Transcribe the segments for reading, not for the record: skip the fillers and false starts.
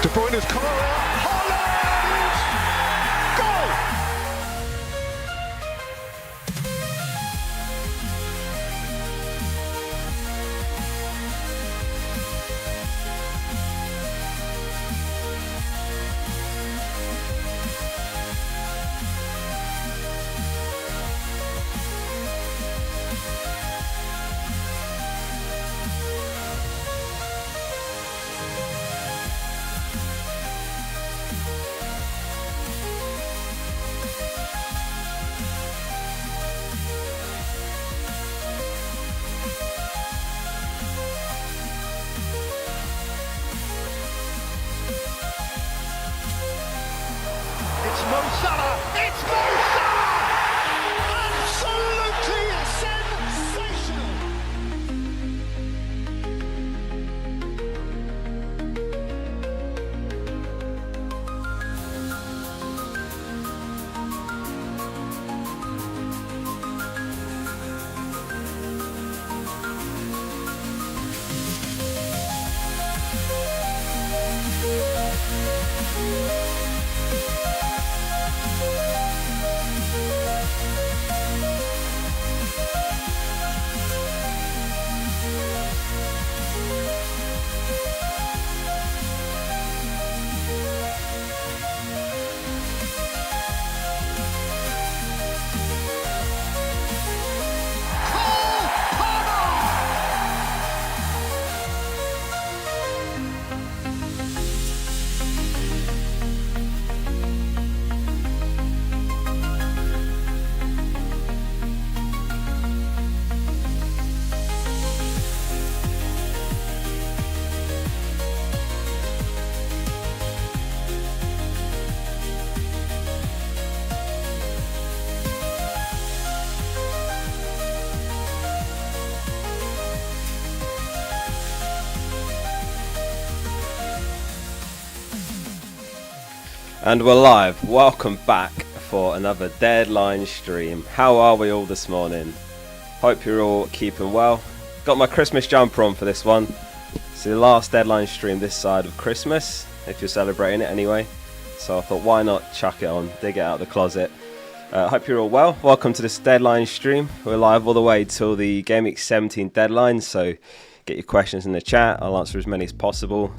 De Bruyne's corner. Holland! Goal! It's Mo Salah! It's Mo Salah! Absolutely sensational! And we're live. Welcome back for another deadline stream. How are we all this morning? Hope you're all keeping well. Got my Christmas jumper on for this one. It's the last deadline stream this side of Christmas, if you're celebrating it anyway. So I thought, why not chuck it on, dig it out of the closet. Hope you're all well. Welcome to this deadline stream. We're live all the way till the GW17 deadline, so get your questions in the chat. I'll answer as many as possible.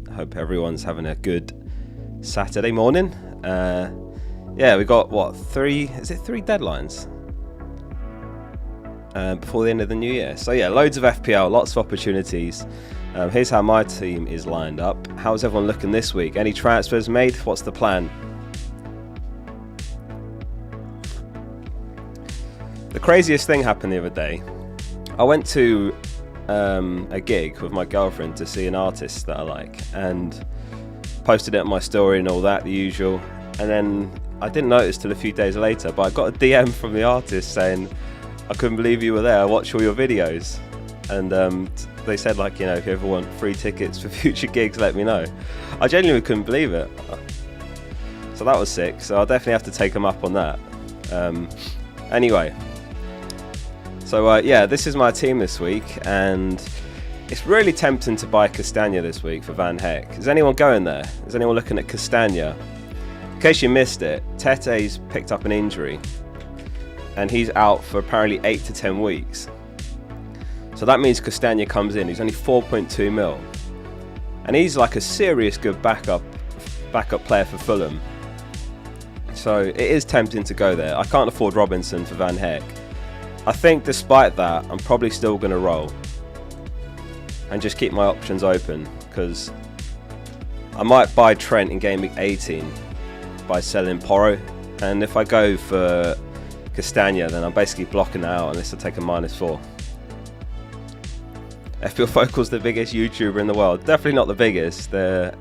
I hope everyone's having a good Saturday morning. Yeah, we got what, three deadlines before the end of the new year. So yeah, loads of FPL, lots of opportunities. Here's how my team is lined up. How's everyone looking this week? Any transfers made? What's the plan? The craziest thing happened the other day. I went to a gig with my girlfriend to see an artist that I like, and posted it on my story and all that, the usual. And then I didn't notice till a few days later, but I got a DM from the artist saying, I couldn't believe you were there, I watch all your videos. And they said, like, you know, if you ever want free tickets for future gigs, let me know. I genuinely couldn't believe it. So that was sick, so I'll definitely have to take them up on that. Anyway, so yeah, this is my team this week, and it's really tempting to buy Castagna this week for Van Heck. Is anyone going there? Is anyone looking at Castagna? In case you missed it, Tete's picked up an injury and he's out for apparently 8 to 10 weeks. So that means Castagna comes in. He's only 4.2 mil. And he's like a serious good backup player for Fulham. So it is tempting to go there. I can't afford Robinson for Van Heck. I think despite that, I'm probably still going to roll and just keep my options open, because I might buy Trent in Game Week 18 by selling Porro, and if I go for Castagna, then I'm basically blocking that out unless I take a -4. FPL Focal's the biggest YouTuber in the world. Definitely not the biggest. Well,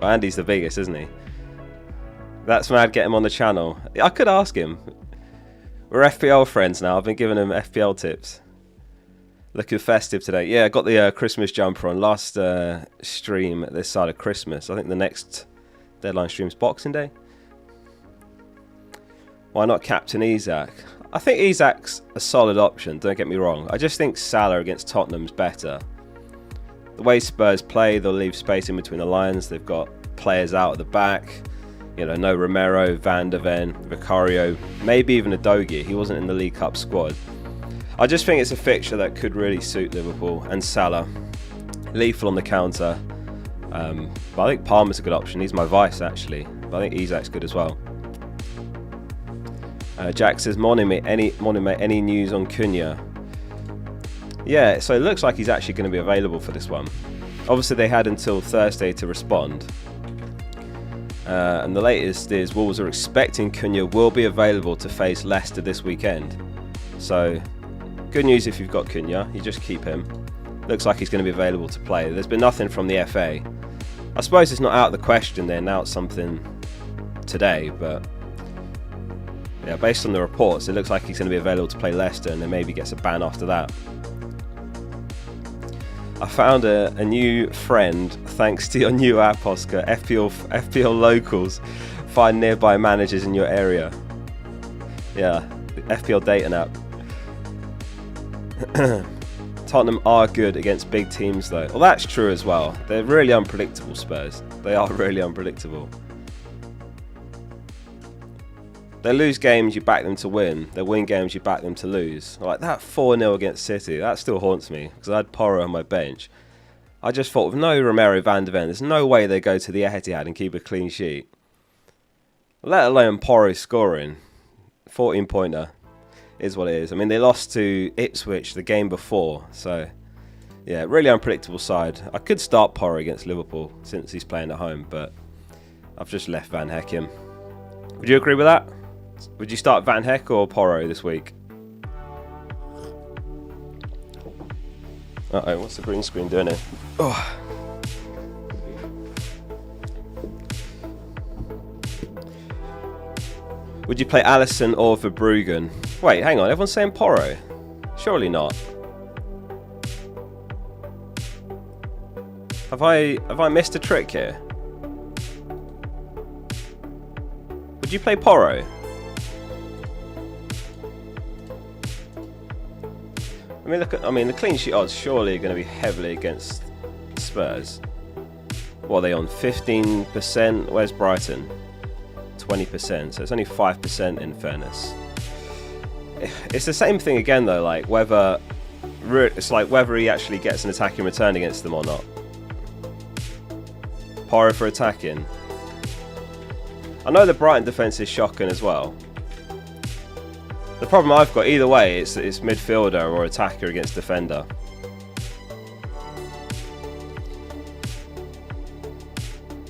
Andy's the biggest, isn't he? That's mad, get him on the channel. I could ask him. We're FPL friends now. I've been giving him FPL tips. Looking festive today. Yeah, I got the Christmas jumper on. Last stream this side of Christmas. I think the next deadline stream's Boxing Day. Why not captain Isak? I think Isak's a solid option, don't get me wrong. I just think Salah against Tottenham's better. The way Spurs play, they'll leave space in between the lines. They've got players out at the back. You know, no Romero, Van der Ven, Vicario, maybe even Udogie. He wasn't in the League Cup squad. I just think it's a fixture that could really suit Liverpool. And Salah, lethal on the counter. But I think Palmer's a good option. He's my vice, actually. But I think Isak's good as well. Jack says, morning mate, any news on Cunha? Yeah, so it looks like he's actually going to be available for this one. Obviously, they had until Thursday to respond. And the latest is Wolves are expecting Cunha will be available to face Leicester this weekend. So, good news if you've got Cunha. You just keep him. Looks like he's going to be available to play. There's been nothing from the FA. I suppose it's not out of the question they announced something today, but yeah, based on the reports, it looks like he's going to be available to play Leicester, and then maybe gets a ban after that. I found a new friend thanks to your new app, Oscar. FPL Locals. Find nearby managers in your area. Yeah, the FPL dating app. Tottenham are good against big teams though. Well, that's true as well. They're really unpredictable, Spurs. They are really unpredictable. They lose games, you back them to win. They win games, you back them to lose. Like that 4-0 against City, that still haunts me because I had Porro on my bench. I just thought, with no Romero, Van der Ven, there's no way they go to the Etihad and keep a clean sheet. Let alone Porro scoring. 14-pointer is what it is. I mean, they lost to Ipswich the game before, so yeah, really unpredictable side. I could start Porro against Liverpool since he's playing at home, but I've just left Van Hecke. Would you agree with that? Would you start Van Hecke or Porro this week? Uh-oh, what's the green screen doing here? Oh. Would you play Alisson or Verbruggen? Wait, hang on, everyone's saying Porro. Surely not. Have I missed a trick here? Would you play Porro? I mean, the clean sheet odds surely are going to be heavily against Spurs. What are they on? 15%? Where's Brighton? 20%. So it's only 5% in fairness. It's the same thing again though. Like whether he actually gets an attacking return against them or not. Porro for attacking. I know the Brighton defence is shocking as well. The problem I've got, either way, it's midfielder or attacker against defender.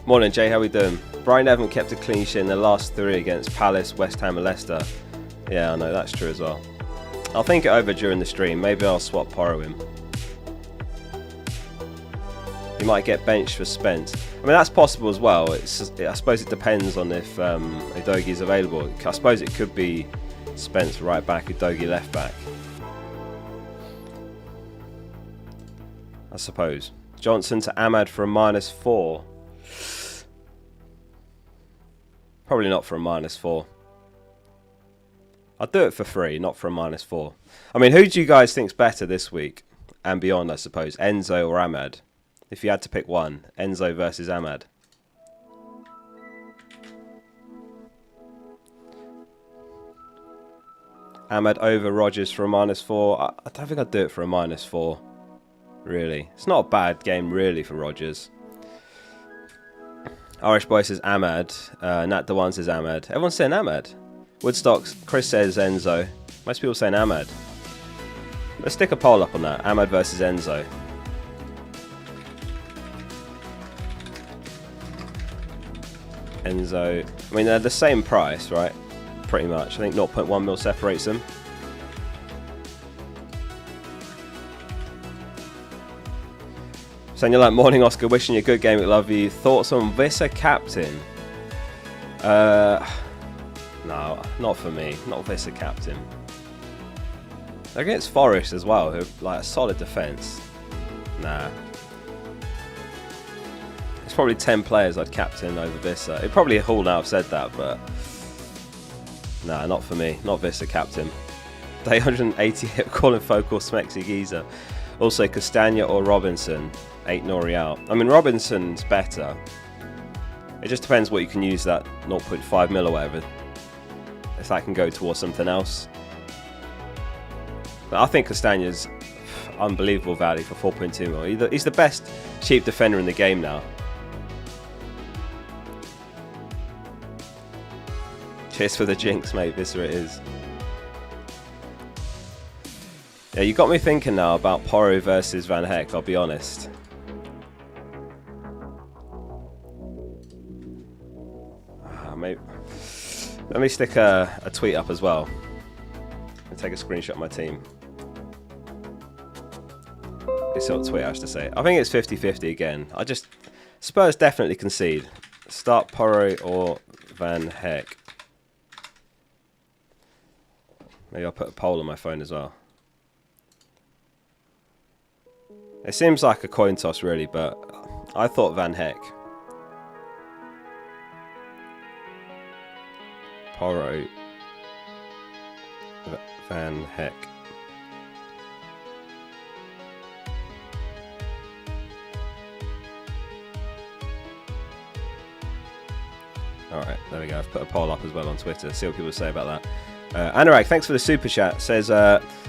Morning, Jay. How we doing? Brighton haven't kept a clean sheet in their last 3 against Palace, West Ham and Leicester. Yeah, I know, that's true as well. I'll think it over during the stream. Maybe I'll swap Porro in. He might get benched for Spence. I mean, that's possible as well. I suppose it depends on if Udogie is available. I suppose it could be Spence right back, Udogie left back. I suppose. Johnson to Ahmad for a -4. Probably not for a -4. I'd do it for free, not for a -4. I mean, who do you guys think's better this week and beyond, I suppose? Enzo or Ahmad? If you had to pick one, Enzo versus Ahmad. Ahmad over Rodgers for a -4. I don't think I'd do it for a -4. Really. It's not a bad game, really, for Rodgers. Irish Boy says Ahmad. Nat Dewan says Ahmad. Everyone's saying Ahmad. Woodstocks, Chris says Enzo. Most people saying Ahmad. Let's stick a poll up on that. Ahmad versus Enzo. Enzo. I mean, they're the same price, right? Pretty much. I think 0.1 mil separates them. Saying you're like, morning Oscar, wishing you a good game, love you. Thoughts on Vissa captain? No, not for me. Not Vissa captain. They're against Forest as well, who like a solid defence. Nah. There's probably 10 players I'd captain over Vissa. It'd probably Hall now have said that, but nah, not for me. Not Vissa captain. Day 180 hit calling Focal Smexy Geezer. Also Castagna or Robinson. 8 Nori out. I mean, Robinson's better. It just depends what you can use that 0.5 mil or whatever. If that can go towards something else. But I think Castagna's unbelievable value for 4.2 mil. He's the best cheap defender in the game now. Cheers for the jinx, mate. This is where it is. Yeah, you got me thinking now about Porro versus Van Heck, I'll be honest. Maybe. Let me stick a tweet up as well. And take a screenshot of my team. This sort of tweet I have to say. I think it's 50-50 again. Spurs definitely concede. Start Porro or Van Heck. Maybe I'll put a poll on my phone as well. It seems like a coin toss really, but I thought Van Heck. Porro. Van Heck. Alright, there we go. I've put a poll up as well on Twitter. See what people say about that. Anurag, thanks for the super chat. Says,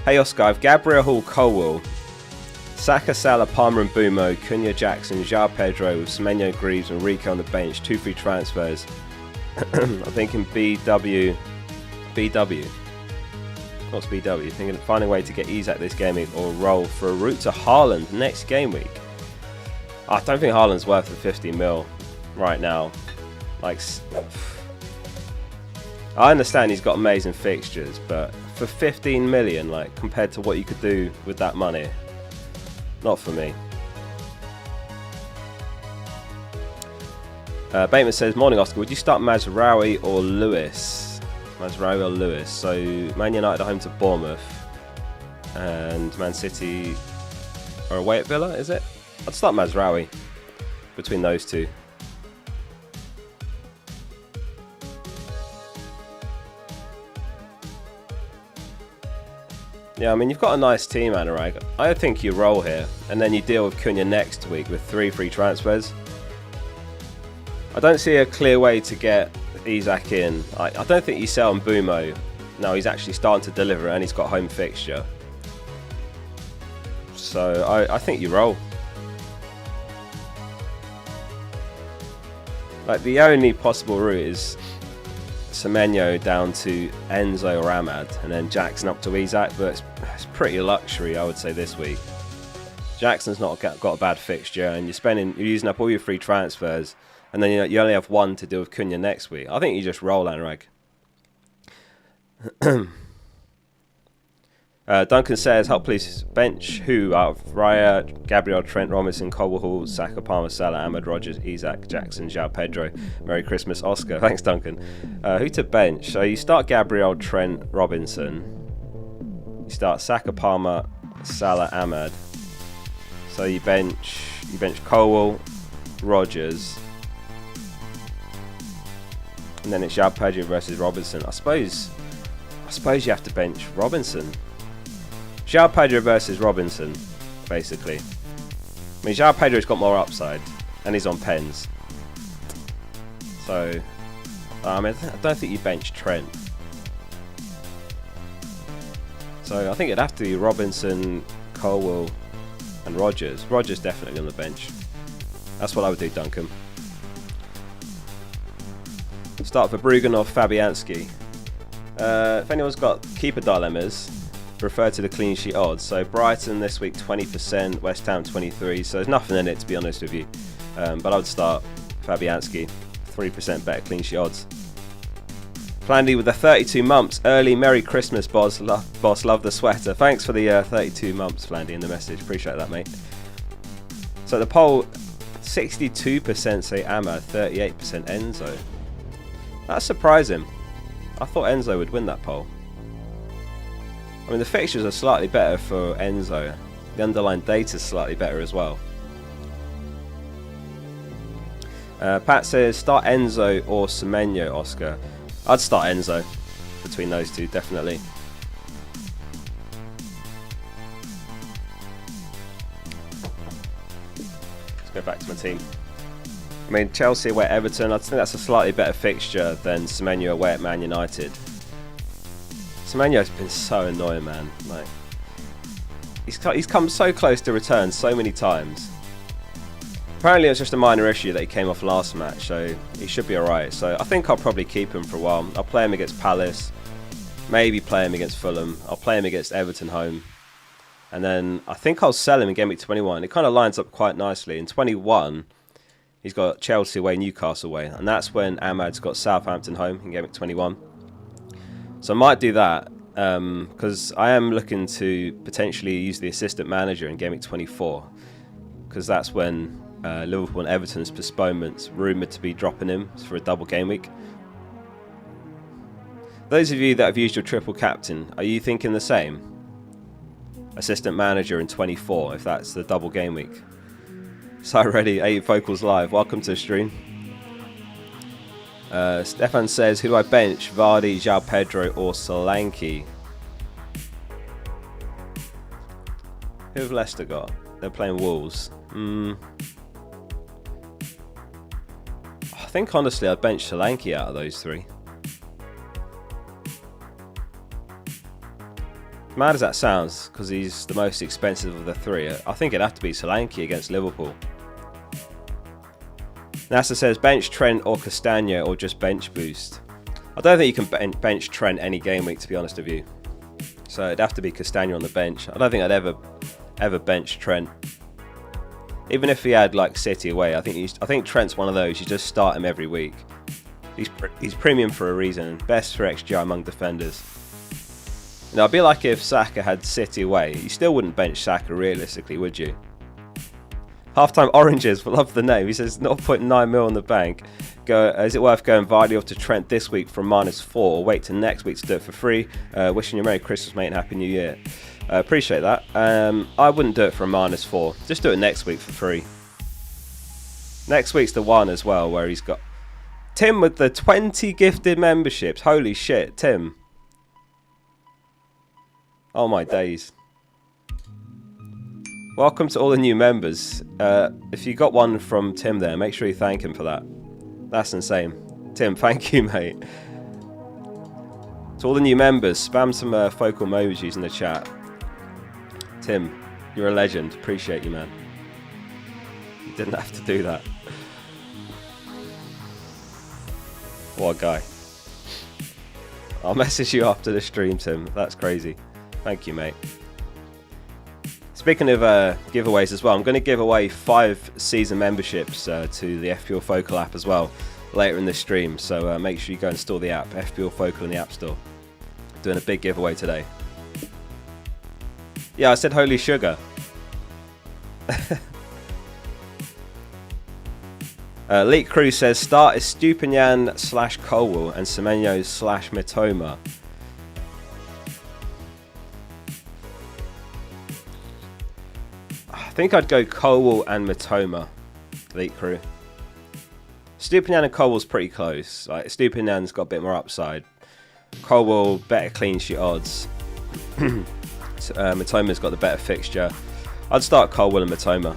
hey Oscar, I've Gabriel Hall, Colwell, Saka, Salah, Palmer and Bumo, Cunha, Jackson, João Pedro with Semenyo, Greaves and Rico on the bench. 2 free transfers. I'm thinking BW. What's BW? Thinking of finding a way to get Isak this game week or roll for a route to Haaland next game week. I don't think Haaland's worth the 50 mil right now. Like, I understand he's got amazing fixtures, but for 15 million, like compared to what you could do with that money, not for me. Bateman says, morning Oscar, would you start Mazraoui or Lewis? Mazraoui or Lewis? So Man United are home to Bournemouth and Man City are away at Villa, is it? I'd start Mazraoui between those two. Yeah, I mean, you've got a nice team, Anurag. I think you roll here, and then you deal with Cunha next week with 3 free transfers. I don't see a clear way to get Isak in. I don't think you sell Mbumo. No, he's actually starting to deliver, and he's got home fixture. So I think you roll. Like, the only possible route is Semenyo down to Enzo or Ahmad, and then Jackson up to Isak, but it's pretty luxury, I would say, this week. Jackson's not got a bad fixture, and you're using up all your free transfers, and then you only have 1 to deal with Cunha next week. I think you just roll, Anurag. Duncan says, help please bench who out of Raya, Gabriel, Trent, Robinson, Colwell Hall, Saka, Palmer, Salah, Ahmed, Rogers, Isak, Jackson, João Pedro. Merry Christmas, Oscar. Thanks, Duncan. Who to bench? So you start Gabriel, Trent, Robinson. You start Saka, Palmer, Salah, Ahmed. So you bench Colwell, Rogers, and then it's João Pedro versus Robinson. I suppose you have to bench Robinson. João Pedro versus Robinson, basically. I mean, João Pedro's got more upside, and he's on pens. So, I mean, I don't think you bench Trent. So I think it'd have to be Robinson, Colwell, and Rogers. Rogers definitely on the bench. That's what I would do, Duncan. Start for Bruggen or Fabianski. If anyone's got keeper dilemmas, refer to the clean sheet odds. So Brighton this week 20%, West Ham 23%. So there's nothing in it, to be honest with you. But I would start Fabianski, 3% better clean sheet odds. Flandy with the 32 months. Early Merry Christmas, boss. Love the sweater. Thanks for the 32 months, Flandy, in the message. Appreciate that, mate. So the poll, 62% say Ahmad, 38% Enzo. That's surprising. I thought Enzo would win that poll. I mean, the fixtures are slightly better for Enzo. The underlying data is slightly better as well. Pat says, start Enzo or Semenyo, Oscar. I'd start Enzo between those two, definitely. Let's go back to my team. I mean, Chelsea away at Everton, I think that's a slightly better fixture than Semenyo away at Man United. Semenyo's been so annoying, man. Like, he's come so close to return so many times. Apparently it was just a minor issue that he came off last match, so he should be alright. So I think I'll probably keep him for a while. I'll play him against Palace, maybe play him against Fulham. I'll play him against Everton home. And then I think I'll sell him in Gameweek 21. It kind of lines up quite nicely. In 21, he's got Chelsea away, Newcastle away. And that's when Ahmad's got Southampton home in Gameweek 21. So I might do that because I am looking to potentially use the assistant manager in Gameweek 24. Because that's when Liverpool and Everton's postponements rumoured to be dropping him for a double game week. Those of you that have used your triple captain, are you thinking the same? Assistant manager in 24, if that's the double game week. So ready, 8 Focals live. Welcome to the stream. Stefan says, who do I bench? Vardy, João Pedro or Solanke? Who have Leicester got? They're playing Wolves. I think honestly I'd bench Solanke out of those 3. Mad as that sounds, because he's the most expensive of the 3, I think it'd have to be Solanke against Liverpool. NASA says bench Trent or Castagno or just bench boost. I don't think you can bench Trent any game week, to be honest with you. So it'd have to be Castagno on the bench. I don't think I'd ever bench Trent. Even if he had like City away, I think Trent's one of those. You just start him every week. He's premium for a reason. Best for XGI among defenders. You know, it'd be like if Saka had City away. You still wouldn't bench Saka realistically, would you? Halftime Oranges, love the name. He says 0.9 mil on the bank. Is it worth going Vardy off to Trent this week from -4 or wait till next week to do it for free? Wishing you a Merry Christmas, mate, and Happy New Year. Appreciate that. I wouldn't do it for a -4. Just do it next week for free. Next week's the one as well where he's got Tim with the 20 gifted memberships. Holy shit, Tim. Oh my days. Welcome to all the new members. If you got one from Tim there, make sure you thank him for that. That's insane. Tim, thank you, mate. To all the new members, spam some focal emojis in the chat. Tim, you're a legend. Appreciate you, man. You didn't have to do that. What a guy. I'll message you after the stream, Tim. That's crazy. Thank you, mate. Speaking of giveaways as well, I'm going to give away 5 season memberships to the FPL Focal app as well later in the stream. So make sure you go install the app, FPL Focal in the App Store. Doing a big giveaway today. Yeah, I said holy sugar. Leak Crew says start is Stupinian / Colwell and Semenyo / Mitoma. I think I'd go Colwell and Mitoma, Leak Crew. Stupinian and Colwell's pretty close. Like, Stupinian's got a bit more upside. Colwell, better clean sheet odds. Mitoma's got the better fixture. I'd start Colwell and Mitoma.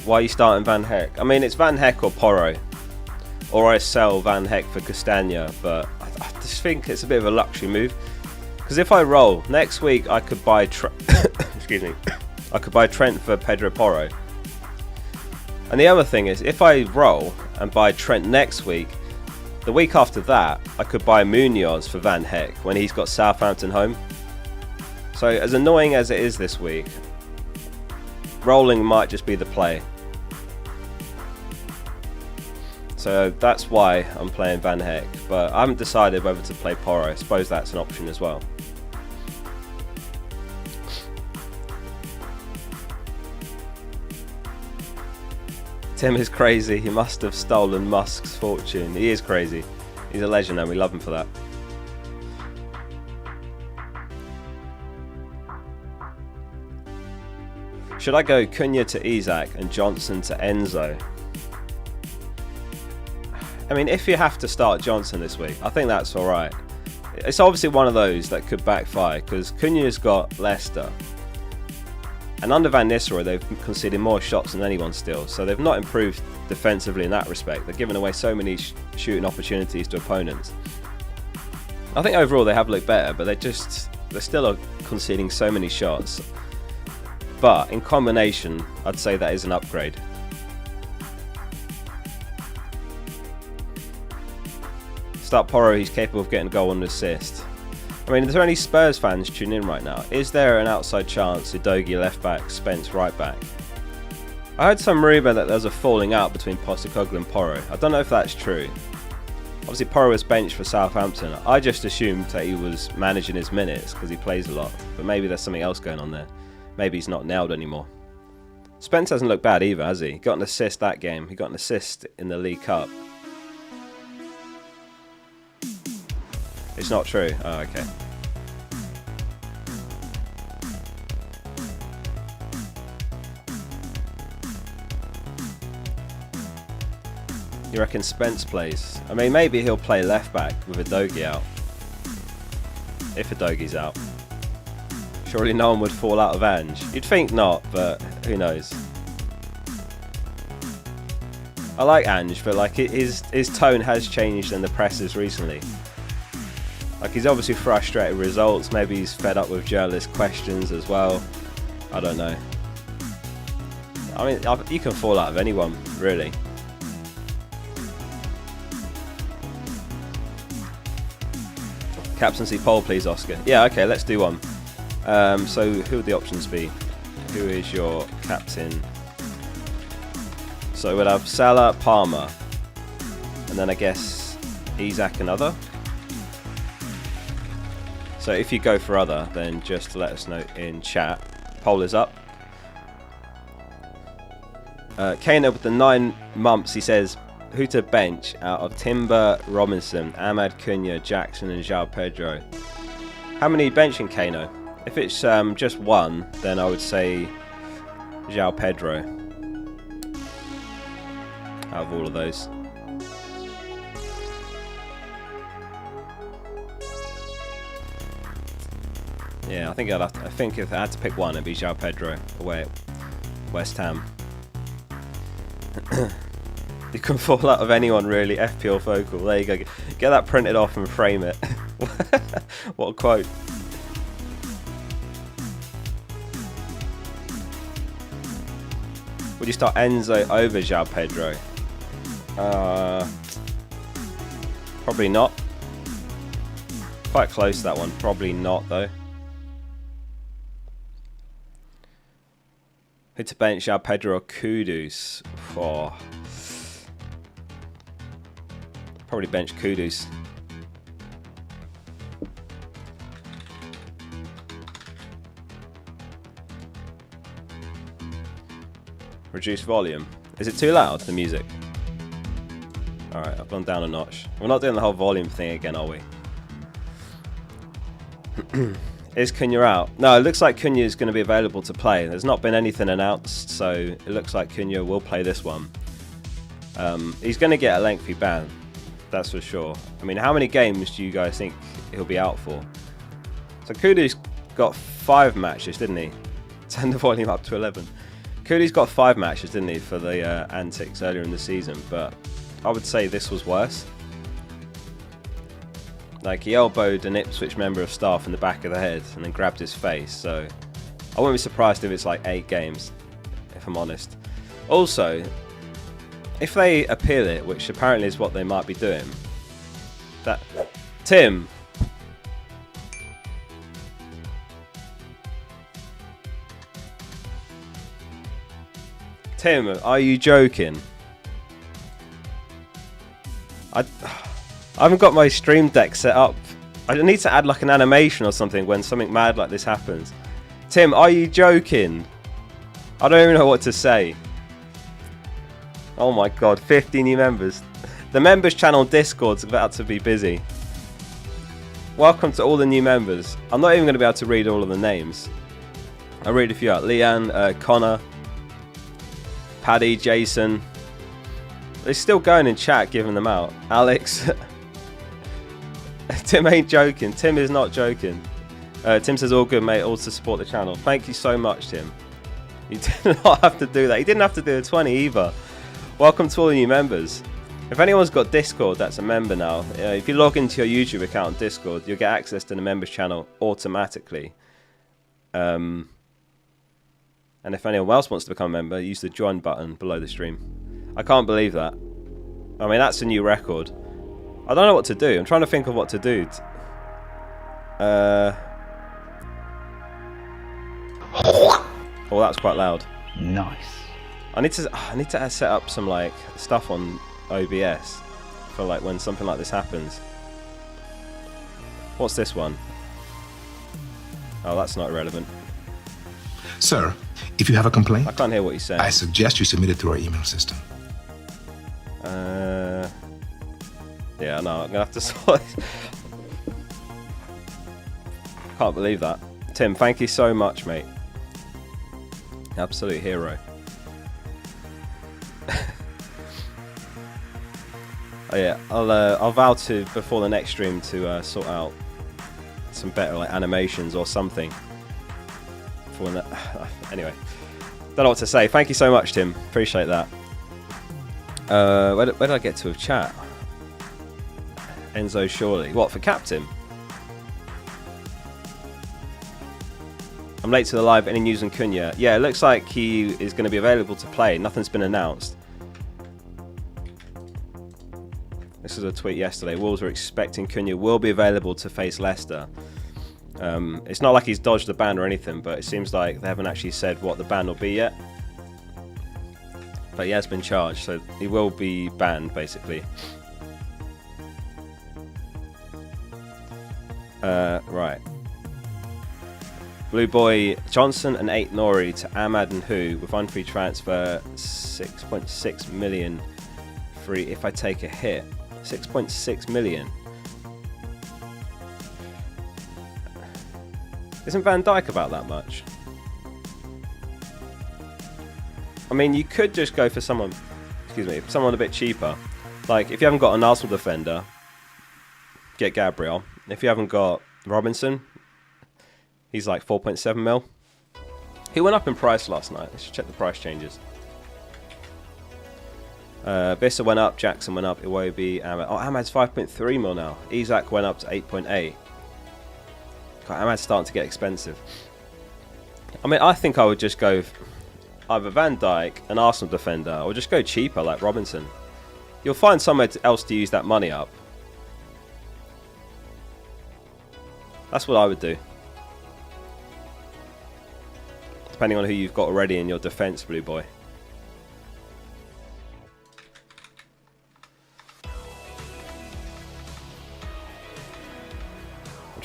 Why are you starting Van Heck? I mean, it's Van Heck or Porro. Or I sell Van Heck for Castagna, but I just think it's a bit of a luxury move. Because if I roll, next week I could buy excuse me. I could buy Trent for Pedro Porro. And the other thing is, if I roll and buy Trent next week, the week after that, I could buy Munoz for Van Heck when he's got Southampton home. So as annoying as it is this week, rolling might just be the play. So that's why I'm playing Van Heck, but I haven't decided whether to play Porro. I suppose that's an option as well. Tim is crazy. He must have stolen Musk's fortune. He is crazy. He's a legend and we love him for that. Should I go Cunha to Isak and Johnson to Enzo? I mean, if you have to start Johnson this week, I think that's alright. It's obviously one of those that could backfire because Cunha's got Leicester. And under Van Nistelrooy, they've conceded more shots than anyone still. So they've not improved defensively in that respect. They're giving away so many shooting opportunities to opponents. I think overall they have looked better, but they still are conceding so many shots. But in combination, I'd say that is an upgrade. Start Porro, he's capable of getting a goal and an assist. I mean, is there any Spurs fans tuning in right now? Is there an outside chance Udogie left back, Spence right back? I heard some rumour that there's a falling out between Postecoglou and Porro. I don't know if that's true. Obviously Porro was benched for Southampton. I just assumed that he was managing his minutes because he plays a lot. But maybe there's something else going on there. Maybe he's not nailed anymore. Spence hasn't looked bad either, has he? He got an assist that game. He got an assist in the League Cup. It's not true. Oh, okay. You reckon Spence plays? I mean, maybe he'll play left back with Udogie out. If Udogie's out. Surely no one would fall out of Ange. You'd think not, but who knows. I like Ange, but like his tone has changed in the presses recently. Like, he's obviously frustrated with results. Maybe he's fed up with journalist questions as well. I don't know. I mean, you can fall out of anyone, really. Captaincy poll, please, Oscar. Yeah, okay, let's do one. So, who would the options be? Who is your captain? So, we'll have Salah, Palmer. And then I guess Isak and other. So if you go for other, then just let us know in chat. Poll is up. Kana with the 9 months, he says, who to bench out of Timber, Robinson, Ahmad, Cunha, Jackson and João Pedro? How many benching Kano? If it's just one, then I would say João Pedro out of all of those. Yeah, I think if I had to pick one, it'd be João Pedro away at West Ham. You can fall out of anyone, really. FPL Focal. There you go. Get that printed off and frame it. What a quote. Would you start Enzo over João Pedro? Probably not. Quite close to that one. Probably not, though. Who to bench, João Pedro or Kudus? Oh. Probably bench Kudus. Reduce volume. Is it too loud, the music? Alright, I've gone down a notch. We're not doing the whole volume thing again, are we? Is Cunha out? No, it looks like Cunha is going to be available to play. There's not been anything announced, so it looks like Cunha will play this one. He's going to get a lengthy ban, that's for sure. I mean, how many games do you guys think he'll be out for? So Kudu's got 5 matches, didn't he? Turn the volume up to 11. Kudu's got 5 matches, didn't he, for the antics earlier in the season, but I would say this was worse. Like, he elbowed an Ipswich member of staff in the back of the head and then grabbed his face, so I wouldn't be surprised if it's like 8 games, if I'm honest. Also, if they appeal it, which apparently is what they might be doing, that... Tim! Tim, are you joking? I haven't got my stream deck set up. I need to add like an animation or something when something mad like this happens. Tim, are you joking? I don't even know what to say. Oh my god, 50 new members. The members channel Discord's about to be busy. Welcome to all the new members. I'm not even going to be able to read all of the names. I'll read a few out. Leanne, Connor, Paddy, Jason. They're still going in chat, giving them out. Alex. Tim ain't joking. Tim is not joking. Tim says, all good, mate. All to support the channel. Thank you so much, Tim. You did not have to do that. He didn't have to do the 20 either. Welcome to all the new members. If anyone's got Discord that's a member now, if you log into your YouTube account on Discord, you'll get access to the members channel automatically. And if anyone else wants to become a member, use the join button below the stream. I can't believe that. I mean, that's a new record. I don't know what to do. I'm trying to think of what to do. Oh, that's quite loud. Nice. I need to set up some like stuff on OBS for like when something like this happens. What's this one? Oh, that's not relevant. Sir, if you have a complaint, I can't hear what you're saying. I suggest you submit it through our email system. Yeah, no, I'm gonna have to sort it. Can't believe that. Tim, thank you so much, mate. Absolute hero. Oh yeah, I'll vow to before the next stream to sort out some better like animations or something. Anyway, don't know what to say. Thank you so much, Tim. Appreciate that. Where did I get to with chat? Enzo Shorley. What, for captain? I'm late to the live. Any news on Cunha? Yeah, it looks like he is going to be available to play. Nothing's been announced. This is a tweet yesterday. Wolves are expecting Cunha will be available to face Leicester. It's not like he's dodged the ban or anything, but it seems like they haven't actually said what the ban will be yet. But he has been charged, so he will be banned, basically. Right. Blue Boy Johnson and 8 Nori to Ahmad and Hu with one free transfer, 6.6 million free if I take a hit. 6.6 million. Isn't Van Dijk about that much? I mean, you could just go for someone, someone a bit cheaper. Like, if you haven't got an Arsenal defender, get Gabriel. If you haven't got Robinson, he's like 4.7 mil. He went up in price last night. Let's check the price changes. Bissa went up, Jackson went up, Iwobi, Ahmad. Oh, Ahmad's 5.3 mil now. Isak went up to 8.8. God, Ahmad's starting to get expensive. I mean, I think I would just go either Van Dijk, an Arsenal defender, or just go cheaper like Robinson. You'll find somewhere else to use that money up. That's what I would do. Depending on who you've got already in your defence, Blue Boy.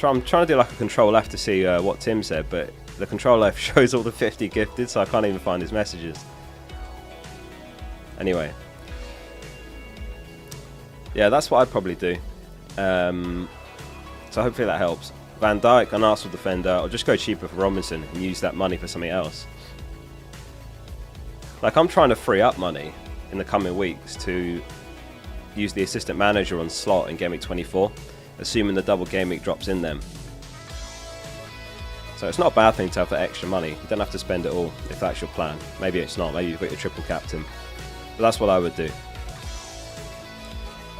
I'm trying to do like a control F to see what Tim said, but the control F shows all the 50 gifted, so I can't even find his messages. Anyway. Yeah, that's what I'd probably do. So hopefully that helps. Van Dijk, an Arsenal defender, or just go cheaper for Robinson and use that money for something else. Like, I'm trying to free up money in the coming weeks to use the assistant manager on slot in Gameweek 24, assuming the double game week drops in them. So it's not a bad thing to have that extra money. You don't have to spend it all if that's your plan. Maybe it's not. Maybe you've got your triple captain. But that's what I would do.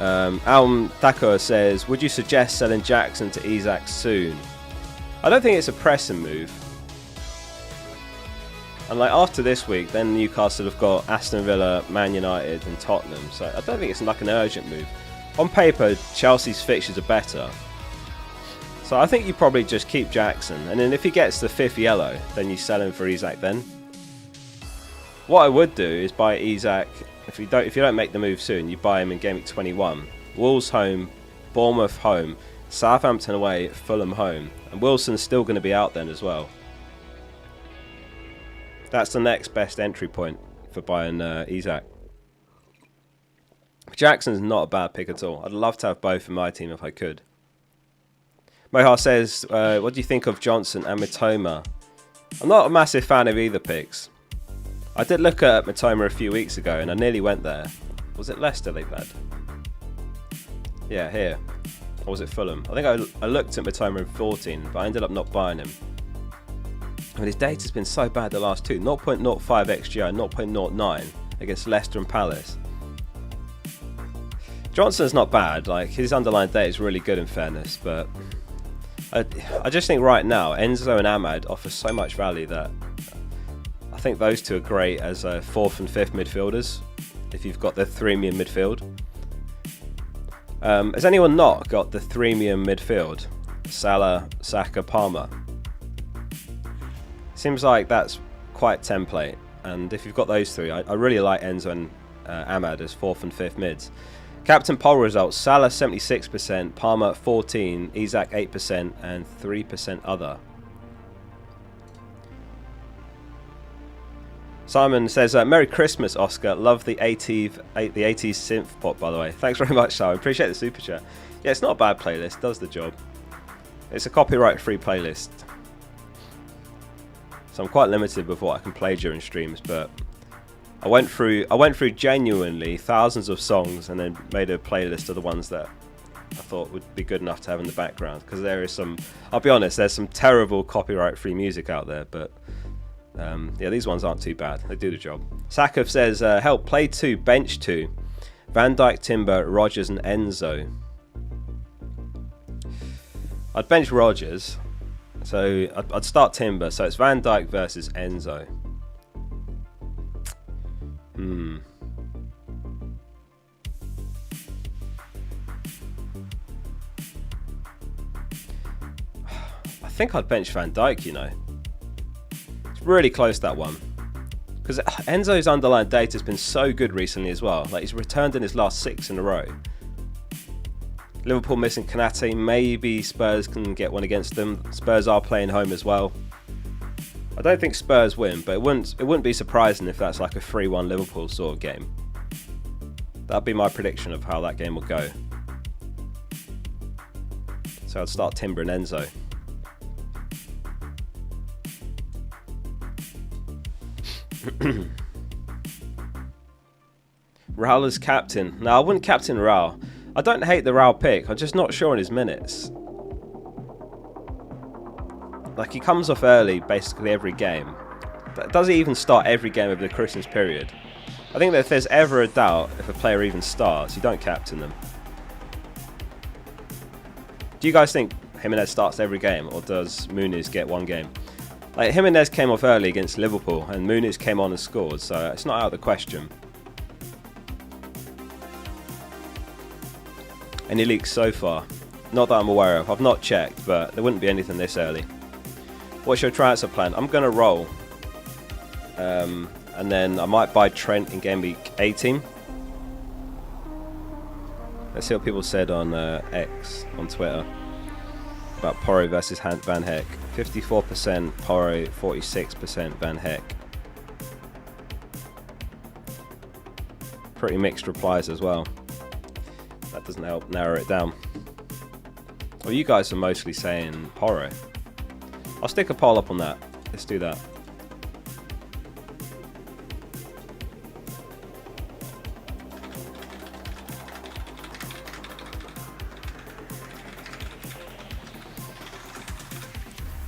Alm Thakur says, would you suggest selling Jackson to Isak soon? I don't think it's a pressing move. And like after this week, then Newcastle have got Aston Villa, Man United and Tottenham. So I don't think it's like an urgent move. On paper, Chelsea's fixtures are better. So I think you probably just keep Jackson. And then if he gets the 5th yellow, then you sell him for Isak then. What I would do is buy Isak. If you don't make the move soon, you buy him in Gameweek 21. Wolves home, Bournemouth home, Southampton away, Fulham home. And Wilson's still going to be out then as well. That's the next best entry point for buying Isak. Jackson's not a bad pick at all. I'd love to have both in my team if I could. Mohar says, what do you think of Johnson and Mitoma? I'm not a massive fan of either picks. I did look at Mitoma a few weeks ago and I nearly went there. Was it Leicester they played? Yeah, here. Or was it Fulham? I think I looked at Matoma in 14, but I ended up not buying him. I mean, his data's been so bad the last two. 0.05 XGI and 0.09 against Leicester and Palace. Johnson's not bad. Like, his underlying data is really good in fairness, but I just think right now Enzo and Ahmad offer so much value that I think those two are great as 4th and 5th midfielders if you've got the threemium midfield. Has anyone not got the threemium midfield? Salah, Saka, Palmer. Seems like that's quite template, and if you've got those three, I really like Enzo and Ahmad as 4th and 5th mids. Captain poll results: Salah 76%, Palmer 14%, Isak 8%, and 3% other. Simon says, Merry Christmas, Oscar. Love the 80s synth pop, by the way. Thanks very much, Simon. Appreciate the super chat. Yeah, it's not a bad playlist. Does the job. It's a copyright-free playlist, so I'm quite limited with what I can play during streams. But I went through genuinely thousands of songs and then made a playlist of the ones that I thought would be good enough to have in the background. Because there is some, I'll be honest, there's some terrible copyright-free music out there, but. Yeah, these ones aren't too bad. They do the job. Sakov says, help, play 2, bench 2. Van Dijk, Timber, Rodgers and Enzo. I'd bench Rodgers. So I'd start Timber. So it's Van Dijk versus Enzo. I think I'd bench Van Dijk, you know. Really close, that one, because Enzo's underlying data has been so good recently as well. Like, he's returned in his last 6 in a row. Liverpool missing Kanate. Maybe Spurs can get one against them. Spurs are playing home as well. I don't think Spurs win, but it wouldn't be surprising if that's like a 3-1 Liverpool sort of game. That'd be my prediction of how that game will go. So I'd start Timber and Enzo. Raul as captain. No, I wouldn't captain Raul. I don't hate the Raul pick. I'm just not sure on his minutes. Like, he comes off early basically every game. Does he even start every game over the Christmas period? I think that if there's ever a doubt if a player even starts, you don't captain them. Do you guys think Jimenez starts every game, or does Muniz get one game? Like, Jimenez came off early against Liverpool and Muniz came on and scored, so it's not out of the question. Any leaks so far? Not that I'm aware of. I've not checked, but there wouldn't be anything this early. What's your transfer plan? I'm going to roll. And then I might buy Trent in game week 18. Let's see what people said on X, on Twitter, about Porro versus Van Heck. 54% Porro, 46% Van Heck. Pretty mixed replies as well. That doesn't help narrow it down. Well, you guys are mostly saying Porro. I'll stick a poll up on that. Let's do that.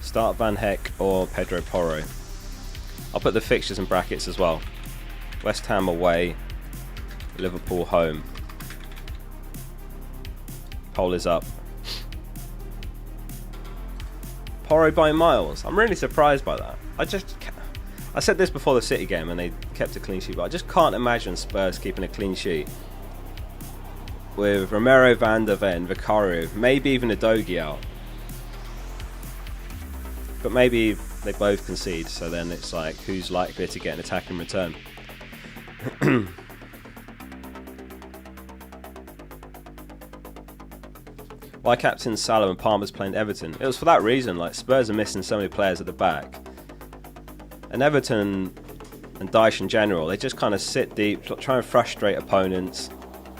Start Van Heck or Pedro Porro. I'll put the fixtures in brackets as well. West Ham away, Liverpool home. Poll is up. Porro by miles. I'm really surprised by that. I said this before the City game and they kept a clean sheet, but I just can't imagine Spurs keeping a clean sheet with Romero, Van der Ven, Vicario, maybe even Udogie out. But maybe they both concede, so then it's like, who's likely to get an attack in return? Why captain Salah and Palmer's playing Everton? It was for that reason. Like, Spurs are missing so many players at the back. And Everton and Dyche in general, they just kind of sit deep, try and frustrate opponents,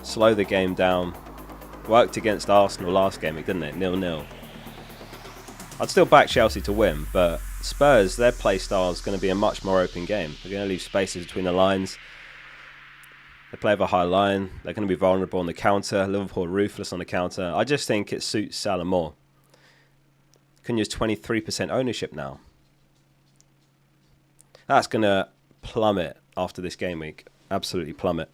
slow the game down. Worked against Arsenal last game, didn't it? 0-0. I'd still back Chelsea to win, but Spurs, their play style is going to be a much more open game. They're going to leave spaces between the lines. They play with a high line. They're going to be vulnerable on the counter. Liverpool are ruthless on the counter. I just think it suits Salah more. Cunha's 23% ownership now. That's going to plummet after this game week. Absolutely plummet.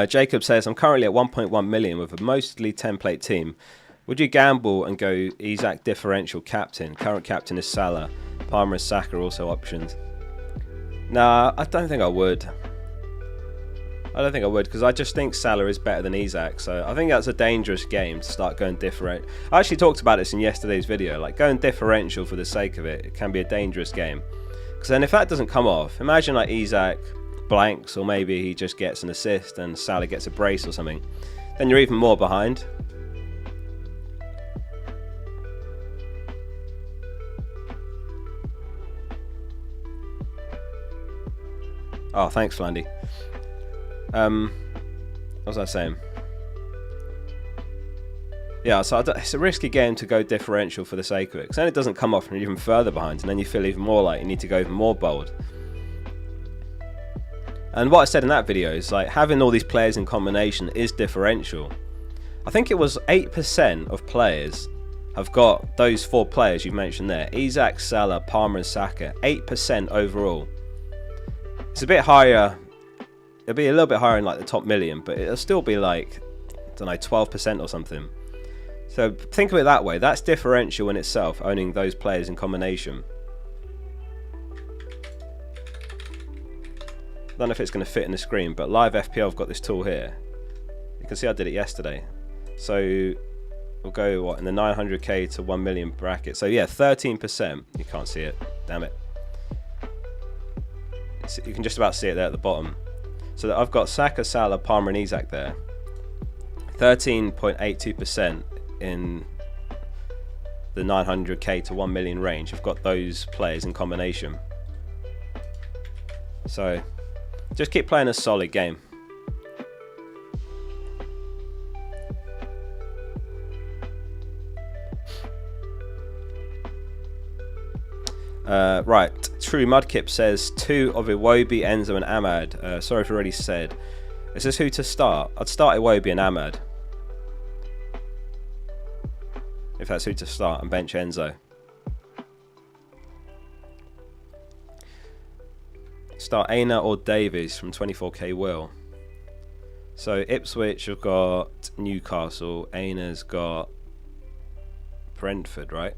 Jacob says, I'm currently at 1.1 million with a mostly template team. Would you gamble and go Isak differential captain? Current captain is Salah. Palmer and Saka are also options. Nah, I don't think I would. I don't think I would, because I just think Salah is better than Isak. So I think that's a dangerous game to start going differential. I actually talked about this in yesterday's video. Like, going differential for the sake of it, it can be a dangerous game. Because then if that doesn't come off, imagine like Isak blanks, or maybe he just gets an assist and Salah gets a brace or something. Then you're even more behind. Oh, thanks, Flandy. What was I saying? Yeah, so it's a risky game to go differential for the sake of it, because then it doesn't come off and you're even further behind, and then you feel even more like you need to go even more bold. And what I said in that video is, like, having all these players in combination is differential. I think it was 8% of players have got those 4 players you mentioned there. Isak, Salah, Palmer and Saka. 8% overall. It's a bit higher. It'll be a little bit higher in like the top million, but it'll still be like, I don't know, 12% or something. So think of it that way. That's differential in itself, owning those players in combination. I don't know if it's going to fit in the screen, but Live FPL have got this tool here. You can see I did it yesterday. So we'll go, what, in the 900k to 1 million bracket. So yeah, 13%. You can't see it. Damn it. You can just about see it there at the bottom. So that I've got Saka, Salah, Palmer and Isak there. 13.82% in the 900k to 1 million range. I've got those players in combination. So just keep playing a solid game. Right, True Mudkip says 2 of Iwobi, Enzo and Ahmad. Sorry if I already said. Is this who to start? I'd start Iwobi and Ahmad. If that's who to start, and bench Enzo. Start Aina or Davies from 24k Will. So Ipswich have got Newcastle. Aina's got Brentford, right?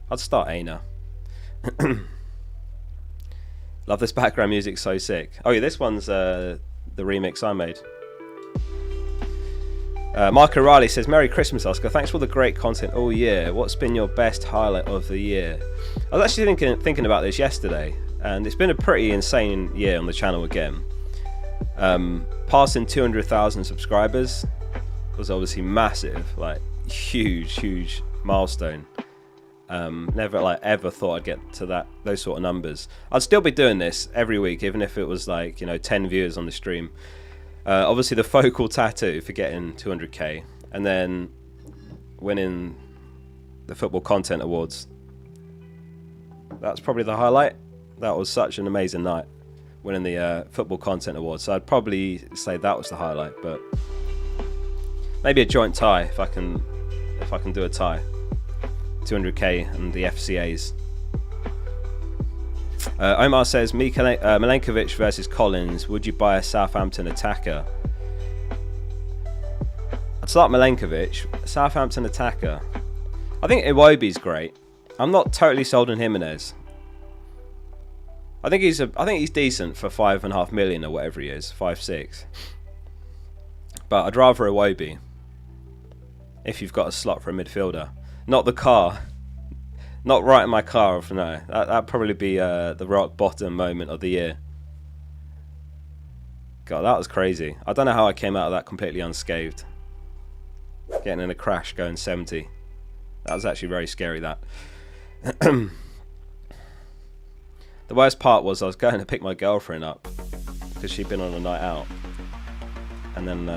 I'd start Aina. Love this background music, so sick. Oh yeah, this one's the remix I made. Mark O'Reilly says, Merry Christmas, Oscar. Thanks for all the great content all year. What's been your best highlight of the year? I was actually thinking about this yesterday, and it's been a pretty insane year on the channel again. Passing 200,000 subscribers was obviously massive, like huge milestone. Never like ever thought I'd get to those sort of numbers. I'd still be doing this every week, even if it was like, you know, 10 viewers on the stream. Obviously the Focal tattoo for getting 200k, and then winning the Football Content Awards. That's probably the highlight. That was such an amazing night, winning the Football Content Awards. So I'd probably say that was the highlight, but maybe a joint tie if I can do a tie. 200k and the FCAs. Omar says, Milenkovic versus Collins. Would you buy a Southampton attacker? I'd start Milenkovic. Southampton attacker. I think Iwobi's great. I'm not totally sold on Jimenez. I think he's decent for 5.5 million or whatever he is, 5.6. But I'd rather Iwobi if you've got a slot for a midfielder. Not the car. Not right in my car. No, that'd probably be the rock bottom moment of the year. God, that was crazy. I don't know how I came out of that completely unscathed. Getting in a crash going 70. That was actually very scary, that. The worst part was I was going to pick my girlfriend up because she'd been on a night out. And then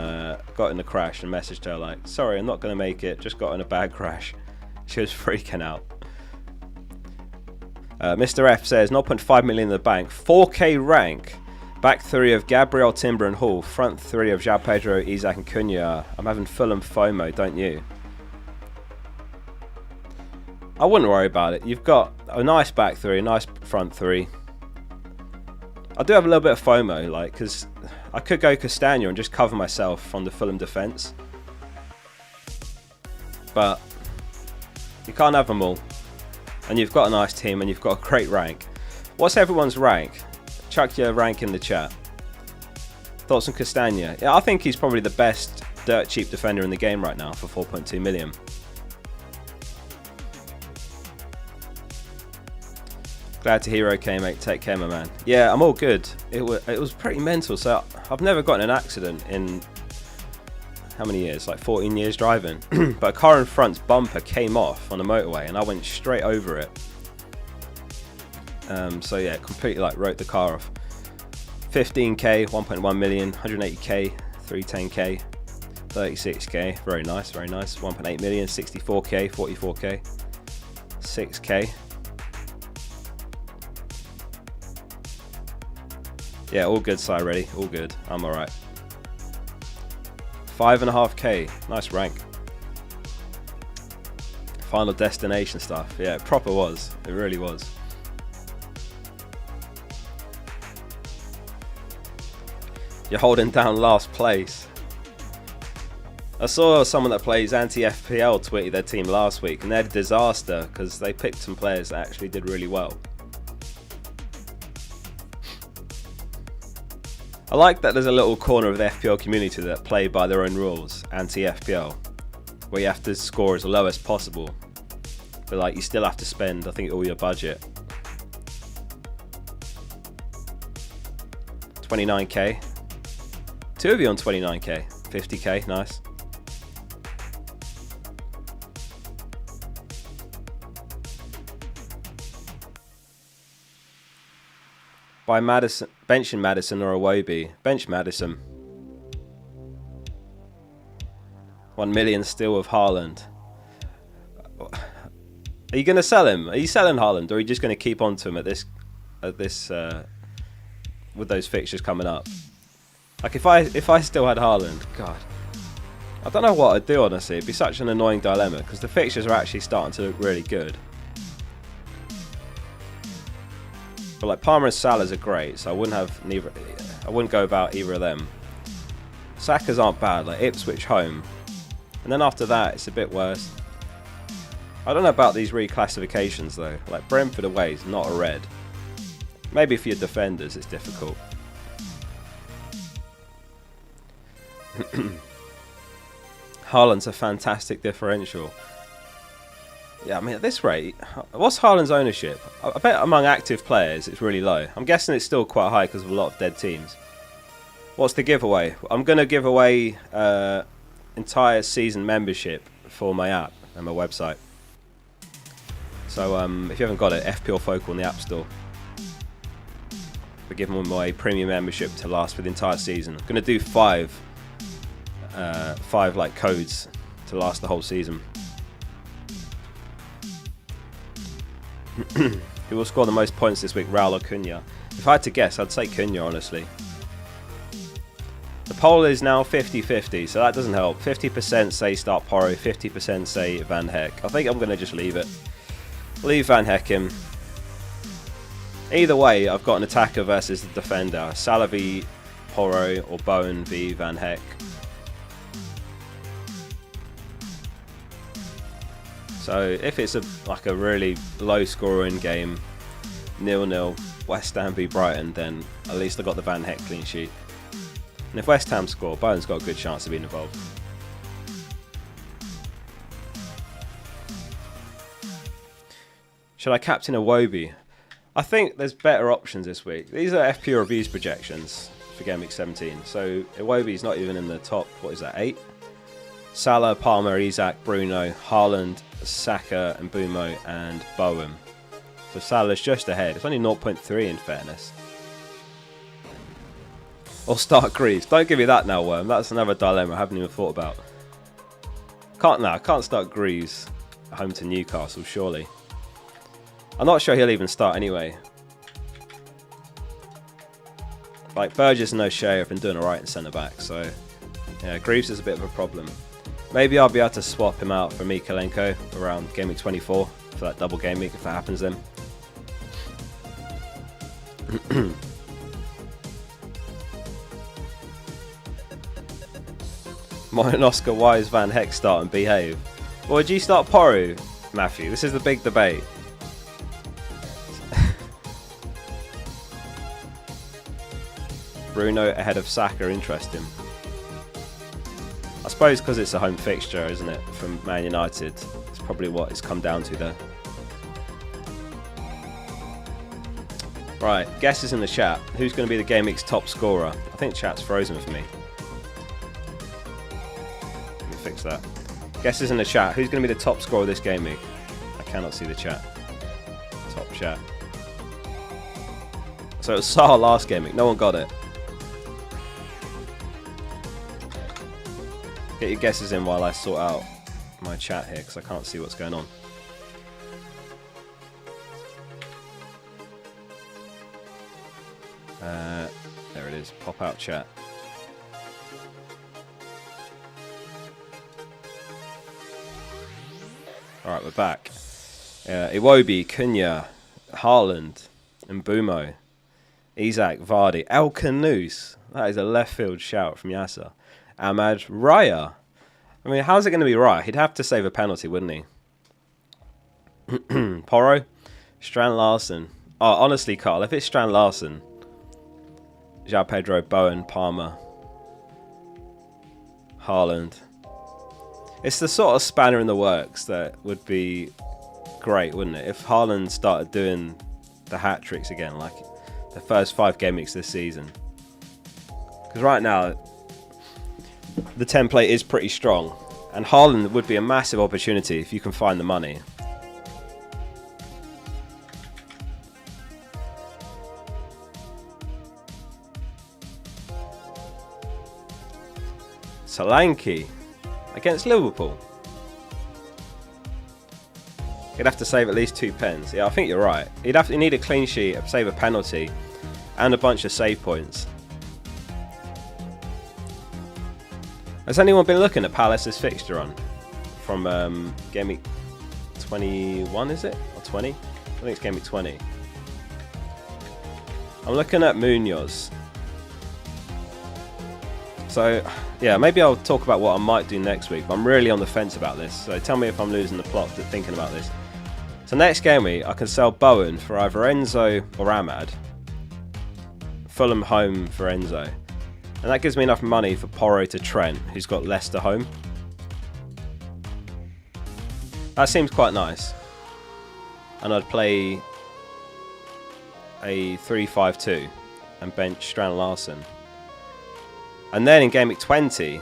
got in the crash and messaged her like, sorry, I'm not going to make it. Just got in a bad crash. She was freaking out. Mr. F says 0.5 million in the bank. 4K rank. Back three of Gabriel, Timber and Hall. Front three of João Pedro, Isaac and Cunha. I'm having Fulham FOMO, don't you? I wouldn't worry about it. You've got a nice back three, a nice front three. I do have a little bit of FOMO, like, because I could go Castagna and just cover myself on the Fulham defence. But you can't have them all. And you've got a nice team and you've got a great rank. What's everyone's rank? Chuck your rank in the chat. Thoughts on Castagna? Yeah, I think he's probably the best dirt cheap defender in the game right now for 4.2 million. Glad to hear okay, mate. Take care, my man. Yeah, I'm all good. It was pretty mental. So I've never gotten an accident in how many years? Like 14 years driving. But a car in front's bumper came off on the motorway and I went straight over it. So yeah, completely like wrote the car off. 15k, 1.1 million, 180k, 310k, 36k. Very nice, very nice. 1.8 million, 64k, 44k, 6k. Yeah, all good, Si, ready. All good. I'm alright. 5.5k. Nice rank. Final destination stuff. Yeah, it proper was. It really was. You're holding down last place. I saw someone that plays anti-FPL tweeted their team last week and they had a disaster because they picked some players that actually did really well. I like that there's a little corner of the FPL community that play by their own rules, anti-FPL, where you have to score as low as possible, but like you still have to spend, I think, all your budget. 29k. Two of you on 29k. 50k, nice. By Madison, benching Madison or Iwobi. Bench Madison. 1 million still of Haaland. Are you going to sell him? Are you selling Haaland, or are you just going to keep on to him at this with those fixtures coming up? Like if I still had Haaland, God, I don't know what I'd do, honestly. It'd be such an annoying dilemma because the fixtures are actually starting to look really good. But like Palmer and Salah's are great, so I wouldn't go about either of them. Saka's aren't bad, like Ipswich home, and then after that it's a bit worse. I don't know about these reclassifications though. Like Brentford away is not a red. Maybe for your defenders it's difficult. Haaland's a fantastic differential. Yeah, I mean, at this rate, what's Haaland's ownership? I bet among active players it's really low. I'm guessing it's still quite high because of a lot of dead teams. What's the giveaway? I'm going to give away entire season membership for my app and my website. So if you haven't got it, FPL Focal in the App Store. We're giving away premium membership to last for the entire season. I'm going to do five like codes to last the whole season. Who will score the most points this week, Raul or Cunha? If I had to guess, I'd say Cunha, honestly. The poll is now 50-50, so that doesn't help. 50% say start Porro, 50% say Van Heck. I think I'm going to just leave it. Leave Van Heck in. Either way, I've got an attacker versus the defender. Salah v Porro or Bowen v Van Heck. So if it's like a really low scoring game, 0-0, West Ham v Brighton, then at least I got the Van Heck clean sheet. And if West Ham score, Bowen's got a good chance of being involved. Should I captain Iwobi? I think there's better options this week. These are FPL reviews projections for Gameweek17. So Iwobi's not even in the top, what is that, 8? Salah, Palmer, Isaac, Bruno, Haaland, Saka, and Mbumo, and Bowen. So Salah's just ahead. It's only 0.3 in fairness. Or start Greaves. Don't give me that now, Worm. That's another dilemma I haven't even thought about. I can't start Greaves at home to Newcastle, surely. I'm not sure he'll even start anyway. Like, Burgess and O'Shea have been doing alright in centre-back, so... Yeah, Greaves is a bit of a problem. Maybe I'll be able to swap him out for Mikalenko around Game Week 24 for that double game week, if that happens then. Mine and Oscar, why is Van Heck start and behave? Or would you start Poru, Matthew? This is the big debate. Bruno ahead of Saka, interesting. I suppose because it's a home fixture, isn't it, from Man United? It's probably what it's come down to there. Right, guesses in the chat. Who's going to be the Game Week's top scorer? I think chat's frozen for me. Let me fix that. Guesses in the chat. Who's going to be the top scorer of this Game Week? I cannot see the chat. Top chat. So it was Saar last Game Week. No one got it. Get your guesses in while I sort out my chat here, because I can't see what's going on. There it is. Pop out chat. Alright, we're back. Iwobi, Cunha, Haaland, Mbumo, Isak, Vardy, El Canoes. That is a left field shout from Yasser. Ahmad, Raya. I mean, how's it going to be Raya? He'd have to save a penalty, wouldn't he? Porro, Strand Larson. Oh, honestly, Carl, if it's Strand Larson, João Pedro, Bowen, Palmer, Haaland. It's the sort of spanner in the works that would be great, wouldn't it? If Haaland started doing the hat tricks again, like the first 5 game weeks this season. Because right now, the template is pretty strong, and Haaland would be a massive opportunity if you can find the money. Solanke against Liverpool. He'd have to save at least 2 pens. Yeah, I think you're right. He'd need a clean sheet, save a penalty, and a bunch of save points. Has anyone been looking at Palace's fixture on? From Game Week 21, is it? Or 20? I think it's Game Week 20. I'm looking at Munoz. So, yeah, maybe I'll talk about what I might do next week, but I'm really on the fence about this. So tell me if I'm losing the plot thinking about this. So next game week, I can sell Bowen for either Enzo or Ahmad. Fulham home for Enzo. And that gives me enough money for Porro to Trent, who's got Leicester home. That seems quite nice. And I'd play a 3-5-2 and bench Strand Larson. And then in Game Week 20,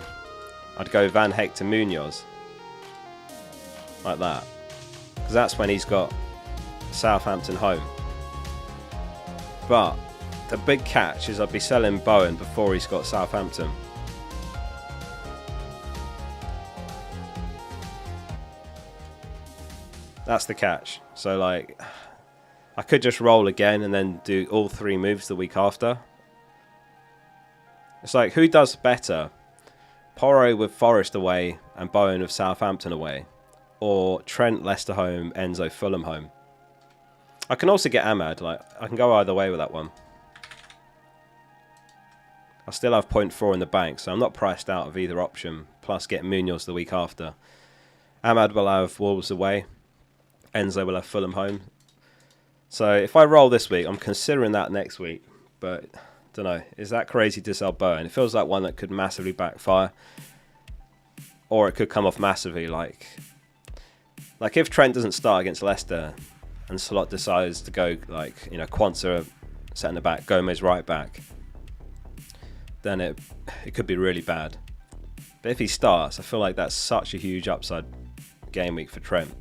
I'd go Van Heck to Munoz. Like that. Because that's when he's got Southampton home. But the big catch is I'd be selling Bowen before he's got Southampton. That's the catch. So, like, I could just roll again and then do all 3 moves the week after. It's like, who does better? Porro with Forest away and Bowen with Southampton away? Or Trent, Leicester home, Enzo, Fulham home? I can also get Ahmad. Like, I can go either way with that one. I still have 0.4 in the bank, so I'm not priced out of either option. Plus, get Munoz the week after. Ahmad will have Wolves away. Enzo will have Fulham home. So, if I roll this week, I'm considering that next week. But, don't know. Is that crazy to sell Bowen? It feels like one that could massively backfire. Or it could come off massively. Like if Trent doesn't start against Leicester and Slot decides to go, like, you know, Quansah centre back, Gomez right back, then it could be really bad. But if he starts, I feel like that's such a huge upside game week for Trent.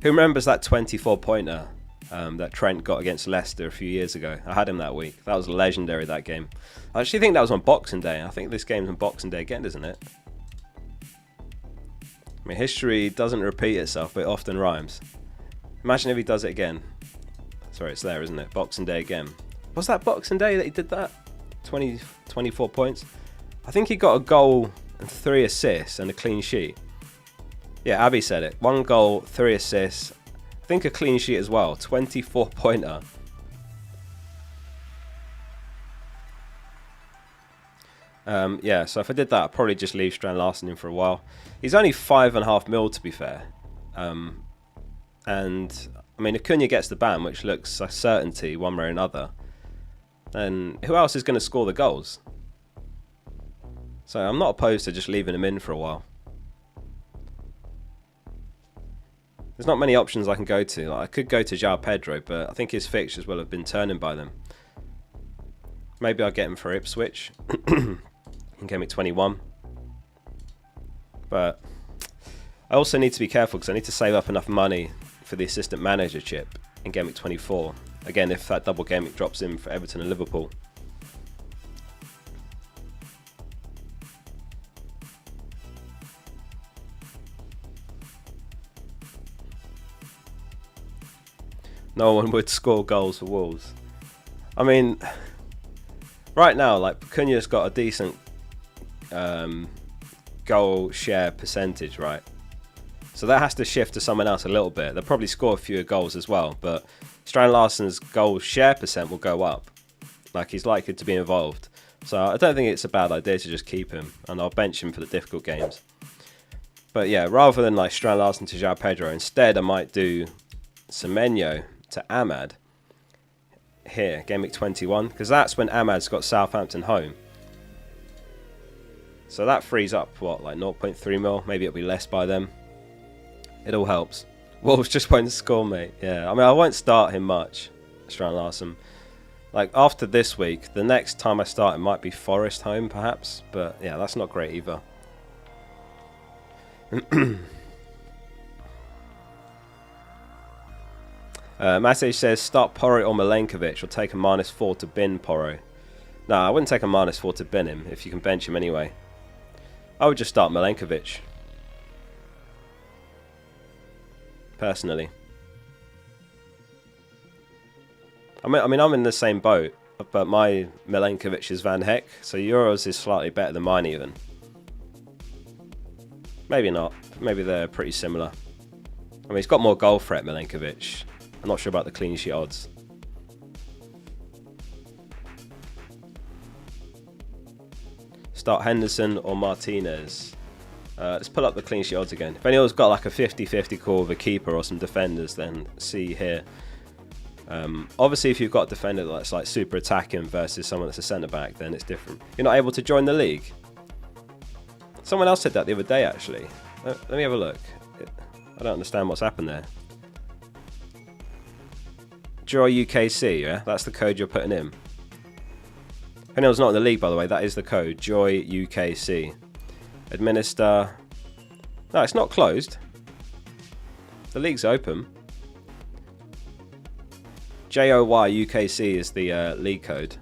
Who remembers that 24-pointer that Trent got against Leicester a few years ago? I had him that week. That was legendary, that game. I actually think that was on Boxing Day. I think this game's on Boxing Day again, isn't it? I mean, history doesn't repeat itself, but it often rhymes. Imagine if he does it again. Sorry, it's there, isn't it? Boxing Day again. Was that Boxing Day that he did that? 24 points? I think he got a goal and 3 assists and a clean sheet. Yeah, Abby said it. 1 goal, 3 assists. I think a clean sheet as well. 24-pointer. Yeah, so if I did that, I'd probably just leave Strand Larsen in for a while. He's only 5.5 mil to be fair. And, I mean, Acuna gets the ban, which looks a certainty one way or another. Then who else is going to score the goals? So I'm not opposed to just leaving him in for a while. There's not many options I can go to. Like, I could go to João Pedro, but I think his fixtures will have been turning by then. Maybe I'll get him for Ipswich in Gameweek 21. But I also need to be careful because I need to save up enough money for the assistant manager chip in Gameweek 24. Again, if that double Gameweek drops in for Everton and Liverpool. No one would score goals for Wolves. I mean, right now, like, Cunha's got a decent goal share percentage, right? So that has to shift to someone else a little bit. They'll probably score fewer goals as well, but Strand Larsen's goal share percent will go up. Like, he's likely to be involved. So I don't think it's a bad idea to just keep him, and I'll bench him for the difficult games. But yeah, rather than like Strand Larsen to João Pedro, instead I might do Semenyo to Ahmad here, Gameweek 21, because that's when Ahmad's got Southampton home. So that frees up, what, like 0.3 mil? Maybe it'll be less by then. It all helps. Wolves just won't score, mate. Yeah, I mean, I won't start him much, Strand Larsen. Like, after this week, the next time I start him might be Forest home, perhaps. But yeah, that's not great either. Matej says, start Porro or Milenkovic, or take a -4 to bin Porro. No, I wouldn't take a -4 to bin him, if you can bench him anyway. I would just start Milenkovic. Personally. I mean, I'm in the same boat, but my Milenkovic is Van Heck, so yours is slightly better than mine even. Maybe not. Maybe they're pretty similar. I mean, he's got more goal threat, Milenkovic. I'm not sure about the clean sheet odds. Start Henderson or Martinez. Let's pull up the clean sheet odds again. If anyone's got like a 50-50 call with a keeper or some defenders, then see here. Obviously, if you've got a defender that's like super attacking versus someone that's a centre-back, then it's different. You're not able to join the league. Someone else said that the other day, actually. Let me have a look. I don't understand what's happened there. Joy UKC, yeah? That's the code you're putting in. If anyone's not in the league, by the way, that is the code. Joy UKC. Administer. No, it's not closed. The league's open. JOY UKC is the league code.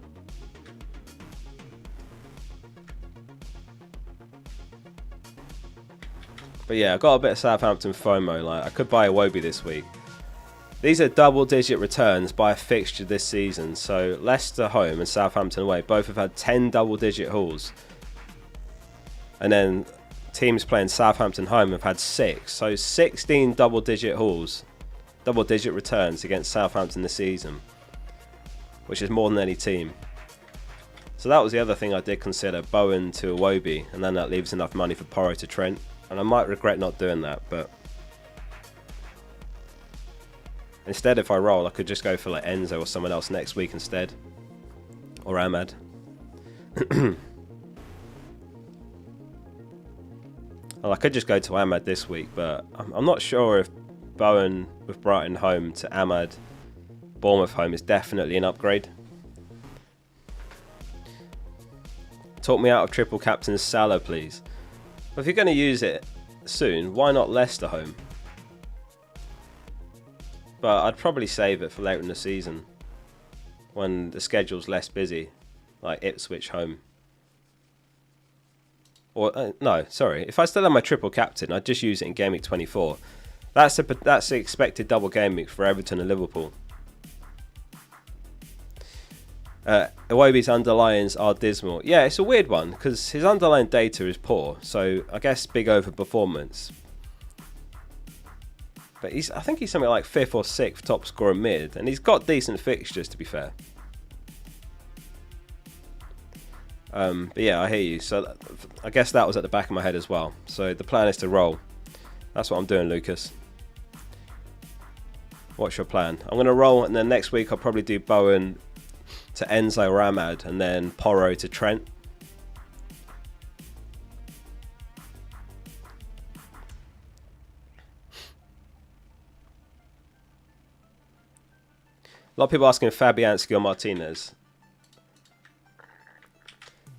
But yeah, I got a bit of Southampton FOMO. Like, I could buy a Iwobi this week. These are double-digit returns by a fixture this season. So Leicester home and Southampton away both have had 10 double-digit hauls. And then teams playing Southampton home have had 6. So 16 double-digit hauls, double-digit returns against Southampton this season, which is more than any team. So that was the other thing I did consider, Bowen to Iwobi, and then that leaves enough money for Porro to Trent. And I might regret not doing that, but instead, if I roll, I could just go for like Enzo or someone else next week instead, or Ahmad. Well, I could just go to Ahmad this week, but I'm not sure if Bowen with Brighton home to Ahmad, Bournemouth home is definitely an upgrade. Talk me out of triple captain Salah, please. But if you're going to use it soon, why not Leicester home? But I'd probably save it for later in the season, when the schedule's less busy, like Ipswich home. Or, no, sorry. If I still have my triple captain, I'd just use it in Gameweek 24. That's the expected double game week for Everton and Liverpool. Iwobi's underlyings are dismal. Yeah, it's a weird one because his underlying data is poor, so I guess big overperformance. But I think he's something like 5th or 6th top scorer mid, and he's got decent fixtures to be fair. But yeah, I hear you. So I guess that was at the back of my head as well. So the plan is to roll. That's what I'm doing, Lucas. What's your plan? I'm going to roll, and then next week I'll probably do Bowen to Enzo Ramad, and then Porro to Trent. A lot of people asking Fabianski or Martinez.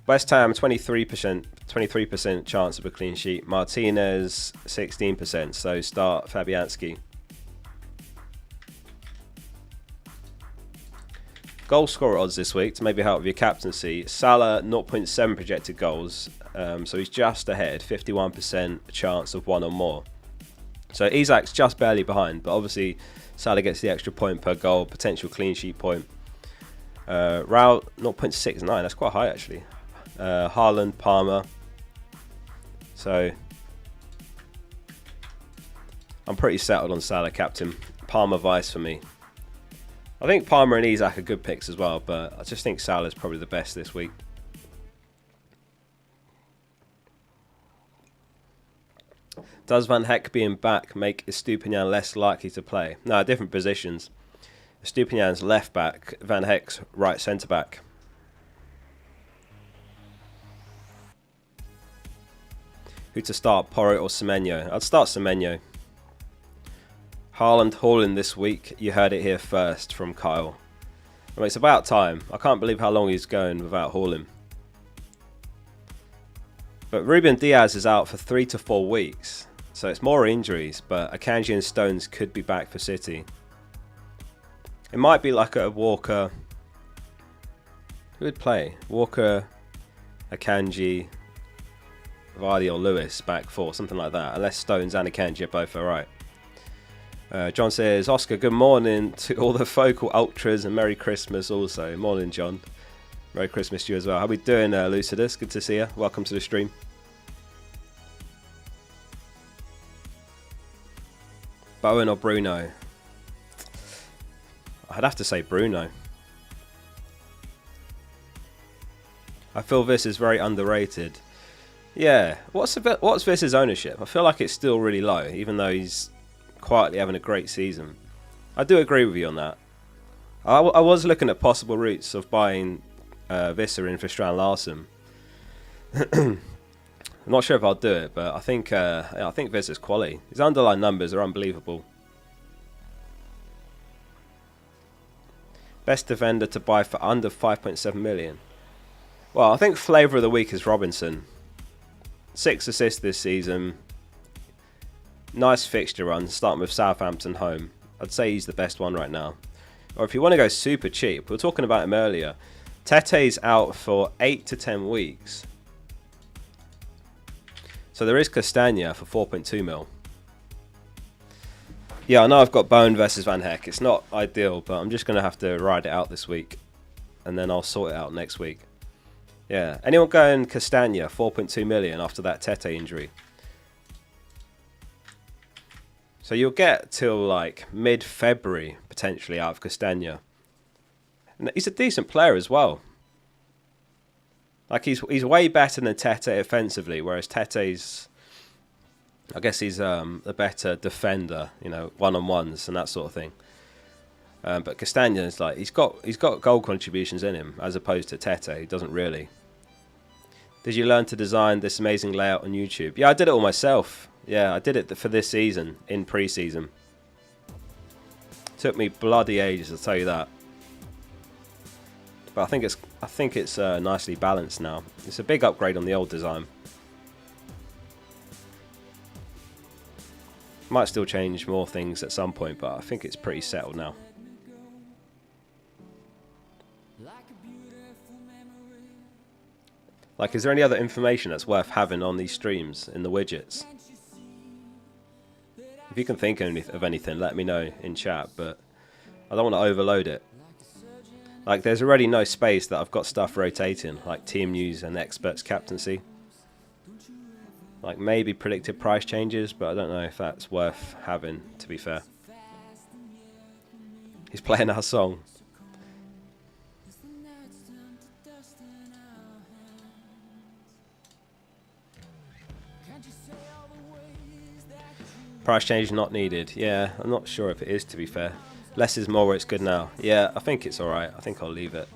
West Ham 23% chance of a clean sheet. Martinez 16%. So start Fabianski. Goal scorer odds this week to maybe help with your captaincy. Salah 0.7 projected goals. So he's just ahead. 51% chance of one or more. So Isak's just barely behind, but obviously Salah gets the extra point per goal, potential clean sheet point. Raul 0.69, that's quite high actually. Haaland, Palmer. So I'm pretty settled on Salah captain. Palmer vice for me. I think Palmer and Isak are good picks as well, but I just think Salah's probably the best this week. Does Van Hecke being back make Estupiñán less likely to play? No, different positions. Estupiñán's left back, Van Hecke's right centre back. Who to start, Porro or Semenyo? I'd start Semenyo. Haaland hauling this week. You heard it here first from Kyle. I mean, it's about time. I can't believe how long he's going without hauling. But Ruben Diaz is out for 3 to 4 weeks. So it's more injuries, but Akanji and Stones could be back for City. It might be like a Walker. Who would play? Walker, Akanji, Vardy or Lewis back 4, something like that. Unless Stones and Akanji are both alright. John says, Oscar, good morning to all the Focal Ultras and Merry Christmas also. Morning, John. Merry Christmas to you as well. How we doing, Lucidus? Good to see you. Welcome to the stream. Bowen or Bruno? I'd have to say Bruno. I feel this is very underrated. Yeah. What's Viss's ownership? I feel like it's still really low, even though he's quietly having a great season. I do agree with you on that. I was looking at possible routes of buying Visser in for Strand Larsen. I'm not sure if I'll do it, but I think Visser's quality. His underlying numbers are unbelievable. Best defender to buy for under 5.7 million. Well, I think flavour of the week is Robinson. 6 assists this season. Nice fixture run, starting with Southampton home. I'd say he's the best one right now. Or if you want to go super cheap, we were talking about him earlier. Tete's out for 8 to 10 weeks. So there is Castagna for 4.2 mil. Yeah, I know I've got Bowen versus Van Hecke. It's not ideal, but I'm just going to have to ride it out this week. And then I'll sort it out next week. Yeah, anyone going Castagna, 4.2 million after that Tete injury? So you'll get till like mid-February potentially out of Castagna. And he's a decent player as well. Like he's way better than Tete offensively, whereas Tete's, I guess he's a better defender, you know, one-on-ones and that sort of thing. But Castagna is like he's got goal contributions in him as opposed to Tete. He doesn't really. Did you learn to design this amazing layout on YouTube? Yeah, I did it all myself. Yeah, I did it for this season, in pre-season. Took me bloody ages, I'll tell you that. But I think it's nicely balanced now. It's a big upgrade on the old design. Might still change more things at some point, but I think it's pretty settled now. Like, is there any other information that's worth having on these streams in the widgets? If you can think of anything, let me know in chat, but I don't want to overload it. Like, there's already no space that I've got stuff rotating, like team news and experts captaincy. Like, maybe predicted price changes, but I don't know if that's worth having, to be fair. He's playing our song. Price change not needed. Yeah, I'm not sure if it is, to be fair. Less is more where it's good now. Yeah, I think it's alright. I think I'll leave it.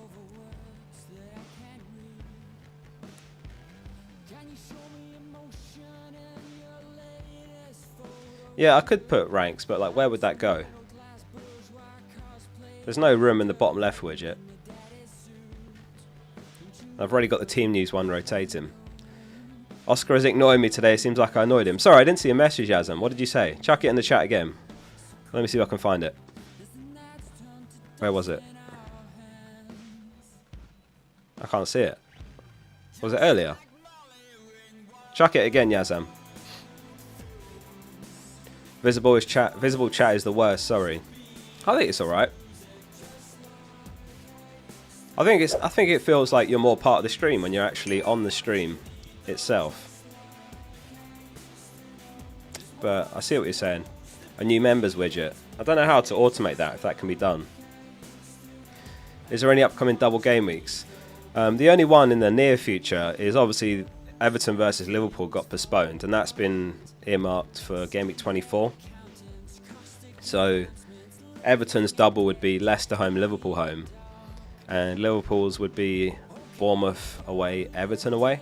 Yeah, I could put ranks, but like, where would that go? There's no room in the bottom left widget. I've already got the team news one rotating. Oscar is ignoring me today. It seems like I annoyed him. Sorry, I didn't see a message, Yazam. What did you say? Chuck it in the chat again. Let me see if I can find it. Where was it? I can't see it. Was it earlier? Chuck it again, Yazam. Visible chat is the worst. Sorry. I think it's all right. I think it feels like you're more part of the stream when you're actually on the stream itself. But I see what you're saying. A new members widget. I don't know how to automate that, if that can be done. Is there any upcoming double game weeks? The only one in the near future is obviously Everton versus Liverpool got postponed, and that's been earmarked for Game Week 24. So Everton's double would be Leicester home, Liverpool home, and Liverpool's would be Bournemouth away, Everton away.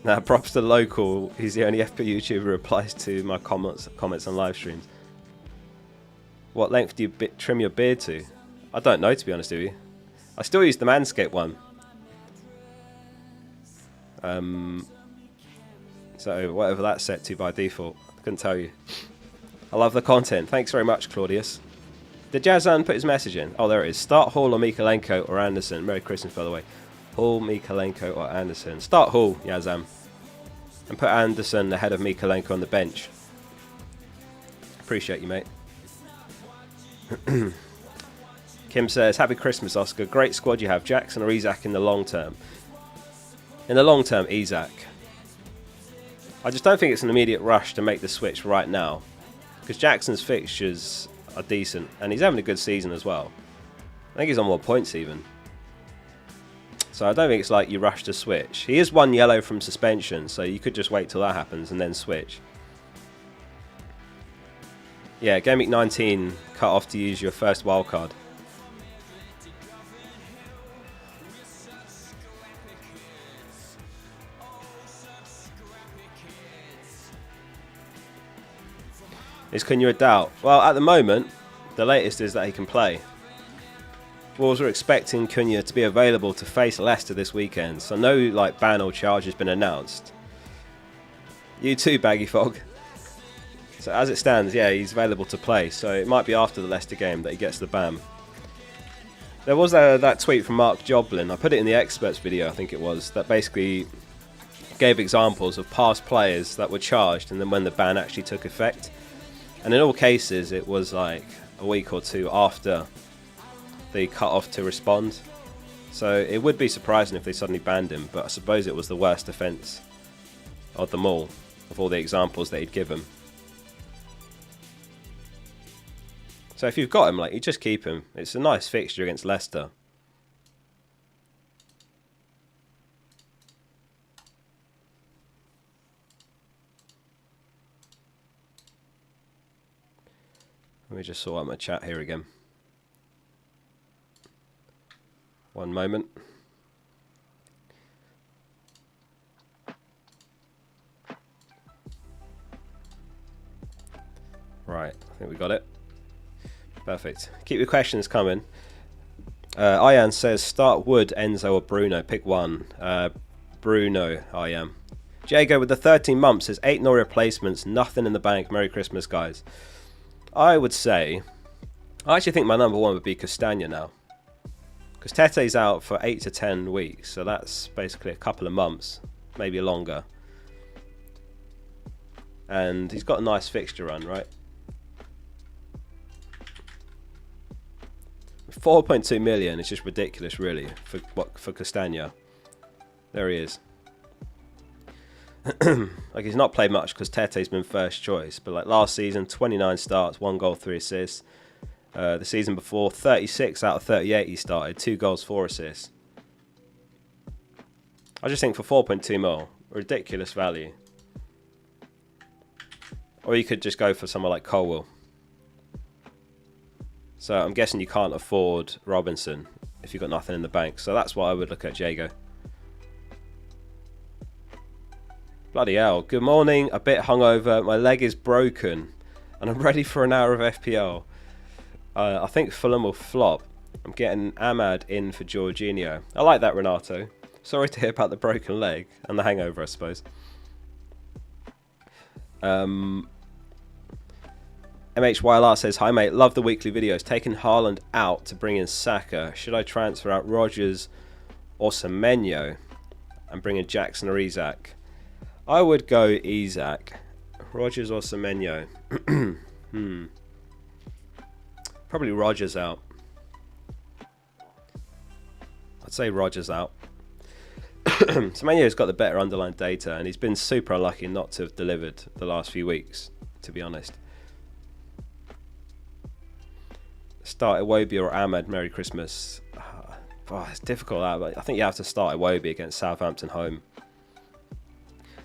Now, props to Local. He's the only FPL YouTuber who replies to my comments on live streams. What length do you trim your beard to? I don't know, to be honest with you. I still use the Manscaped one. So whatever that's set to by default. I couldn't tell you. I love the content. Thanks very much, Claudius. Did Jazan put his message in? Oh, there it is. Start Hall or Mikalenko or Anderson. Merry Christmas, by the way. Hall, Mikalenko or Anderson. Start Hall, Yazam. And put Anderson ahead of Mikalenko on the bench. Appreciate you, mate. Kim says, happy Christmas, Oscar. Great squad you have. Jackson or Isak in the long term? In the long term, Isak. I just don't think it's an immediate rush to make the switch right now. Because Jackson's fixtures are decent. And he's having a good season as well. I think he's on more points even. So I don't think it's like you rush to switch. He is 1 yellow from suspension, so you could just wait till that happens and then switch. Yeah, Game Week 19 cut off to use your first wildcard. Is Cunha a doubt? Well, at the moment, the latest is that he can play. Wolves are expecting Cunha to be available to face Leicester this weekend, so no like ban or charge has been announced. You too, Baggy Fog. So as it stands, yeah, he's available to play, so it might be after the Leicester game that he gets the ban. There was that tweet from Mark Joblin, I put it in the experts video, I think it was, that basically gave examples of past players that were charged and then when the ban actually took effect. And in all cases, it was like a week or two after they cut off to respond. So it would be surprising if they suddenly banned him, but I suppose it was the worst offence of them all, of all the examples that he'd given. So if you've got him, like, you just keep him. It's a nice fixture against Leicester. Let me just sort out my chat here again. One moment. Right, I think we got it. Perfect. Keep your questions coming. Ian says, start Wood, Enzo or Bruno. Pick one. Bruno, I am. Jago with the 13 months says, 8 no replacements, nothing in the bank. Merry Christmas, guys. I would say, I actually think my number one would be Castagna now. Because Tete's out for 8 to 10 weeks, so that's basically a couple of months, maybe longer. and he's got a nice fixture run, right? 4.2 million is just ridiculous, really, for Castagna. There he is. Like, he's not played much because Tete's been first choice, but like last season, 29 starts, 1 goal, 3 assists. The season before, 36 out of 38 he started, 2 goals, 4 assists. I just think for 4.2 mil, ridiculous value. Or you could just go for someone like Colwell. So I'm guessing you can't afford Robinson if you've got nothing in the bank. So that's what I would look at, Jago. Bloody hell. Good morning. A bit hungover. My leg is broken. And I'm ready for an hour of FPL. I think Fulham will flop. I'm getting Ahmad in for Jorginho. I like that, Renato. Sorry to hear about the broken leg. And the hangover, I suppose. MHYLR says, hi mate, love the weekly videos. Taking Haaland out to bring in Saka. Should I transfer out Rodgers or Semenyo and bring in Jackson or Isak? I would go Isak. Rodgers or Semenyo? Probably Rodgers out. I'd say Rodgers out. Semenyo's got the better underlying data, and he's been super unlucky not to have delivered the last few weeks, to be honest. Start Iwobi or Ahmed. Merry Christmas. It's difficult that, but I think you have to start Iwobi against Southampton home.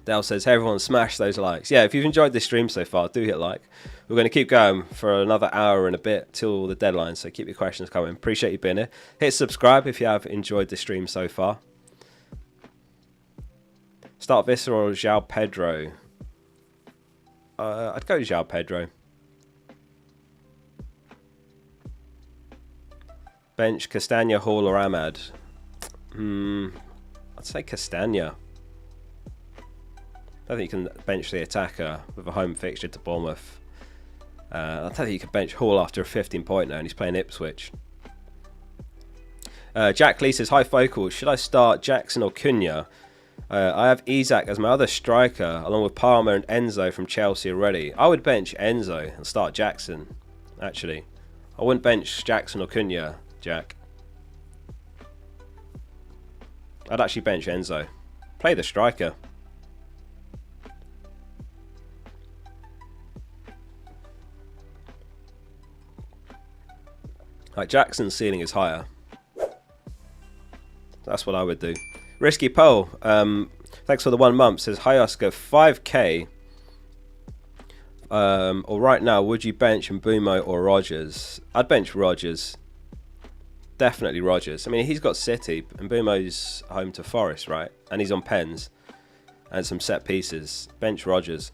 Dale says, hey everyone, smash those likes. Yeah, if you've enjoyed this stream so far, do hit like. We're going to keep going for another hour and a bit till the deadline, so keep your questions coming. Appreciate you being here. Hit subscribe if you have enjoyed the stream so far. Start Viscera or João Pedro? I'd go João Pedro. Bench Castagna, Hall or Ahmad? I'd say Castagna. I don't think you can bench the attacker with a home fixture to Bournemouth. I don't think you can bench Hall after a 15-point now, and he's playing Ipswich. Jack Lee says, hi Focal, should I start Jackson or Cunha? I have Isak as my other striker, along with Palmer and Enzo from Chelsea already. I would bench Enzo and start Jackson, actually. I wouldn't bench Jackson or Cunha, Jack. I'd actually bench Enzo. Play the striker. Like, Jackson's ceiling is higher. That's what I would do. Risky Poll, thanks for the 1 month, says, hi Oscar, 5k. Or right now, would you bench Mbeumo or Rodgers? I'd bench Rodgers. Definitely Rodgers. I mean, he's got City, and Mbeumo's home to Forest, right? And he's on pens and some set pieces. Bench Rodgers.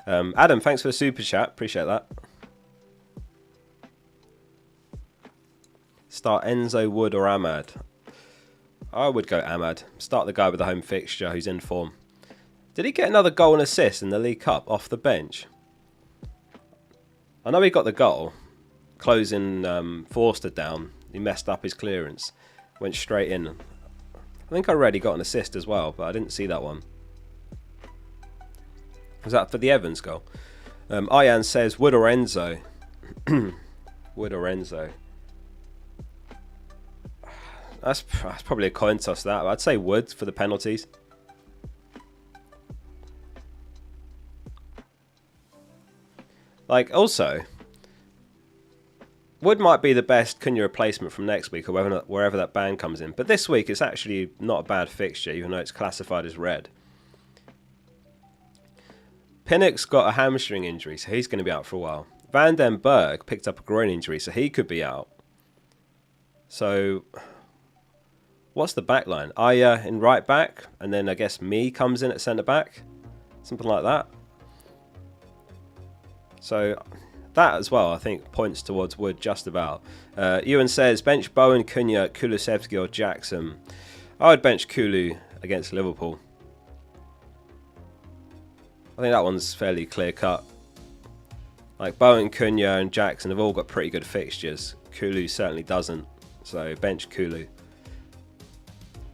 Adam, thanks for the super chat. Appreciate that. Start Enzo, Wood or Ahmad? I would go Ahmad. Start the guy with the home fixture who's in form. Did he get another goal and assist in the League Cup off the bench? I know he got the goal, closing Forster down. He messed up his clearance. Went straight in. I think I already got an assist as well, but I didn't see that one. Was that for the Evans goal? Ian says, Wood or Enzo? Wood or Enzo? That's probably a coin toss, that. I'd say Wood for the penalties. Like, also, Wood might be the best Cunha replacement from next week, or wherever that ban comes in. But this week, it's actually not a bad fixture, even though it's classified as red. Pinnock's got a hamstring injury, so he's going to be out for a while. Van den Berg picked up a groin injury, so he could be out. So, what's the back line? Aya in right back, and then I guess Me comes in at centre back. Something like that. So, that as well, I think, points towards Wood just about. Ewan says, bench Bowen, Cunha, Kulusevski or Jackson. I would bench Kulu against Liverpool. I think that one's fairly clear-cut. Like, Bowen, Cunha and Jackson have all got pretty good fixtures. Kulu certainly doesn't. So, bench Kulu.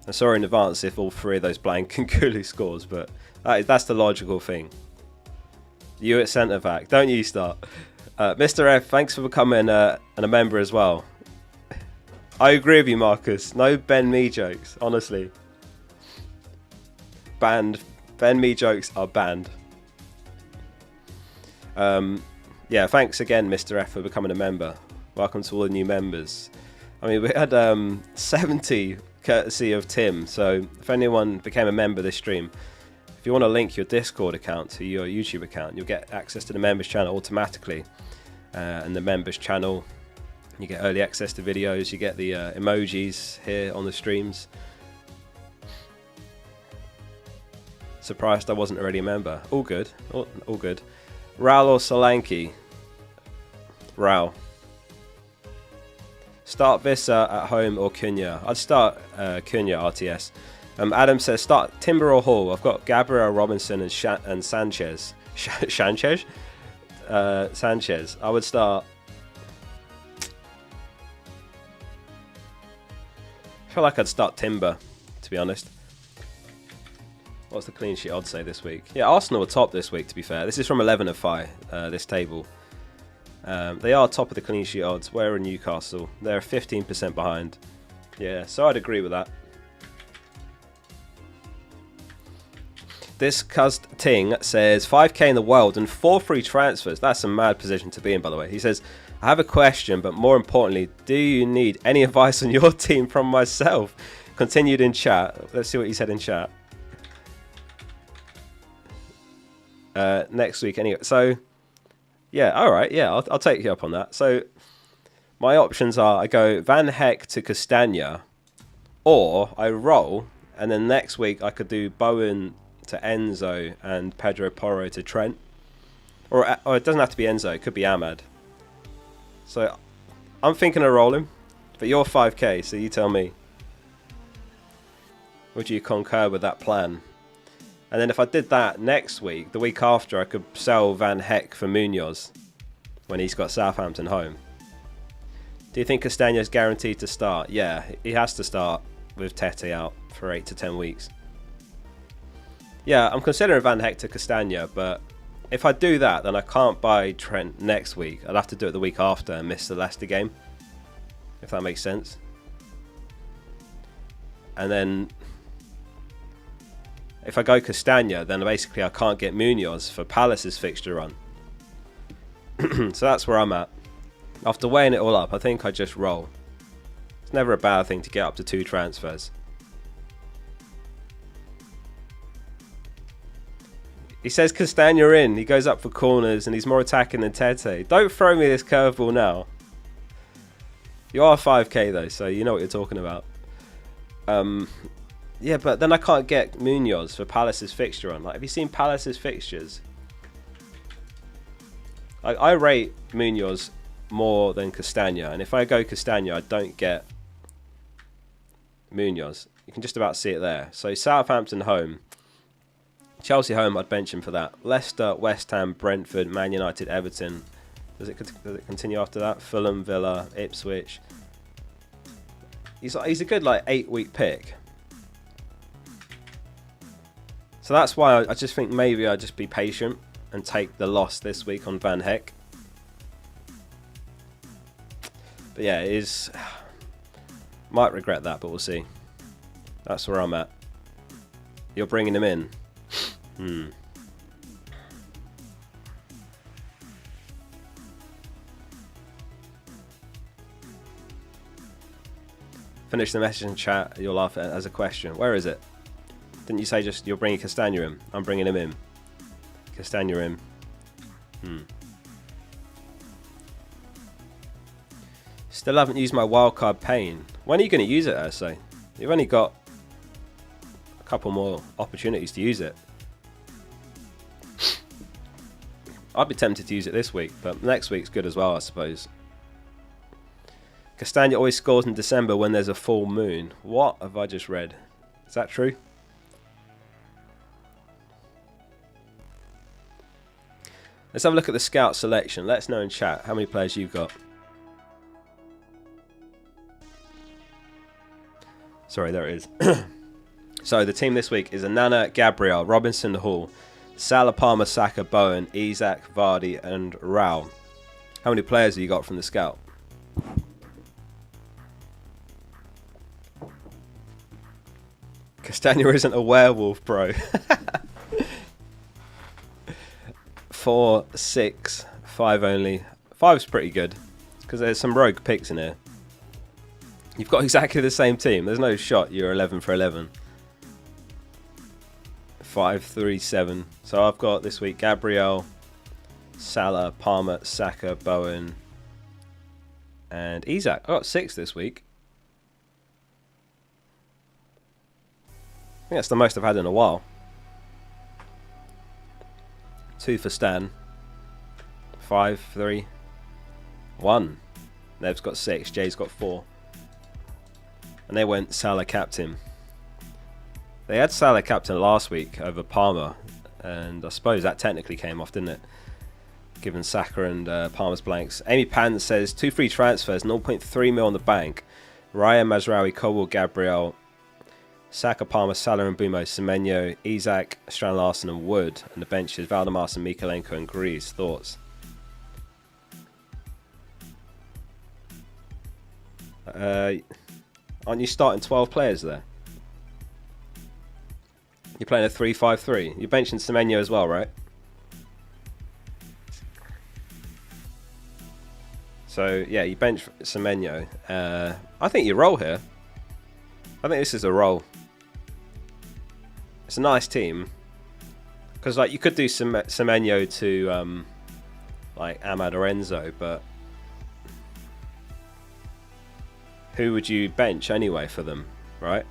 I'm sorry in advance if all 3 of those blank and Kulu scores, but that's the logical thing. You at centre back. Don't you start. Mr. F, thanks for becoming a member as well. I agree with you, Marcus. No Ben Me jokes, honestly. Banned. Ben Me jokes are banned. Yeah, thanks again, Mr. F, for becoming a member. Welcome to all the new members. I mean, we had 70 courtesy of Tim, so if anyone became a member this stream, if you want to link your Discord account to your YouTube account, you'll get access to the members channel automatically. And the members channel, you get early access to videos, you get the emojis here on the streams. Surprised I wasn't already a member. All good, all good. Raul or Solanke? Raul. Start Vissa at home or Cunha? I'd start Cunha RTS. Adam says start Timber or Hall. I've got Gabriel, Robinson and Sanchez. Sanchez? Sanchez. I would start. I feel like I'd start Timber, to be honest. What's the clean sheet odds say this week? Yeah, Arsenal are top this week, to be fair. This is from 11 of 5, this table. They are top of the clean sheet odds. Where are Newcastle? They're 15% behind. Yeah, so I'd agree with that. This Cust Ting says 5k in the world and 4 free transfers. That's a mad position to be in, by the way. He says, I have a question, but more importantly, do you need any advice on your team from myself? Continued in chat. Let's see what he said in chat. Next week, anyway. So, yeah, all right. Yeah, I'll take you up on that. So, my options are I go Van Heck to Castagna, or I roll, and then next week I could do Bowen to Enzo and Pedro Porro to Trent. Or it doesn't have to be Enzo, it could be Ahmad. So I'm thinking of rolling, but you're 5k, so you tell me. Would you concur with that plan? And then if I did that next week, the week after, I could sell Van Heck for Munoz when he's got Southampton home. Do you think Castagna's guaranteed to start? Yeah, he has to start with Tete out for 8 to 10 weeks. Yeah, I'm considering Van Heck to Castagna, but if I do that, then I can't buy Trent next week. I'll have to do it the week after and miss the Leicester game, if that makes sense. And then if I go Castagna, then basically I can't get Munoz for Palace's fixture run. So that's where I'm at. After weighing it all up, I think I just roll. It's never a bad thing to get up to 2 transfers. He says Castagna in. He goes up for corners and he's more attacking than Tete. Don't throw me this curveball now. You are 5k though, so you know what you're talking about. Yeah, but then I can't get Munoz for Palace's fixture on. Like, have you seen Palace's fixtures? Like, I rate Munoz more than Castagna, and if I go Castagna, I don't get Munoz. You can just about see it there. So Southampton home. Chelsea home, I'd bench him for that. Leicester, West Ham, Brentford, Man United, Everton. Does it continue after that? Fulham, Villa, Ipswich. He's a good 8-week pick. So that's why I just think maybe I'll just be patient and take the loss this week on Van Heck. But yeah, it is. Might regret that, but we'll see. That's where I'm at. You're bringing him in. Finish the message in chat. You'll laugh at it as a question. Where is it? Didn't you say just you're bringing Castagna in? I'm bringing him in. Castagna in. Still haven't used my wildcard pain. When are you going to use it, Ursay? You've only got a couple more opportunities to use it. I'd be tempted to use it this week, but next week's good as well, I suppose. Castagna always scores in December when there's a full moon. What have I just read? Is that true? Let's have a look at the scout selection. Let us know in chat how many players you've got. Sorry, there it is. So the team this week is Anana, Gabriel, Robinson, Hall, Salah, Palmer, Saka, Bowen, Isak, Vardy and Raul. How many players have you got from the scout? Castagna isn't a werewolf, bro. 4, 6, 5 only. 5's pretty good because there's some rogue picks in here. You've got exactly the same team. There's no shot you're 11 for 11. 5, 3, 7. So I've got this week Gabriel, Salah, Palmer, Saka, Bowen, and Isak. I got 6 this week. I think that's the most I've had in a while. 2 for Stan. 5, 3, 1. Nev's got 6. Jay's got 4. And they went Salah captain. They had Salah captain last week over Palmer, and I suppose that technically came off, didn't it? Given Saka and Palmer's blanks. Amy Pan says 2 free transfers, 0.3 mil on the bank. Raya, Mazraoui, Cobble, Gabriel, Saka, Palmer, Salah and Bumo, Semenyo, Isak, Strand Larson and Wood. And the bench is Valdemars and Mikalenko and Greaves. Thoughts? Aren't you starting 12 players there? You're playing a 3-5-3. You're benching Semenyo as well, right? So, yeah, you bench Semenyo. I think you roll here. I think this is a roll. It's a nice team. Because, like, you could do Semenyo to, like, Ahmad or Enzo, but who would you bench anyway for them, right?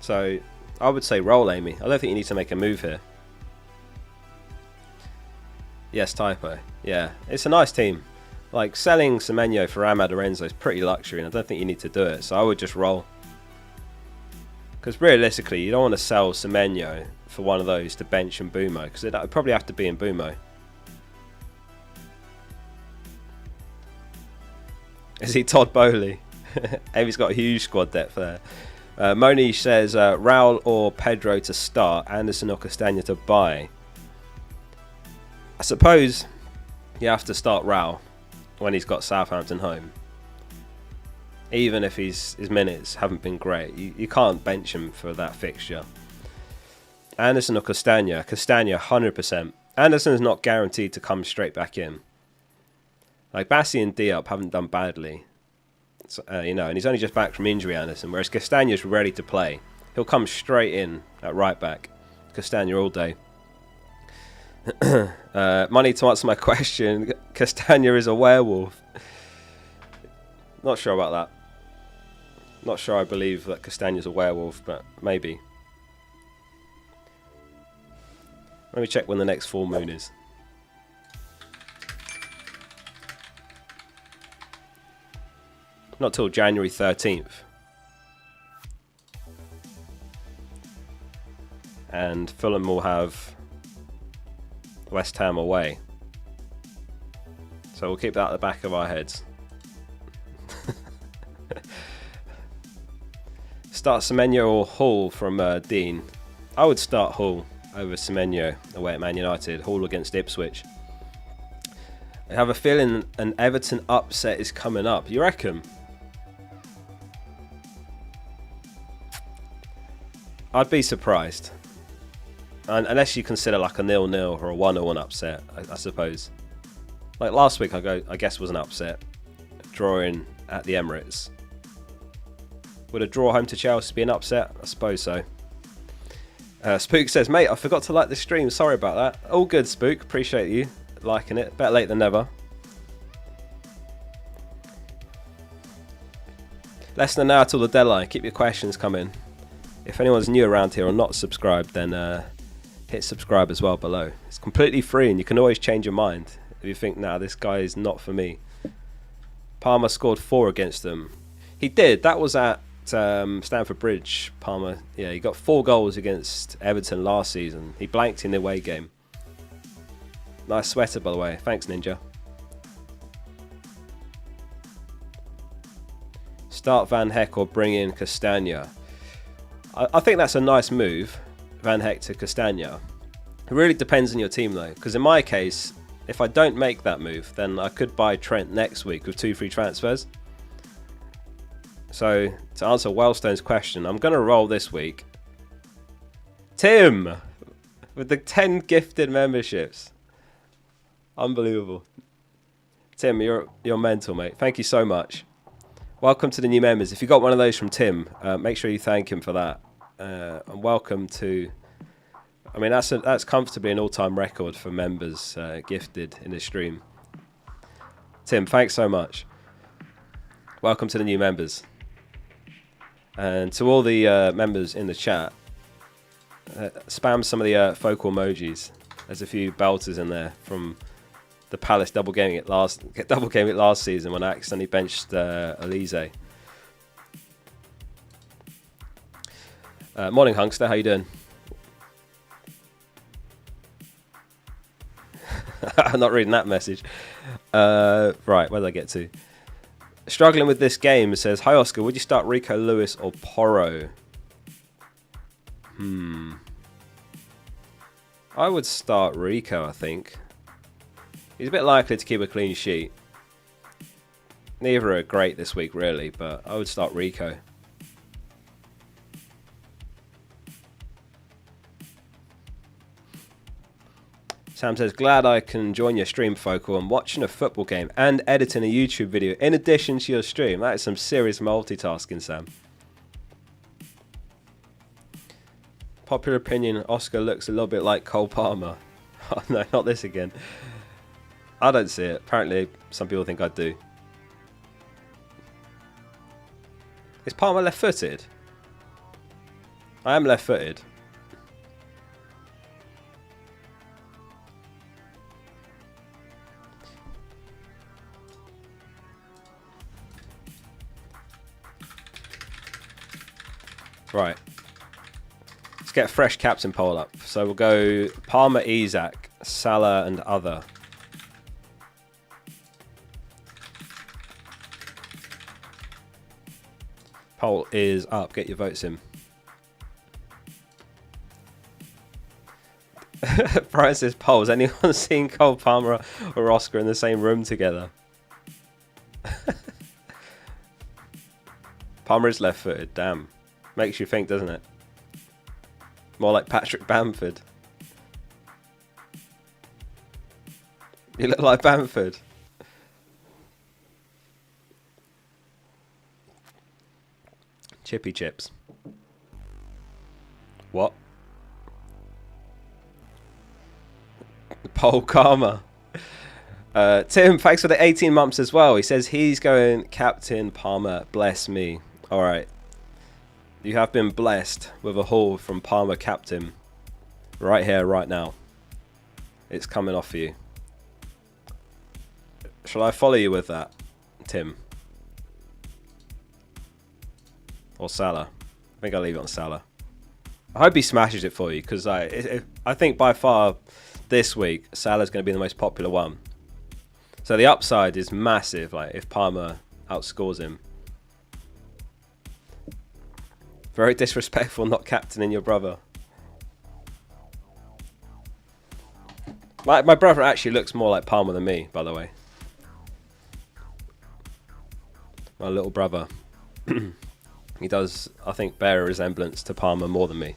So, I would say roll, Amy. I don't think you need to make a move here. Yes, typo. Yeah, it's a nice team. Like, selling Semenyo for Ahmad or Enzo is pretty luxury, and I don't think you need to do it. So I would just roll. Because realistically, you don't want to sell Semenyo for one of those to bench and Bumo, because it would probably have to be in Bumo. Is he Todd Bowley? Amy's got a huge squad depth there. Monish says Raul or Pedro to start, Anderson or Castagna to buy. I suppose you have to start Raul when he's got Southampton home. Even if his minutes haven't been great, you can't bench him for that fixture. Anderson or Castagna? Castagna 100%. Anderson is not guaranteed to come straight back in. Like Bassi and Diop haven't done badly. So, you know, and he's only just back from injury, Anderson, whereas Castagna's ready to play. He'll come straight in at right back. Castagna all day. Money to answer my question. Castagna is a werewolf. Not sure about that. Not sure I believe that Castagna's a werewolf, but maybe. Let me check when the next full moon is. Not till January 13th. And Fulham will have West Ham away. So we'll keep that at the back of our heads. Start Semenyo or Hull from Dean. I would start Hull over Semenyo away at Man United. Hull against Ipswich. I have a feeling an Everton upset is coming up. You reckon? I'd be surprised. Unless you consider like a 0-0 or a 1-1 upset, I suppose. Like last week, I guess was an upset. Drawing at the Emirates. Would a draw home to Chelsea be an upset? I suppose so. Spook says, mate, I forgot to like the stream. Sorry about that. All good, Spook. Appreciate you liking it. Better late than never. Less than an hour till the deadline. Keep your questions coming. If anyone's new around here or not subscribed, then hit subscribe as well below. It's completely free and you can always change your mind if you think, nah, this guy is not for me. Palmer scored 4 against them. He did. That was at Stamford Bridge. Palmer, yeah, he got 4 goals against Everton last season. He blanked in the away game. Nice sweater, by the way. Thanks, Ninja. Start Van Heck or bring in Castagna. I think that's a nice move, Van Heck to Castagna. It really depends on your team though, because in my case, if I don't make that move, then I could buy Trent next week with 2 free transfers. So to answer Wellstone's question, I'm going to roll this week. Tim with the 10 gifted memberships. Unbelievable. Tim, you're mental, mate. Thank you so much. Welcome to the new members. If you got one of those from Tim, make sure you thank him for that. And welcome to... I mean, that's comfortably an all-time record for members gifted in this stream. Tim, thanks so much. Welcome to the new members. And to all the members in the chat, spam some of the focal emojis. There's a few belters in there from the Palace double gaming it last season when I accidentally benched Elise. Morning, Hunkster. How you doing? I'm not reading that message. Right, where did I get to? Struggling with this game says, hi Oscar, would you start Rico Lewis or Porro? I would start Rico, I think. He's a bit likely to keep a clean sheet. Neither are great this week, really, but I would start Rico. Sam says, glad I can join your stream, Focal. I'm watching a football game and editing a YouTube video in addition to your stream. That is some serious multitasking, Sam. Popular opinion, Oscar looks a little bit like Cole Palmer. Oh, no, not this again. I don't see it. Apparently, some people think I do. Is Palmer left-footed? I am left-footed. Right. Let's get a fresh captain poll up. So we'll go Palmer, Isak, Salah and other. Poll is up. Get your votes in. Brian says, poll, has anyone seen Cole Palmer or Oscar in the same room together? Palmer is left-footed. Damn. Makes you think, doesn't it? More like Patrick Bamford. You look like Bamford. Chippy chips. What? Paul Karma. Tim, thanks for the 18 months as well. He says he's going Captain Palmer. Bless me. All right. You have been blessed with a haul from Palmer Captain right here, right now. It's coming off for you. Shall I follow you with that, Tim? Or Salah? I think I'll leave it on Salah. I hope he smashes it for you, because I think by far this week, Salah's going to be the most popular one. So the upside is massive, like if Palmer outscores him. Very disrespectful not captaining your brother. My brother actually looks more like Palmer than me, by the way. My little brother. He does, I think, bear a resemblance to Palmer more than me.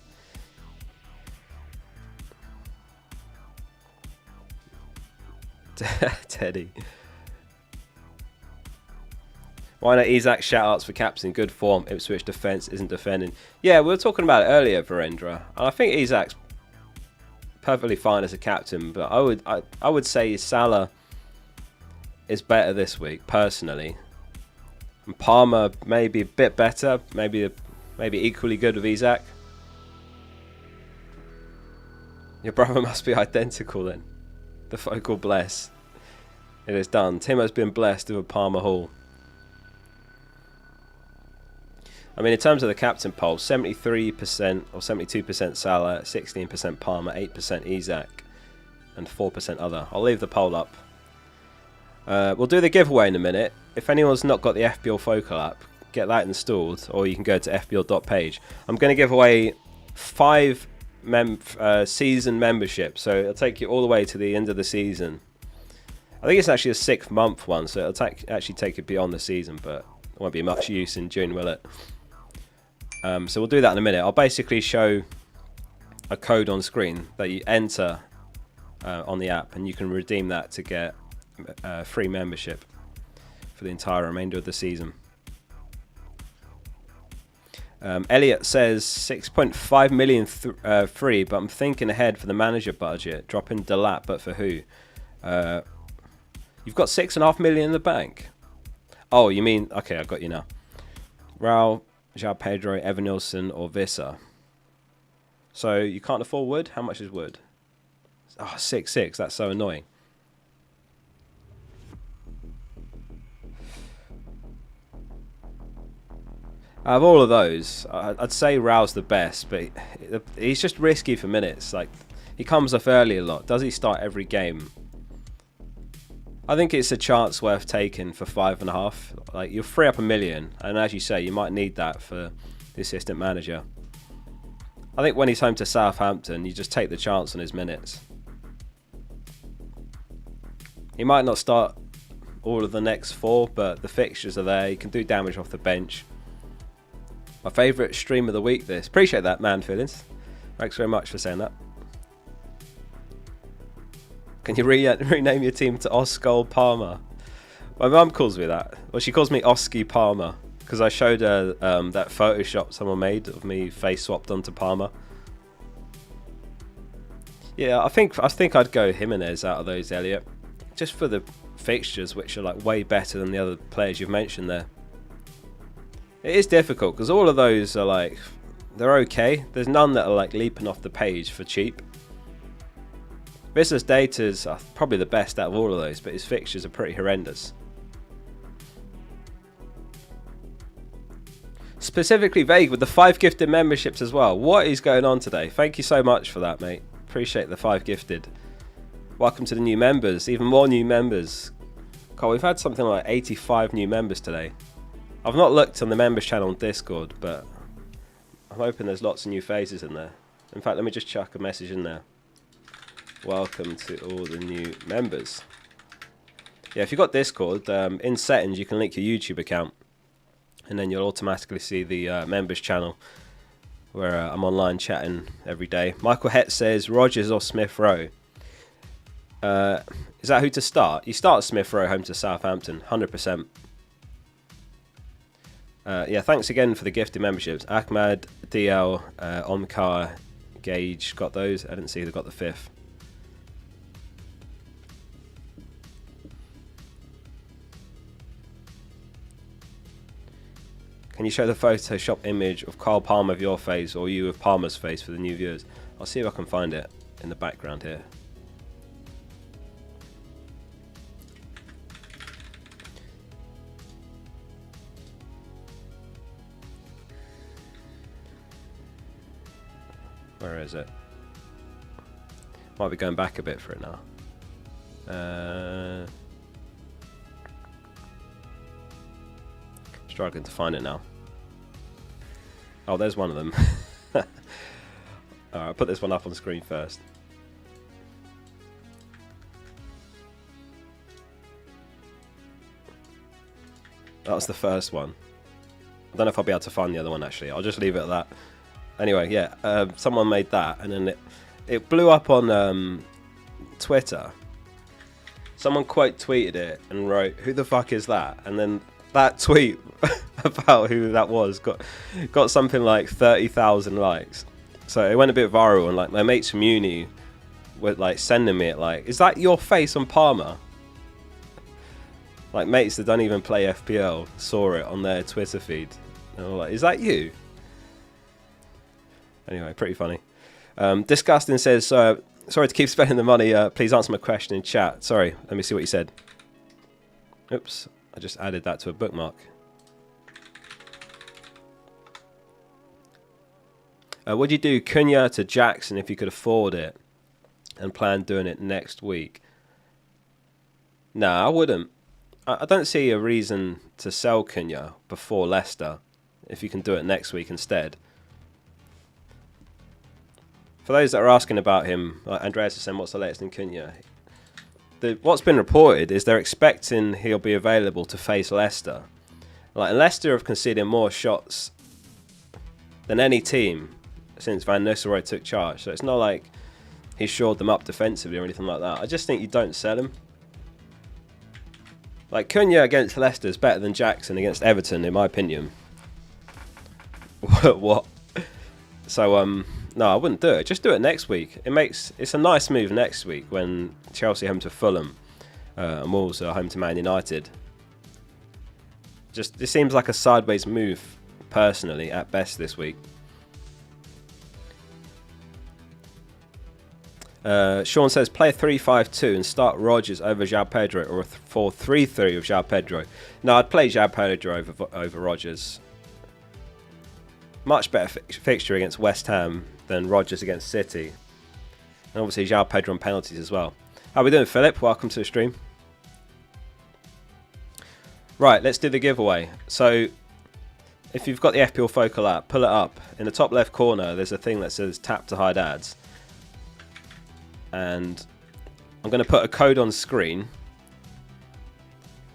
Teddy. Why not Isak shout-outs for caps in good form? Ipswich defence isn't defending. Yeah, we were talking about it earlier, Virendra. And I think Isak's perfectly fine as a captain, but I would say Salah is better this week, personally. And Palmer maybe a bit better, maybe equally good with Isak. Your brother must be identical then. The Focal bless. It is done. Tim has been blessed with a Palmer haul. I mean, in terms of the captain poll, 73% or 72% Salah, 16% Palmer, 8% Isak, and 4% other. I'll leave the poll up. We'll do the giveaway in a minute. If anyone's not got the FPL Focal app, get that installed, or you can go to fpl.page. I'm going to give away 5 season membership, so it'll take you all the way to the end of the season. I think it's actually a 6-month one, so it'll actually take it beyond the season, but it won't be much use in June, will it? So we'll do that in a minute. I'll basically show a code on screen that you enter on the app, and you can redeem that to get free membership for the entire remainder of the season. Elliot says 6.5 million free, but I'm thinking ahead for the manager budget. Dropping Delap, but for who? You've got 6.5 million in the bank. Oh, you mean, okay, I got you now. Raul, João Pedro, Evanilson, or Vissa. So you can't afford Wood? How much is Wood? Oh, 6.6. That's so annoying. Out of all of those, I'd say Raul's the best, but he's just risky for minutes. Like, he comes off early a lot. Does he start every game? I think it's a chance worth taking for 5.5. Like, you'll free up 1 million, and as you say, you might need that for the assistant manager. I think when he's home to Southampton, you just take the chance on his minutes. He might not start all of the next 4, but the fixtures are there. He can do damage off the bench. My favourite stream of the week this. Appreciate that, man, feelings. Thanks very much for saying that. Can you rename your team to Oskol Palmer? My mum calls me that. Well, she calls me Oski Palmer because I showed her that Photoshop someone made of me face swapped onto Palmer. Yeah, I think I'd go Jimenez out of those, Elliot, just for the fixtures, which are like way better than the other players you've mentioned there. It is difficult because all of those are like, they're okay. There's none that are like leaping off the page for cheap. Business Data's probably the best out of all of those, but his fixtures are pretty horrendous. Specifically vague with the 5 gifted memberships as well. What is going on today? Thank you so much for that, mate. Appreciate the 5 gifted. Welcome to the new members. Even more new members. God, we've had something like 85 new members today. I've not looked on the members channel on Discord, but I'm hoping there's lots of new faces in there. In fact, let me just chuck a message in there. Welcome to all the new members. Yeah, if you've got Discord, in settings you can link your YouTube account, and then you'll automatically see the members channel where I'm online chatting every day. Michael Het says Rodgers or Smith Rowe. Is that who to start? You start Smith Rowe home to Southampton, 100%. Yeah, thanks again for the gifted memberships. Ahmad, DL, Omkar, Gage got those. I didn't see they got the 5th. Can you show the Photoshop image of Kyle Palmer of your face or you of Palmer's face for the new viewers? I'll see if I can find it in the background here. Where is it? Might be going back a bit for it now. Struggling to find it now. Oh, there's one of them. Alright, I'll put this one up on screen first. That was the first one. I don't know if I'll be able to find the other one actually. I'll just leave it at that. Anyway, yeah, someone made that and then it blew up on Twitter. Someone quote tweeted it and wrote, "Who the fuck is that?" And then that tweet about who that was got something like 30,000 likes. So it went a bit viral, and like my mates from uni were like sending me it like, "Is that your face on Palmer?" Like mates that don't even play FPL saw it on their Twitter feed and were like, "Is that you?" Anyway, pretty funny. Disgusting says, sorry to keep spending the money. Please answer my question in chat. Sorry, let me see what you said. Oops, I just added that to a bookmark. Would you do Cunha to Jackson if you could afford it and plan doing it next week? No, I wouldn't. I don't see a reason to sell Cunha before Leicester if you can do it next week instead. For those that are asking about him, like Andreas is saying, what's the latest in Cunha? What's been reported is they're expecting he'll be available to face Leicester. Like, Leicester have conceded more shots than any team since Van Nistelrooy took charge. So it's not like he's shored them up defensively or anything like that. I just think you don't sell him. Like, Cunha against Leicester is better than Jackson against Everton, in my opinion. What? So, no, I wouldn't do it. Just do it next week. It's a nice move next week when Chelsea are home to Fulham and Wolves are home to Man United. It seems like a sideways move, personally, at best this week. Sean says, play a 3-5-2 and start Rodgers over João Pedro, or a 4-3-3 with João Pedro. No, I'd play João Pedro over Rodgers. Much better fixture against West Ham than Rodgers against City. And obviously João Pedro on penalties as well. How are we doing, Philip? Welcome to the stream. Right, let's do the giveaway. So, if you've got the FPL Focal app, pull it up. In the top left corner, there's a thing that says tap to hide ads. And I'm going to put a code on screen.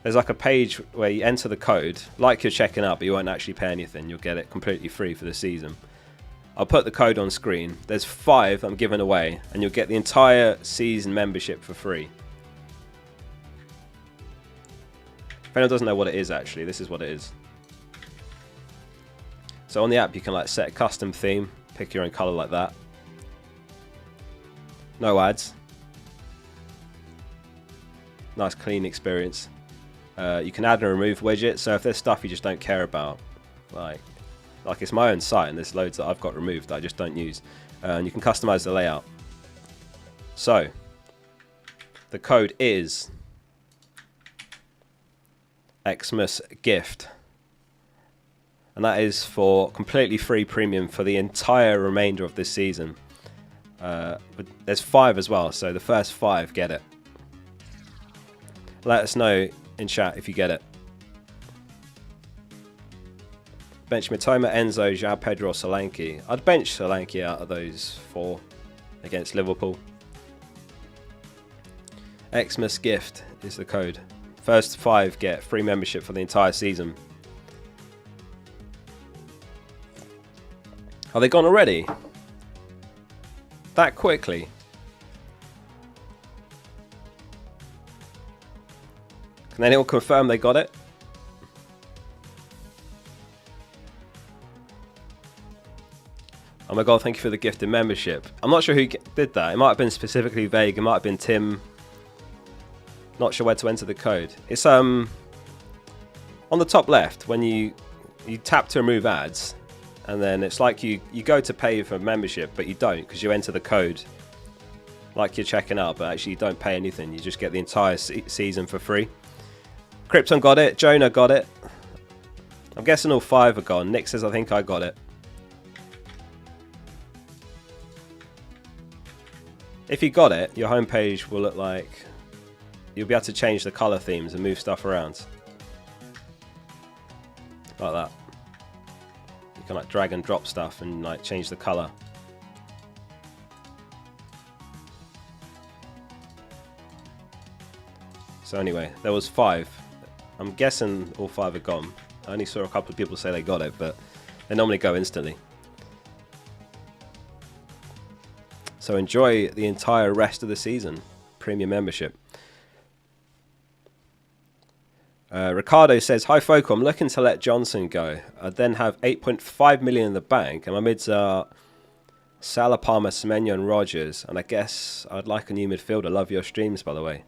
There's like a page where you enter the code, like you're checking out, but you won't actually pay anything. You'll get it completely free for the season. I'll put the code on screen. There's 5 I'm giving away, and you'll get the entire season membership for free. If anyone doesn't know what it is, actually, this is what it is. So on the app, you can like set a custom theme, pick your own color like that. No ads. Nice clean experience. You can add and remove widgets, so if there's stuff you just don't care about, like it's my own site and there's loads that I've got removed that I just don't use, and you can customize the layout. So the code is Xmas Gift, and that is for completely free premium for the entire remainder of this season. But there's 5 as well, so the first 5 get it. Let us know in chat if you get it. Bench Mitoma, Enzo, João Pedro or Solanke. I'd bench Solanke out of those 4 against Liverpool. Xmas Gift is the code. First 5 get free membership for the entire season. Are they gone already? That quickly? Can anyone confirm they got it? Oh my god, thank you for the gifted membership. I'm not sure who did that. It might have been specifically vague. It might have been Tim. Not sure where to enter the code. It's on the top left when you tap to remove ads, and then it's like you go to pay for membership, but you don't because you enter the code like you're checking out, but actually you don't pay anything. You just get the entire season for free. Krypton got it. Jonah got it. I'm guessing all 5 are gone. Nick says I think I got it. If you got it, your homepage will look like you'll be able to change the color themes and move stuff around. Like that. You can like drag and drop stuff and like change the color. So anyway, there was 5. I'm guessing all 5 are gone. I only saw a couple of people say they got it, but they normally go instantly. So enjoy the entire rest of the season. Premium membership. Ricardo says, hi Focal, I'm looking to let Johnson go. I then have 8.5 million in the bank, and my mids are Salah, Palmer, Semenyo and Rodgers, and I guess I'd like a new midfielder. Love your streams, by the way.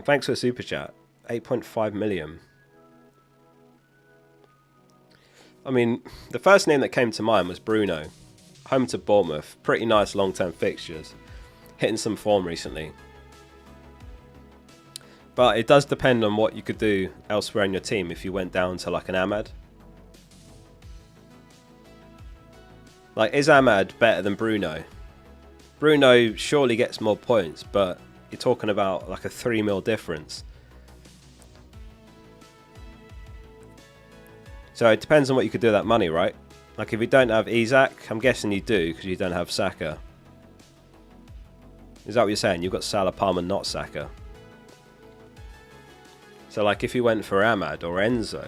Thanks for the super chat. 8.5 million. I mean, the first name that came to mind was Bruno. Home to Bournemouth. Pretty nice long-term fixtures. Hitting some form recently. But it does depend on what you could do elsewhere in your team if you went down to like an Ahmad. Like, is Ahmad better than Bruno? Bruno surely gets more points, but you're talking about like a 3 mil difference. So it depends on what you could do with that money, right? Like if you don't have Isak, I'm guessing you do because you don't have Saka. Is that what you're saying? You've got Salah, Palmer, not Saka. So like if you went for Ahmad or Enzo,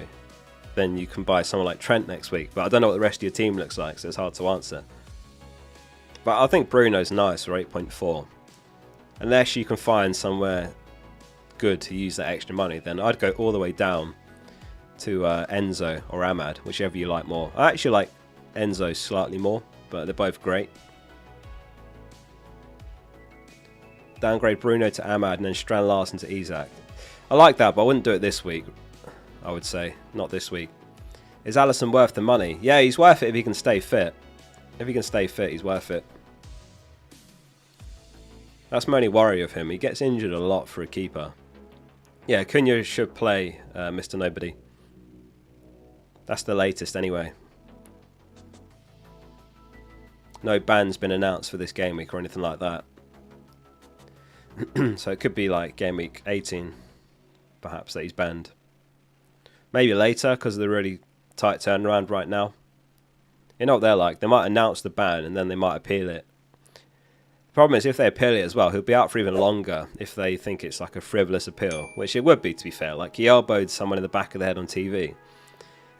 then you can buy someone like Trent next week. But I don't know what the rest of your team looks like, so it's hard to answer. But I think Bruno's nice for 8.4. Unless you can find somewhere good to use that extra money, then I'd go all the way down to Enzo or Ahmad, whichever you like more. I actually like Enzo slightly more, but they're both great. Downgrade Bruno to Ahmad and then Strand Larsen to Isak. I like that, but I wouldn't do it this week. I would say not this week. Is Alisson worth the money? Yeah, he's worth it if he can stay fit. If he can stay fit, he's worth it. That's my only worry of him. He gets injured a lot for a keeper. Yeah, Cunha should play Mr. Nobody. That's the latest anyway. No ban's been announced for this game week or anything like that. So it could be like game week 18, perhaps, that he's banned. Maybe later because of the really tight turnaround right now. You know what they're like. They might announce the ban and then they might appeal it. The problem is if they appeal it as well, he'll be out for even longer if they think it's like a frivolous appeal, which it would be, to be fair. Like he elbowed someone in the back of the head on TV.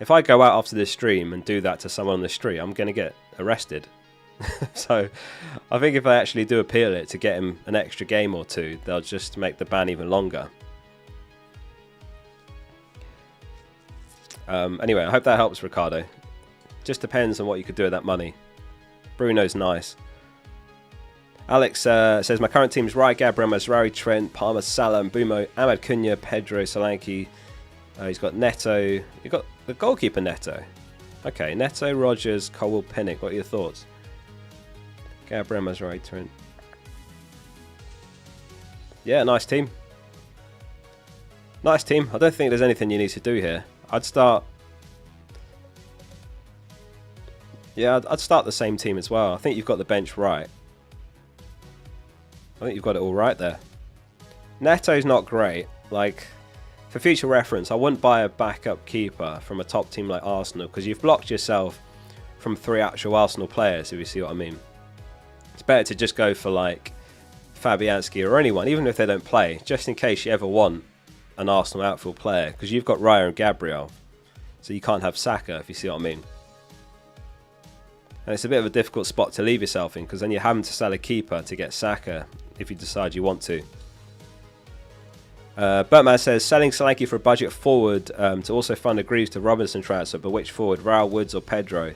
If I go out after this stream and do that to someone on the street, I'm going to get arrested. So I think if they actually do appeal it to get him an extra game or two, they'll just make the ban even longer. Anyway, I hope that helps, Ricardo. Just depends on what you could do with that money. Bruno's nice. Alex says, my current team is Raya, Gabriel, Mazraoui, Trent, Palmer, Salah, Mbumo, Ahmad Cunha, Pedro, Solanke. He's got Neto. You've got the goalkeeper Neto. Okay, Neto, Rogers, Colwell, Pinnock. What are your thoughts? Gabriel, Mazraoui, Trent. Yeah, nice team. Nice team. I don't think there's anything you need to do here. I'd start... Yeah, I'd start the same team as well. I think you've got the bench right. I think you've got it all right there. Neto's not great. Like, for future reference, I wouldn't buy a backup keeper from a top team like Arsenal because you've blocked yourself from 3 actual Arsenal players, if you see what I mean. It's better to just go for like Fabianski or anyone, even if they don't play, just in case you ever want an Arsenal outfield player, because you've got Raya and Gabriel, so you can't have Saka, if you see what I mean. And it's a bit of a difficult spot to leave yourself in, because then you're having to sell a keeper to get Saka if you decide you want to. Bertman says, selling Solanke for a budget forward to also fund a Greaves to Robinson transfer, but which forward, Raul, Woods or Pedro?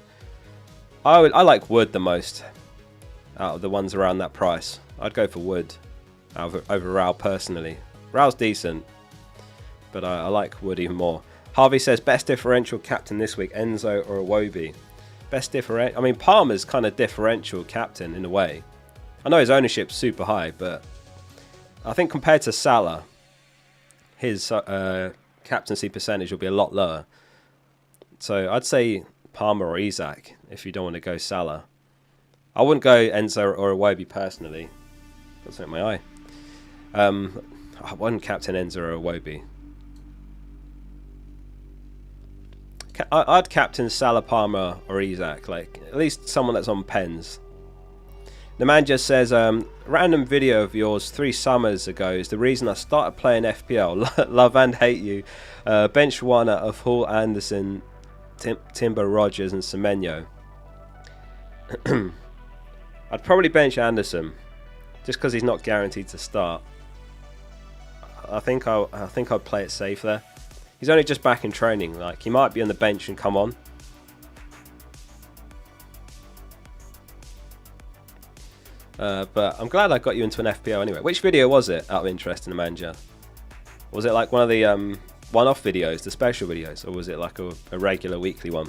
I like Wood the most out of the ones around that price. I'd go for Wood over Raul personally. Raul's decent, but I like Wood even more. Harvey says, best differential captain this week, Enzo or Iwobi? Best differential... I mean, Palmer's kind of differential captain in a way. I know his ownership's super high, but I think compared to Salah, his captaincy percentage will be a lot lower. So I'd say Palmer or Isak if you don't want to go Salah. I wouldn't go Enzo or Iwobi personally. That's not my eye. I wouldn't captain Enzo or Iwobi. I'd captain Salah, Palmer or Isak, like at least someone that's on pens. The man just says, random video of yours 3 summers ago is the reason I started playing FPL. Love and hate you. Bench one out of Hall, Anderson, Timber, Rogers and Semenyo. I'd probably bench Anderson just because he's not guaranteed to start. I think I'd play it safe there. He's only just back in training. Like, he might be on the bench and come on. But I'm glad I got you into an FPL anyway. Which video was it, out of interest, in the manager? Was it like one of the one-off videos, the special videos, or was it like a regular weekly one?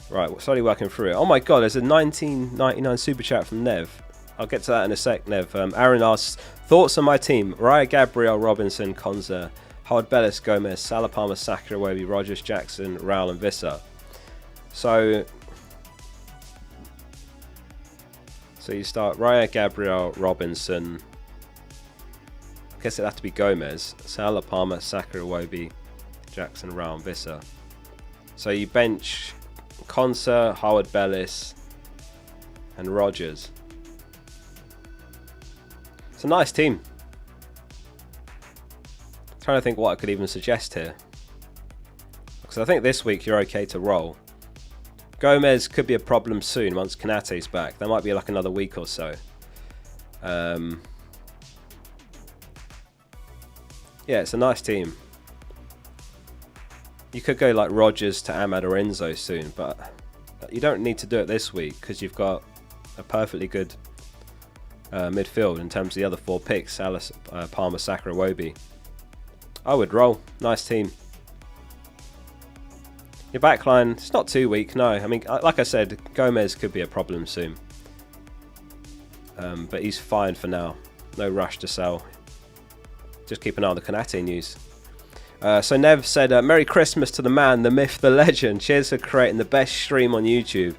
Right, we're slowly working through it. Oh my god, there's a 19.99 super chat from Nev. I'll get to that in a sec, Nev. Aaron asks, thoughts on my team? Raya, Gabriel, Robinson, Konza, Howard, Bellis, Gomez, Salah, Palmer, Saka, Iwobi, Rogers, Jackson, Raul and Vissa. So you start Raya, Gabriel, Robinson. I guess it'd have to be Gomez. Salah, Palmer, Saka, Iwobi, Jackson, Raul and Vissa. So you bench Conser, Howard Bellis, and Rogers. It's a nice team. I'm trying to think what I could even suggest here. Because I think this week you're okay to roll. Gomez could be a problem soon once Konate's back. That might be like another week or so. Yeah, it's a nice team. You could go like Rogers to Ahmad or Enzo soon, but you don't need to do it this week because you've got a perfectly good midfield in terms of the other 4 picks: Alice, Palmer, Saka, Iwobi. I would roll. Nice team. Your backline, it's not too weak, no. I mean, like I said, Gomez could be a problem soon. But he's fine for now. No rush to sell. Just keep an eye on the Konate news. So Nev said, Merry Christmas to the man, the myth, the legend. Cheers for creating the best stream on YouTube.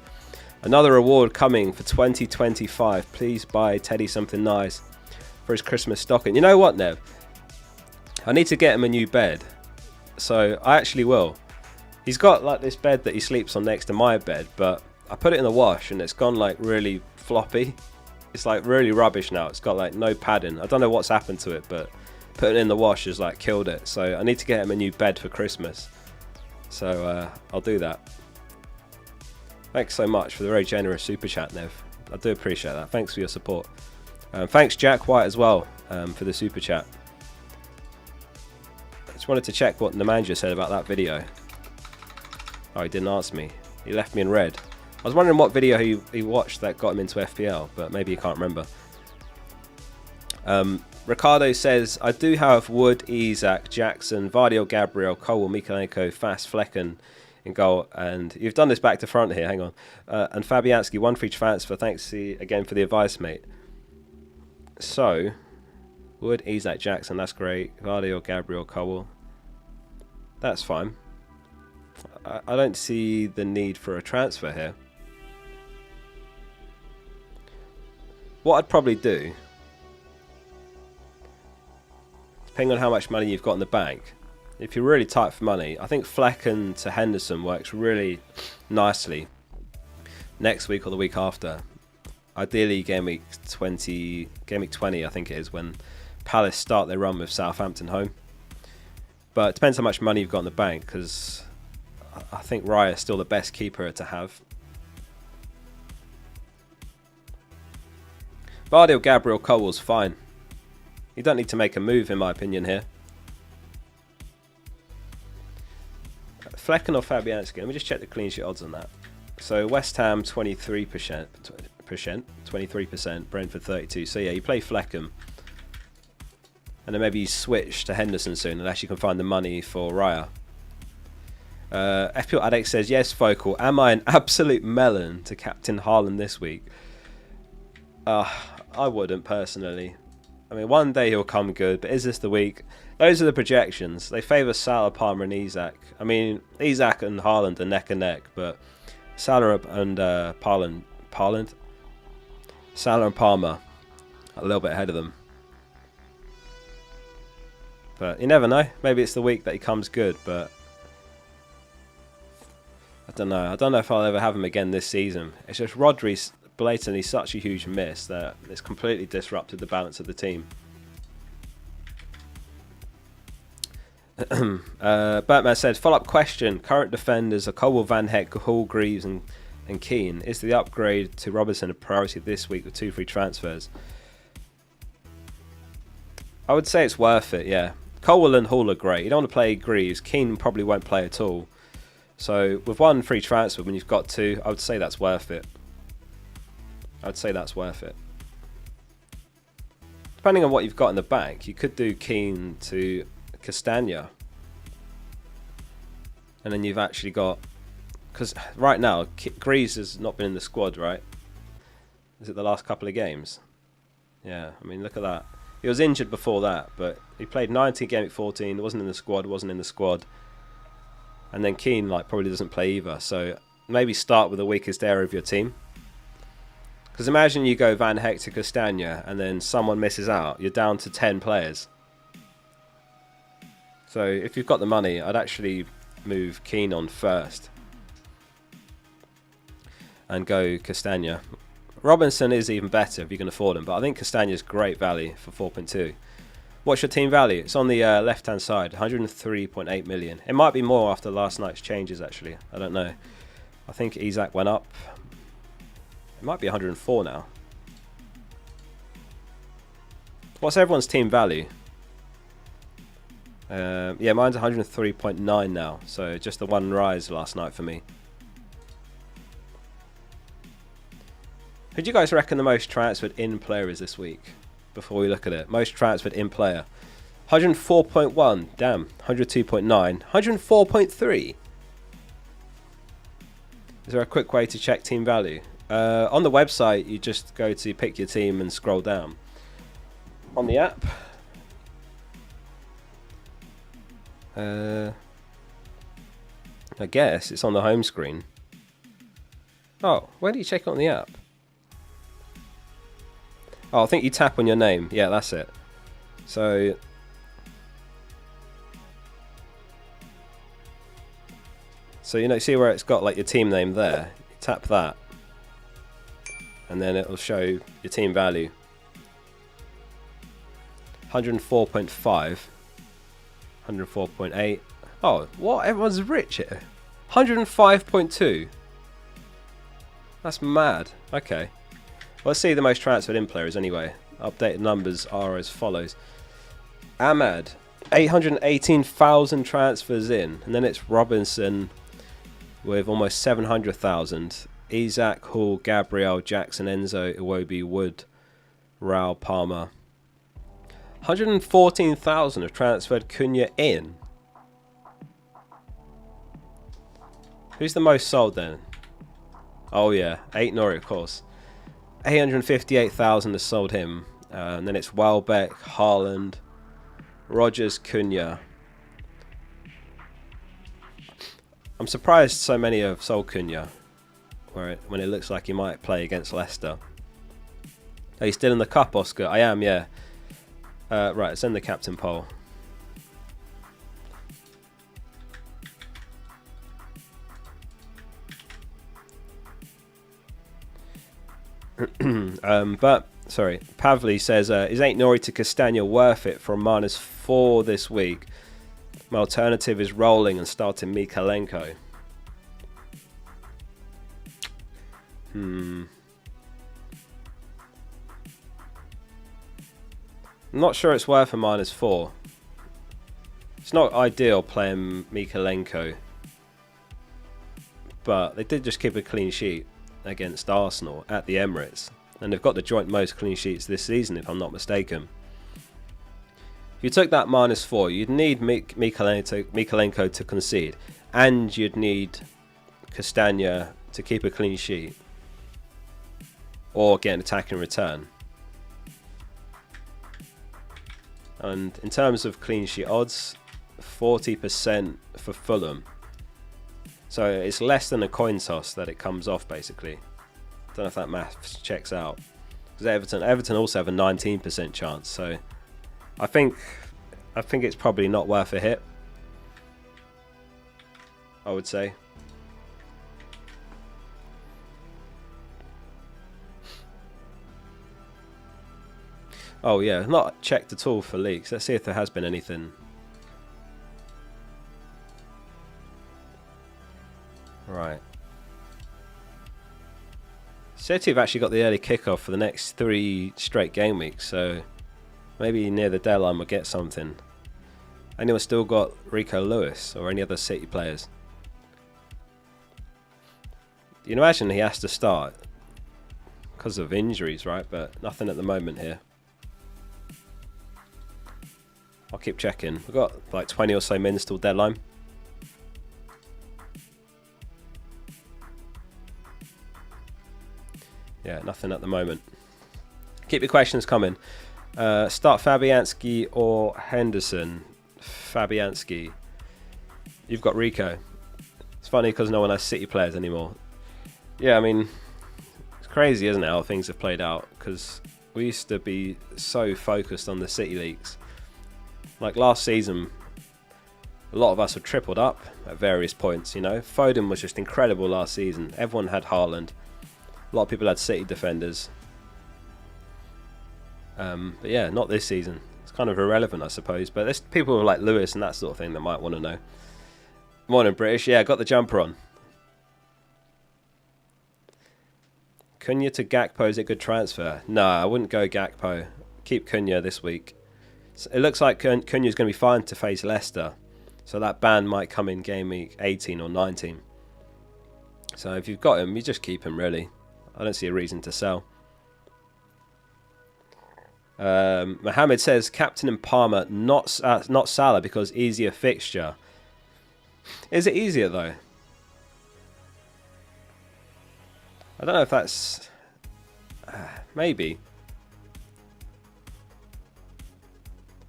Another award coming for 2025. Please buy Teddy something nice for his Christmas stocking. You know what, Nev? I need to get him a new bed. So I actually will. He's got like this bed that he sleeps on next to my bed, but I put it in the wash and it's gone like really floppy. It's like really rubbish now. It's got like no padding. I don't know what's happened to it, but putting it in the wash has like killed it. So I need to get him a new bed for Christmas. So I'll do that. Thanks so much for the very generous super chat, Nev. I do appreciate that. Thanks for your support. Thanks Jack White as well for the super chat. I just wanted to check what the manager said about that video. Oh, he didn't answer me. He left me in red. I was wondering what video he watched that got him into FPL, but maybe he can't remember. Ricardo says, I do have Wood, Isak, Jackson, Vardy, Gabriel, Cole, Mikalenko, Fast, Flecken in goal. And you've done this back to front here, hang on. And Fabianski, 1 free transfer. Thanks again for the advice, mate. So, Wood, Isak, Jackson, that's great. Vardy, Gabriel, Cole. That's fine. I don't see the need for a transfer here. What I'd probably do, depending on how much money you've got in the bank, if you're really tight for money, I think Flecken to Henderson works really nicely next week or the week after. Ideally game week 20 I think it is, when Palace start their run with Southampton home. But it depends how much money you've got in the bank, because I think Raya is still the best keeper to have. Vardy or Gabriel Cole's fine. You don't need to make a move, in my opinion, here. Flecken or Fabianski? Let me just check the clean sheet odds on that. So West Ham 23%, 23%, Brentford 32%. So yeah, you play Flecken. And then maybe you switch to Henderson soon, unless you can find the money for Raya. FPL Addict says, yes, Focal, am I an absolute melon to captain Haaland this week? I wouldn't personally. I mean, one day he'll come good, but is this the week? Those are the projections. They favour Salah, Palmer and Isak. I mean, Isak and Haaland are neck and neck, but Salah and Salah and Palmer are a little bit ahead of them. But you never know. Maybe it's the week that he comes good, but I don't know. I don't know if I'll ever have him again this season. It's just Rodri's blatantly such a huge miss that it's completely disrupted the balance of the team. Batman said, follow-up question. Current defenders are Cole, Van Heck, Hall, Greaves and Keane. Is the upgrade to Robertson a priority this week with 2 free transfers? I would say it's worth it, yeah. Cole and Hall are great. You don't want to play Greaves. Keane probably won't play at all. So with 1 free transfer, when you've got 2, I would say that's worth it. I'd say that's worth it. Depending on what you've got in the bank, you could do Keane to Castagna. And then you've actually got... Because right now, Greaves has not been in the squad, right? Is it the last couple of games? Yeah, I mean, look at that. He was injured before that, but he played 19 game at 14, wasn't in the squad. And then Keane probably doesn't play either. So maybe start with the weakest area of your team. Because imagine you go Van Heck to Castagna and then someone misses out. You're down to 10 players. So if you've got the money, I'd actually move Keane on first. and go Castagna. Robinson is even better if you can afford him, but I think Castagna's great value for 4.2. What's your team value? It's on the left-hand side, 103.8 million. It might be more after last night's changes, actually. I don't know. I think Isak went up. It might be 104 now. What's everyone's team value? Yeah, mine's 103.9 now, so just the one rise last night for me. Who do you guys reckon the most transferred in player is this week? Before we look at it, most transferred in player, 104.1. Damn, 102.9, 104.3. Is there a quick way to check team value? On the website, you just go to pick your team and scroll down. On the app, I guess it's on the home screen. Oh, where do you check it on the app? Oh, I think you tap on your name. Yeah, that's it. So you know, see where it's got like your team name there? You tap that, and then it will show your team value. 104.5, 104.8. Oh, what? Everyone's rich here. 105.2. That's mad. Okay. Well, let's see the most transferred in players anyway. Updated numbers are as follows. Ahmad, 818,000 transfers in. And then it's Robinson with almost 700,000. Isak, Hall, Gabriel, Jackson, Enzo, Iwobi, Wood, Raul, Palmer. 114,000 have transferred Cunha in. Who's the most sold then? Oh yeah, Aït-Nouri, of course. 858,000 has sold him. And then it's Welbeck, Haaland, Rodgers, Cunha. I'm surprised so many have sold Cunha when it looks like he might play against Leicester. Are you still in the cup, Oscar? I am, yeah. Right, let's end the captain poll. Sorry, Pavli says, is Aït-Nouri to Castagna worth it for -4 this week? My alternative is rolling and starting Mikalenko. I'm not sure it's worth a -4. It's not ideal playing Mikalenko, but they did just keep a clean sheet against Arsenal at the Emirates, and they've got the joint most clean sheets this season, if I'm not mistaken. If you took that -4, you'd need Mikalenko to concede, and you'd need Castagna to keep a clean sheet or get an attacking return. And in terms of clean sheet odds, 40% for Fulham. So it's less than a coin toss that it comes off, basically. Don't know if that maths checks out. Because Everton also have a 19% chance. So I think it's probably not worth a hit, I would say. Oh yeah, not checked at all for leaks. Let's see if there has been anything. Right. City have actually got the early kickoff for the next 3 straight game weeks, so maybe near the deadline we'll get something. Anyone still got Rico Lewis or any other City players? You can imagine he has to start because of injuries, right? But nothing at the moment here. I'll keep checking. We've got like 20 or so minutes till deadline. Yeah, nothing at the moment. Keep your questions coming. Start Fabianski or Henderson? Fabianski. You've got Rico. It's funny because no one has City players anymore. Yeah, I mean, it's crazy, isn't it, how things have played out? Because we used to be so focused on the City leagues. Like last season, a lot of us were tripled up at various points, you know. Foden was just incredible last season. Everyone had Haaland. A lot of people had City defenders. But yeah, not this season. It's kind of irrelevant, I suppose. But there's people like Lewis and that sort of thing that might want to know. Morning, British. Yeah, got the jumper on. Cunha to Gakpo, is it a good transfer? No, I wouldn't go Gakpo. Keep Cunha this week. So it looks like Cunha is going to be fine to face Leicester. So that ban might come in game week 18 or 19. So if you've got him, you just keep him, really. I don't see a reason to sell. Mohammed says, captain and Palmer, not Salah because easier fixture. Is it easier, though? I don't know if that's... maybe.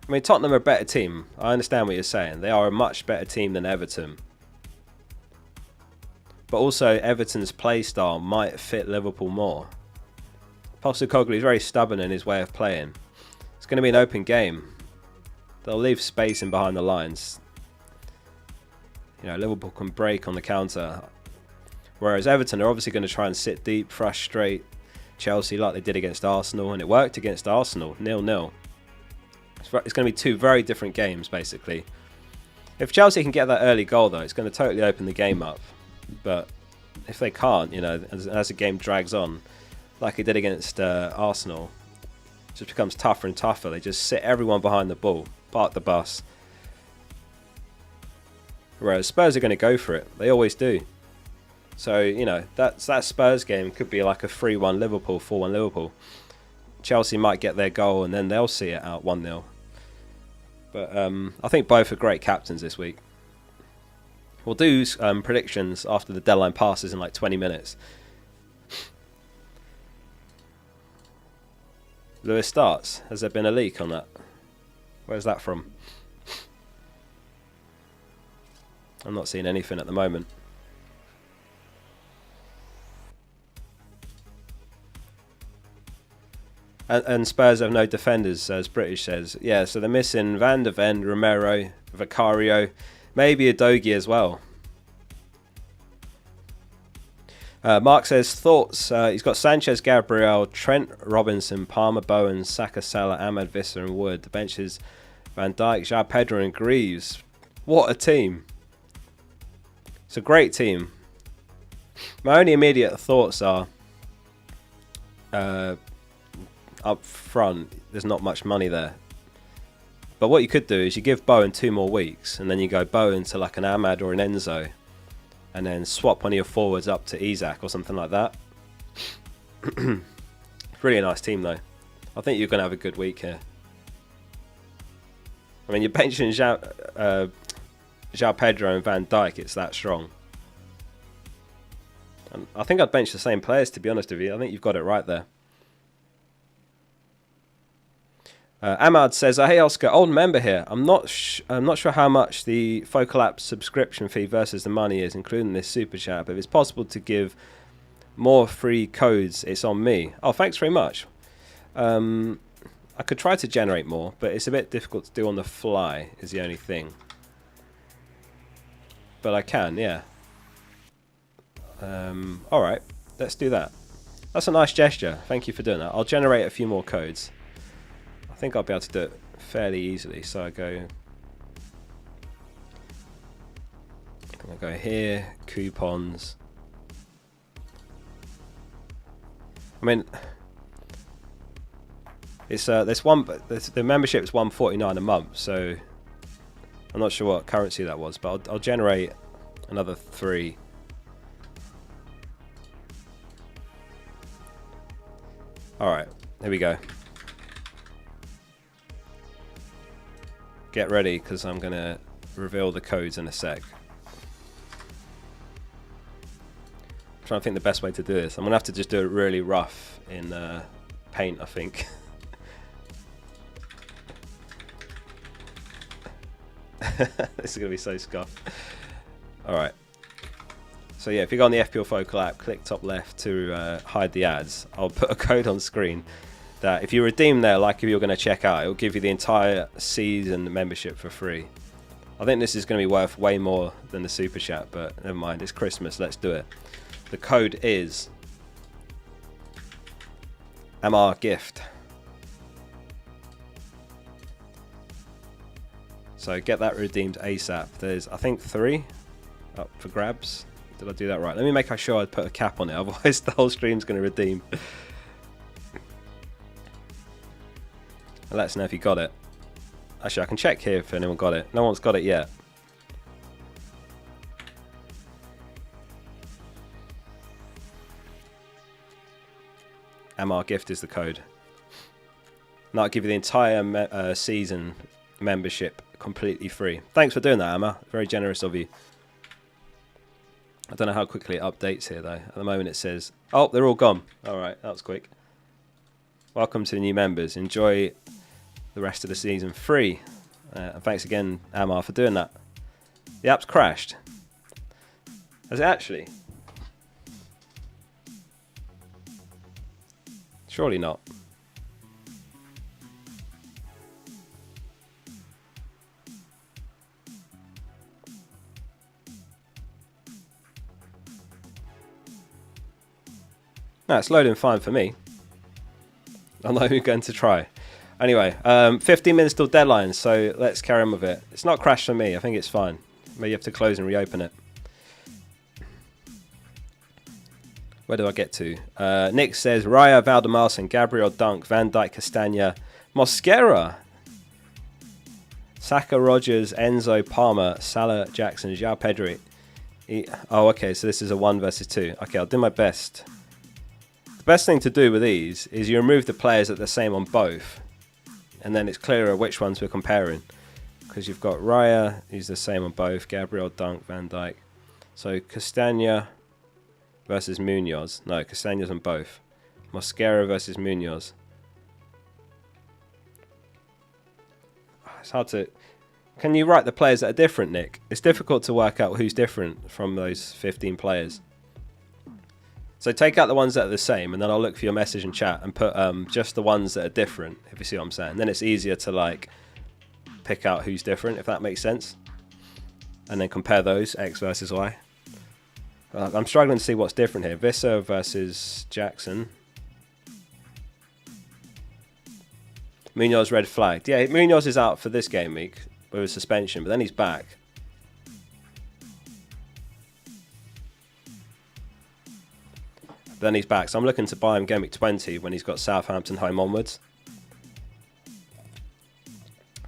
I mean, Tottenham are a better team. I understand what you're saying. They are a much better team than Everton. But also, Everton's play style might fit Liverpool more. Postecoglou is very stubborn in his way of playing. It's going to be an open game. They'll leave space in behind the lines. You know, Liverpool can break on the counter. Whereas Everton are obviously going to try and sit deep, frustrate Chelsea like they did against Arsenal. And it worked against Arsenal, 0-0. It's going to be two very different games, basically. If Chelsea can get that early goal, though, it's going to totally open the game up. But if they can't, you know, as the game drags on, like it did against Arsenal, it just becomes tougher and tougher. They just sit everyone behind the ball, park the bus. Whereas Spurs are going to go for it. They always do. So, you know, that Spurs game could be like a 3-1 Liverpool, 4-1 Liverpool. Chelsea might get their goal and then they'll see it out 1-0. But I think both are great captains this week. We'll do predictions after the deadline passes in like 20 minutes. Lewis starts. Has there been a leak on that? Where's that from? I'm not seeing anything at the moment. And Spurs have no defenders, as British says. Yeah, so they're missing Van de Ven, Romero, Vicario, maybe Udogie as well. Mark says, thoughts. He's got Sanchez, Gabriel, Trent, Robinson, Palmer, Bowen, Saka, Salah, Ahmad, Visser and Wood. The bench is Van Dijk, João Pedro and Greaves. What a team. It's a great team. My only immediate thoughts are... up front, there's not much money there. But what you could do is you give Bowen 2 more weeks, and then you go Bowen to like an Ahmad or an Enzo, and then swap one of your forwards up to Isak or something like that. Really a nice team, though. I think you're going to have a good week here. I mean, you're benching João Pedro and Van Dijk, it's that strong. And I think I'd bench the same players, to be honest with you. I think you've got it right there. Ahmad says, hey Oscar, old member here. I'm not sure how much the Focal app subscription fee versus the money is, including this super chat. But if it's possible to give more free codes, it's on me. Oh, thanks very much. I could try to generate more, but it's a bit difficult to do on the fly, is the only thing. But I can, yeah. Alright, let's do that. That's a nice gesture. Thank you for doing that. I'll generate a few more codes. I think I'll be able to do it fairly easily. So I go here, coupons. I mean, it's the membership is $149 a month, so I'm not sure what currency that was, but I'll generate another 3. All right, here we go. Get ready, because I'm going to reveal the codes in a sec. I'm trying to think the best way to do this. I'm going to have to just do it really rough in paint, I think. This is going to be so scuffed. Alright. So yeah, if you go on the FPL Focal app, click top left to hide the ads. I'll put a code on screen that if you redeem there, like if you're going to check out, it'll give you the entire season membership for free. I think this is going to be worth way more than the super chat, but never mind, it's Christmas, let's do it. The code is MR gift. So get that redeemed ASAP. There's, I think, 3 up for grabs. Did I do that right? Let me make sure I put a cap on it, otherwise the whole stream's going to redeem. Let us know if you got it. Actually, I can check here if anyone got it. No one's got it yet. MR gift is the code. And that'll give you the entire season membership completely free. Thanks for doing that, Emma. Very generous of you. I don't know how quickly it updates here, though. At the moment it says... Oh, they're all gone. Alright, that was quick. Welcome to the new members. Enjoy the rest of the season free. And thanks again, Amar, for doing that. The app's crashed. Has it actually? Surely not. No, it's loading fine for me. I'm not even going to try. Anyway, 15 minutes till deadline, so let's carry on with it. It's not crashed for me. I think it's fine. Maybe you have to close and reopen it. Where do I get to? Nick says, Raya, Valdemarson, Gabriel Dunk, Van Dijk, Castagna, Mosquera, Saka, Rogers, Enzo, Palmer, Salah, Jackson, João Pedro. Oh, okay, so this is a 1 versus 2. Okay, I'll do my best. The best thing to do with these is you remove the players that are the same on both, and then it's clearer which ones we're comparing. Because you've got Raya, who's the same on both, Gabriel, Dunk, Van Dijk. So Castagna versus Munoz. No, Castagna's on both. Mosquera versus Munoz. It's hard to... Can you write the players that are different, Nick? It's difficult to work out who's different from those 15 players. So take out the ones that are the same, and then I'll look for your message and chat and put just the ones that are different, if you see what I'm saying. Then it's easier to like pick out who's different, if that makes sense. And then compare those, X versus Y. I'm struggling to see what's different here. Visser versus Jackson. Munoz red flagged. Yeah, Munoz is out for this game week with a suspension, but then he's back. Then he's back, so I'm looking to buy him game week 20 when he's got Southampton home onwards.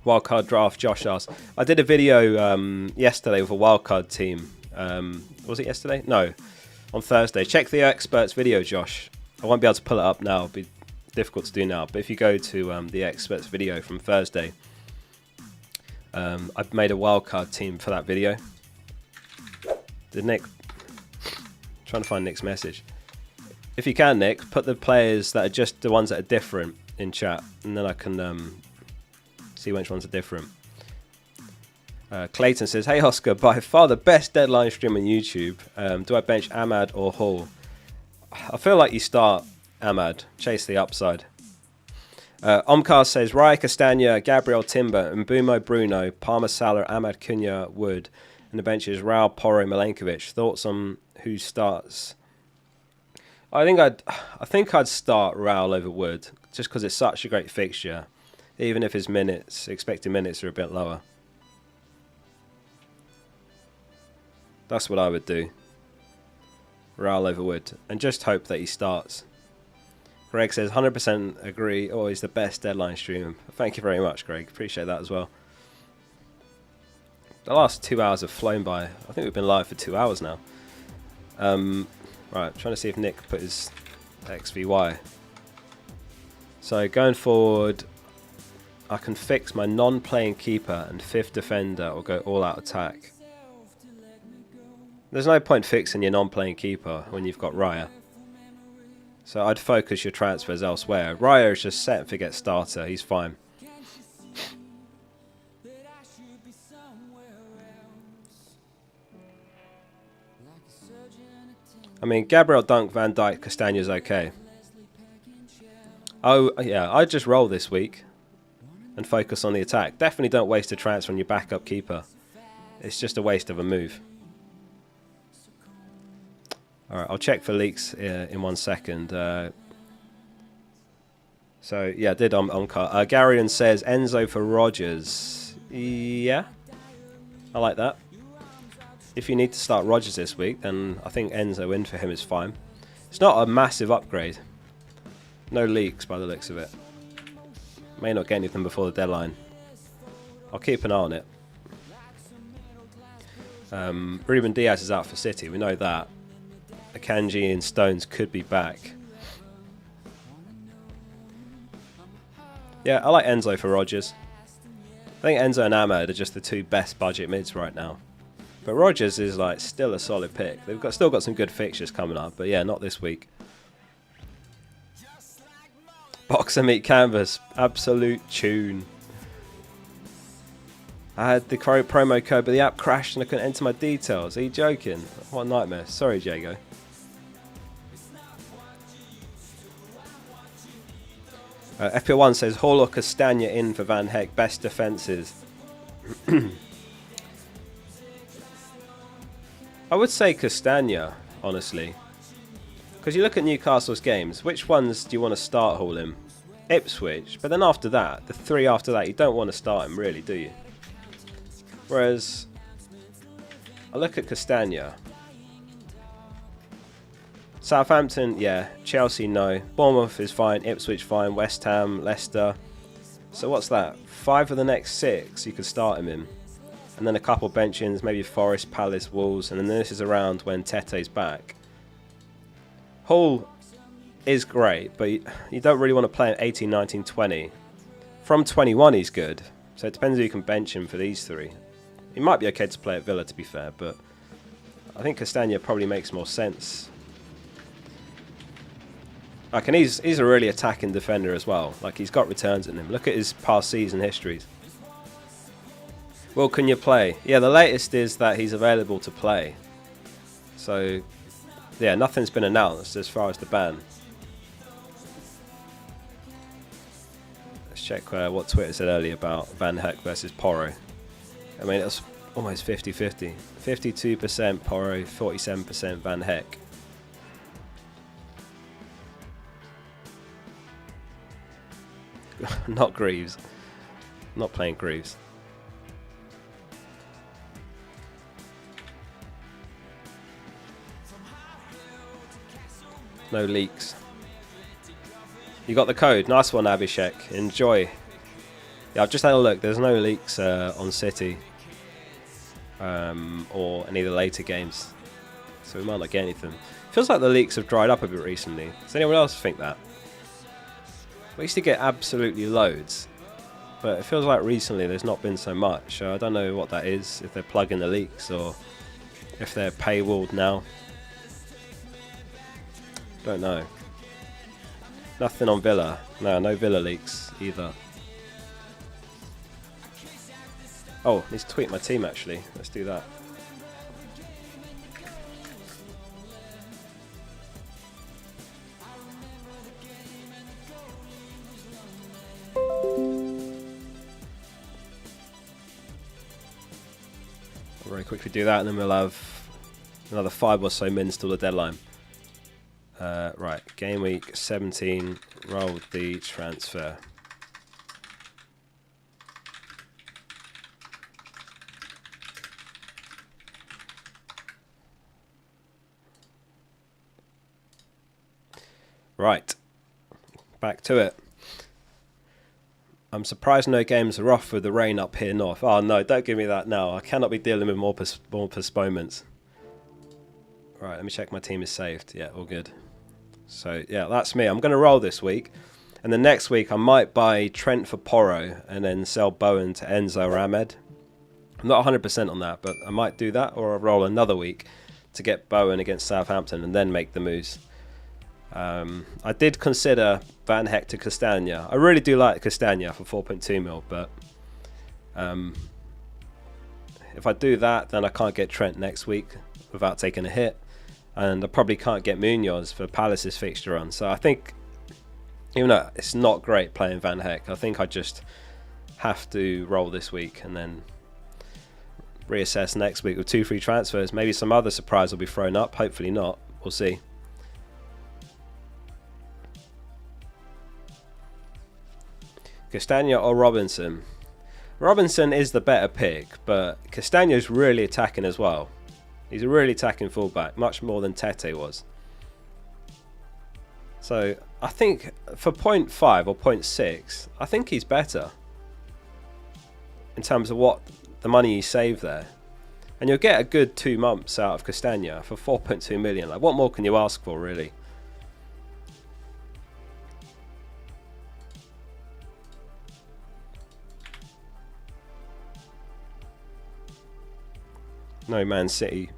Wildcard draft, Josh asked. I did a video yesterday with a wildcard team. Was it yesterday? No, on Thursday. Check the experts video, Josh. I won't be able to pull it up now. It'll be difficult to do now. But if you go to the experts video from Thursday, I've made a wildcard team for that video. Did Nick... trying to find Nick's message. If you can, Nick, put the players that are just the ones that are different in chat, and then I can see which ones are different. Clayton says, hey Oscar, by far the best deadline stream on YouTube. Do I bench Ahmad or Hall? I feel like you start Ahmad, chase the upside. Omcar says, Raya, Castagna, Gabriel, Timber, Mbumo, Bruno, Palmer, Salah, Ahmad, Cunha, Wood. And the bench is Raul, Porro, Milenkovic. Thoughts on who starts? I think I'd start Raul over Wood, just because it's such a great fixture, even if his expected minutes are a bit lower. That's what I would do. Raul over Wood, and just hope that he starts. Greg says 100% agree. Oh, he's the best deadline stream. Thank you very much, Greg. Appreciate that as well. The last 2 hours have flown by. I think we've been live for 2 hours now. Right, trying to see if Nick put his XVY. So going forward, I can fix my non-playing keeper and 5th defender or go all-out attack. There's no point fixing your non-playing keeper when you've got Raya. So I'd focus your transfers elsewhere. Raya is just set and forget starter. He's fine. I mean, Gabriel, Dunk, Van Dijk, Castagna's okay. Oh, yeah, I'd just roll this week and focus on the attack. Definitely don't waste a transfer on your backup keeper. It's just a waste of a move. Alright, I'll check for leaks in 1 second. So yeah, I did on cut. Garion says Enzo for Rodgers. Yeah, I like that. If you need to start Rodgers this week, then I think Enzo in for him is fine. It's not a massive upgrade. No leaks by the looks of it. May not get anything before the deadline. I'll keep an eye on it. Ruben Diaz is out for City. We know that. Akanji and Stones could be back. Yeah, I like Enzo for Rodgers. I think Enzo and Ahmed are just the two best budget mids right now. But Rodgers is like still a solid pick. They've still got some good fixtures coming up, but yeah, not this week. Boxer Meat Canvas, absolute tune. I had the promo code, but the app crashed and I couldn't enter my details. Are you joking? What a nightmare. Sorry, Jago. FPL1 says Hall or Castagna in for Van Heck. Best defences. I would say Castagna, honestly. Because you look at Newcastle's games, which ones do you want to start Hall in? Ipswich, but then after that, the three after that, you don't want to start him really, do you? Whereas, I look at Castagna. Southampton, yeah. Chelsea, no. Bournemouth is fine. Ipswich, fine. West Ham, Leicester. So what's that? 5 of the next 6 you could start him in. And then a couple bench-ins, maybe Forest, Palace, Wolves. And then this is around when Tete's back. Hull is great, but you don't really want to play him 18, 19, 20. From 21 he's good. So it depends who you can bench him for these 3. He might be okay to play at Villa, to be fair, but I think Castagna probably makes more sense. Like, and he's a really attacking defender as well. Like, he's got returns in him. Look at his past season histories. Well, can you play? Yeah, the latest is that he's available to play. So, yeah, nothing's been announced as far as the ban. Let's check what Twitter said earlier about Van Heck versus Porro. I mean, it's almost 50-50. 52% Porro, 47% Van Heck. Not Greaves. Not playing Greaves. No leaks. You got the code. Nice one, Abhishek. Enjoy. Yeah, I've just had a look. There's no leaks on City or any of the later games. So we might not get anything. Feels like the leaks have dried up a bit recently. Does anyone else think that? We used to get absolutely loads, but it feels like recently there's not been so much. I don't know what that is, if they're plugging the leaks or if they're paywalled now. Don't know. Nothing on Villa. No Villa leaks either. Oh, I need to tweet my team actually. Let's do that. Very quickly do that, and then we'll have another 5 or so minutes till the deadline. Right, game week 17, roll the transfer. Right, back to it. I'm surprised no games are off with the rain up here north. Oh no, don't give me that now. I cannot be dealing with more postponements. Right, let me check my team is saved. Yeah, all good. So yeah, that's me. I'm going to roll this week. And the next week I might buy Trent for Porro and then sell Bowen to Enzo or Ahmed. I'm not 100% on that, but I might do that, or I'll roll another week to get Bowen against Southampton and then make the moves. I did consider Van Heck to Castagna. I really do like Castagna for 4.2 mil, but if I do that, then I can't get Trent next week without taking a hit, and I probably can't get Munoz for Palace's fixture run. So I think, even though it's not great playing Van Heck, I think I just have to roll this week and then reassess next week with 2 free transfers. Maybe some other surprise will be thrown up. Hopefully not. We'll see. Castagna or Robinson? Robinson is the better pick, but Castagna's really attacking as well. He's a really attacking fullback, much more than Tete was. So I think for 0.5 or 0.6, I think he's better in terms of what the money you save there. And you'll get a good 2 months out of Castagna for 4.2 million. Like, what more can you ask for, really? No Man City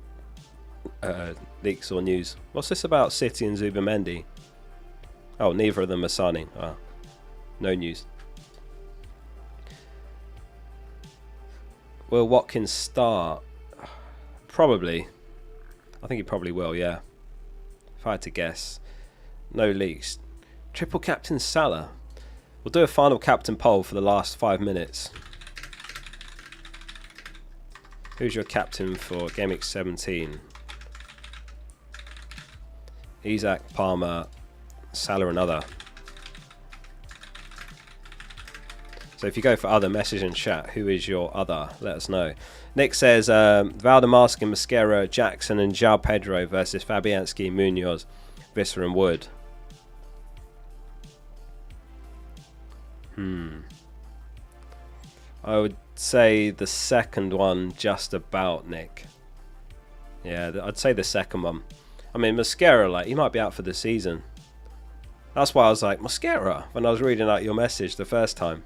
leaks or news. What's this about City and Zubimendi? Oh, neither of them are signing. Oh, no news. Will Watkins start? Probably. I think he probably will, yeah. If I had to guess. No leaks. Triple captain Salah. We'll do a final captain poll for the last 5 minutes. Who's your captain for Gameweek 17? Isaac, Palmer, Salah, another. So if you go for other, message in chat. Who is your other? Let us know. Nick says Valdemarski, Mosquera, Jackson and João Pedro versus Fabianski, Munoz, Visser and Wood. I would say the second one just about, Nick. Yeah, I'd say the second one. I mean, Mosquera, like, he might be out for the season. That's why I was like, Mosquera, when I was reading out your message the first time.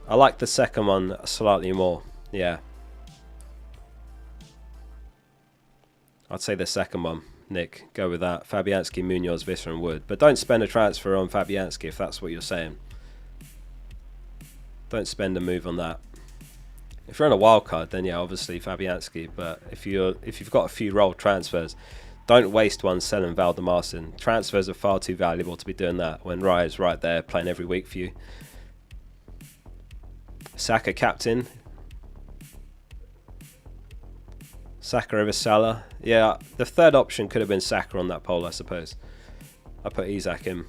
I like the second one slightly more. Yeah. I'd say the second one, Nick. Go with that. Fabianski, Munoz, Visser and Wood. But don't spend a transfer on Fabianski if that's what you're saying. Don't spend a move on that. If you're on a wild card, then yeah, obviously Fabianski. But if you've got a few rolled transfers, don't waste one selling Valdemarson. Transfers are far too valuable to be doing that when Raya's right there playing every week for you. Saka captain. Saka over Salah. Yeah, the third option could have been Saka on that poll, I suppose. I put Isaac in.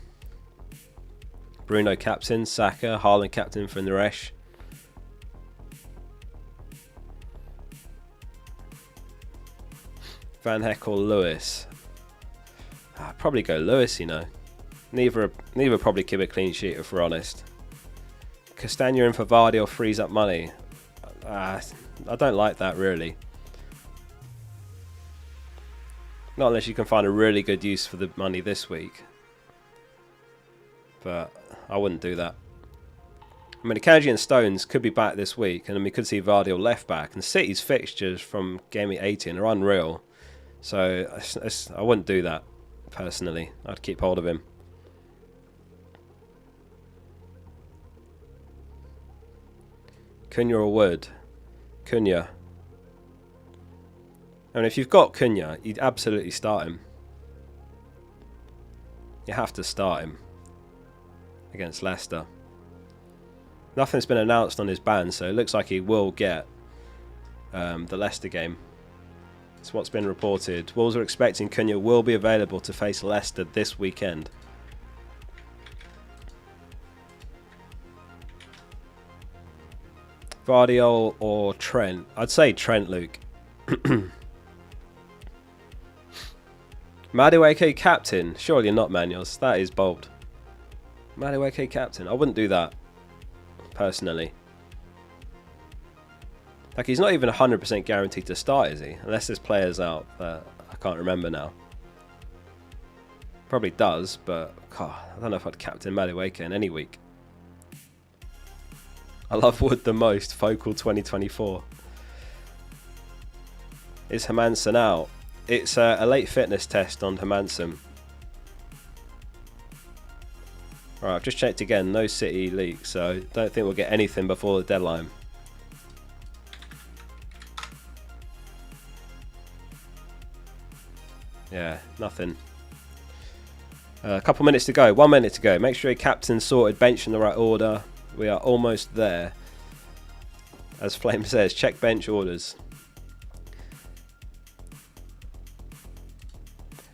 Bruno captain, Saka, Haaland captain for Naresh. Van Heck or Lewis? I'd probably go Lewis, you know. Neither probably keep a clean sheet if we're honest. Castagna in for Vardy or frees up money? I don't like that really. Not unless you can find a really good use for the money this week. But I wouldn't do that. I mean, Akanji and Stones could be back this week, and then we could see Vardy or left back. And City's fixtures from Gameweek 18 are unreal. So I wouldn't do that, personally. I'd keep hold of him. Cunha or Wood? Cunha. I mean, if you've got Cunha, you'd absolutely start him. You have to start him against Leicester. Nothing's been announced on his ban, so it looks like he will get the Leicester game. It's what's been reported. Wolves are expecting Cunha will be available to face Leicester this weekend. Vardy or Trent? I'd say Trent, Luke. Madueke captain? Surely not, Manuels. That is bold. Madueke captain? I wouldn't do that, personally. Like, he's not even 100% guaranteed to start, is he? Unless there's players out that I can't remember now. Probably does, but God, I don't know if I'd captain Madueke in any week. I love Wood the most. Focal 2024. Is Hermansen out? It's a late fitness test on Hermansen. Alright, I've just checked again. No City leaks, so don't think we'll get anything before the deadline. Yeah, nothing. A couple minutes to go. 1 minute to go. Make sure your captain's sorted, bench in the right order. We are almost there. As Flame says, check bench orders.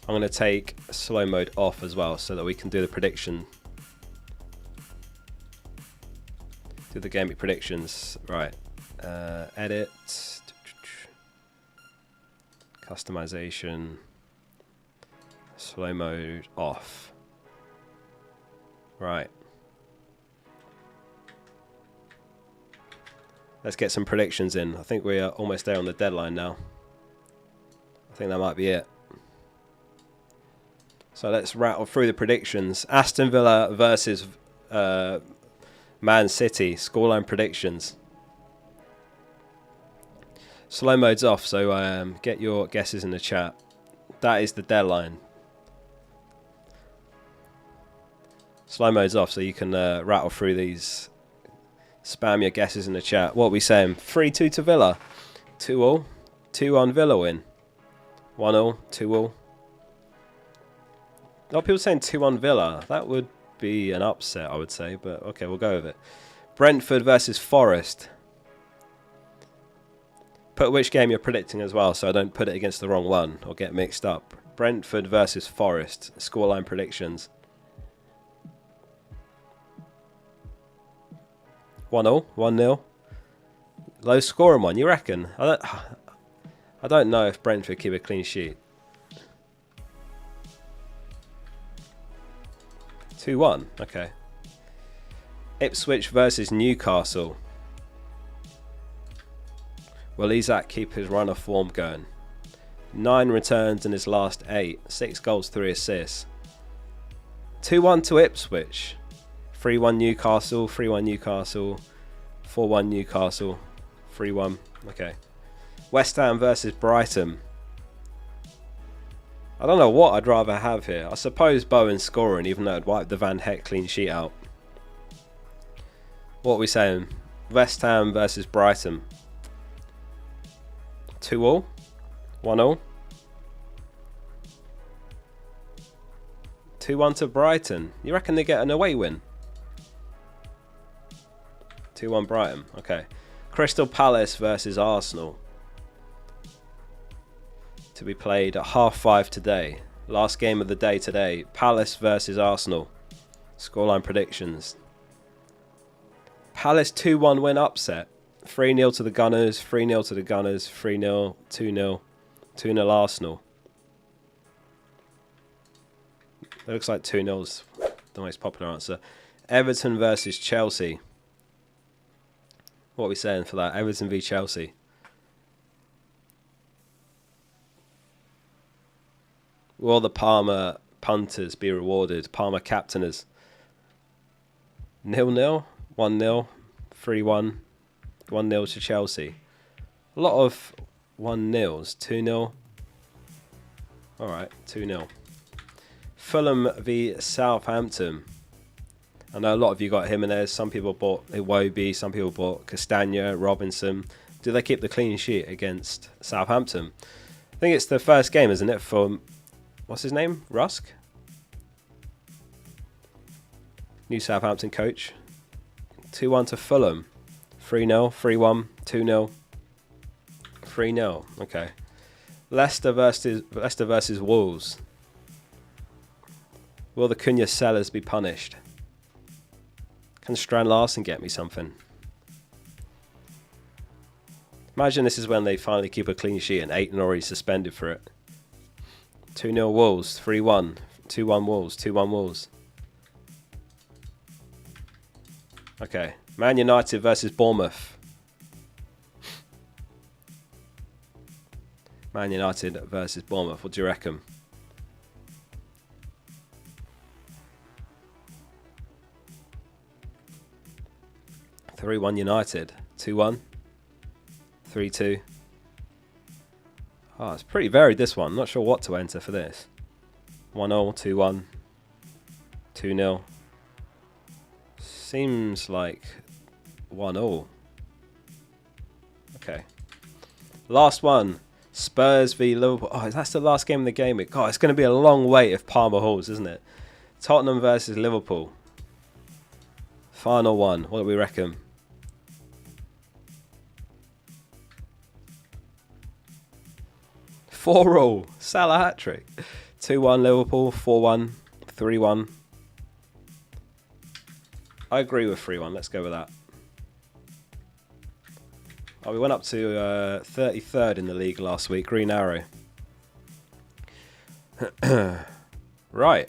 I'm going to take slow mode off as well so that we can do the prediction. Do the Gameweek predictions. Right. Edit. Customization. Slow mode off. Right. Let's get some predictions in. I think we are almost there on the deadline now. I think that might be it. So let's rattle through the predictions. Aston Villa versus Man City. Scoreline predictions. Slow mode's off, so get your guesses in the chat. That is the deadline. Slow mode's off, so you can rattle through these. Spam your guesses in the chat. What are we saying? 3-2 to Villa. 2-all. 2-1 Villa win. 1-all. 2-all. A lot of people saying 2-1 Villa. That would be an upset, I would say. But okay, we'll go with it. Brentford versus Forest. Put which game you're predicting as well, so I don't put it against the wrong one or get mixed up. Brentford versus Forest. Scoreline predictions. 1-all. 1-0. Low scoring one, you reckon? I don't know if Brentford keep a clean sheet. 2-1. Okay. Ipswich versus Newcastle. Will Isak keep his run of form going? 9 returns in his last 8. 6 goals, 3 assists. 2-1 to Ipswich. 3-1 Newcastle. 3-1 Newcastle. 4-1 Newcastle. 3-1. Okay. West Ham versus Brighton. I don't know what I'd rather have here. I suppose Bowen scoring, even though I'd wipe the Van Heck clean sheet out. What are we saying? West Ham versus Brighton. 2-all. 1-all. 2-1 to Brighton. You reckon they get an away win? 2-1 Brighton. Okay. Crystal Palace versus Arsenal. To be played at 5:30 today. Last game of the day today. Palace versus Arsenal. Scoreline predictions. Palace 2-1 win upset. 3-0 to the Gunners. 3-0 to the Gunners. 3-0. 2-0. 2-0 Arsenal. It looks like 2-0's the most popular answer. Everton versus Chelsea. What are we saying for that? Everton v Chelsea. Will the Palmer punters be rewarded? Palmer captainers. 0-0. 1-0. 3-1. 1-0 to Chelsea. A lot of 1-0s. 2-0. Alright, 2-0. Fulham v Southampton. I know a lot of you got Jimenez. Some people bought Iwobi. Some people bought Castagna, Robinson. Do they keep the clean sheet against Southampton? I think it's the first game, isn't it, for... What's his name? Rusk? New Southampton coach. 2-1 to Fulham. 3-0, 3-1, 2-0, 3-0. Okay. Leicester versus Wolves. Will the Cunha sellers be punished? Can Strand Larsen get me something? Imagine this is when they finally keep a clean sheet and Aiton already suspended for it. 2-0 Wolves, 3-1, 2-1 Wolves, 2-1 Wolves. Okay. Man United versus Bournemouth. Man United versus Bournemouth. What do you reckon? (3-1 United). 2-1. 3-2. Oh, it's pretty varied, this one. Not sure what to enter for this. 1-0, 2-1, 2-0. Seems like 1-0. Okay. Last one. Spurs v Liverpool. Oh, that's the last game of the game. God, it's going to be a long wait if Palmer holds, isn't it? Tottenham versus Liverpool. Final one. What do we reckon? Four-all. Salah hat-trick. 2-1 Liverpool. 4-1. 3-1. I agree with 3-1. Let's go with that. Oh, we went up to 33rd in the league last week. Green arrow. Right.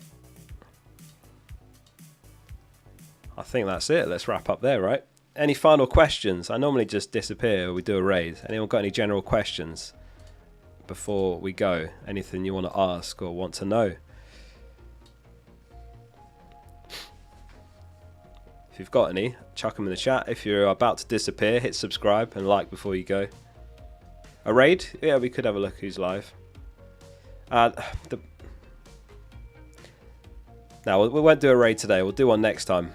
I think that's it. Let's wrap up there, right? Any final questions? I normally just disappear. We do a raid. Anyone got any general questions before we go? Anything you want to ask or want to know? If you've got any, chuck them in the chat. If you're about to disappear, hit subscribe and like before you go. A raid? Yeah, we could have a look who's live. No, we won't do a raid today. We'll do one next time.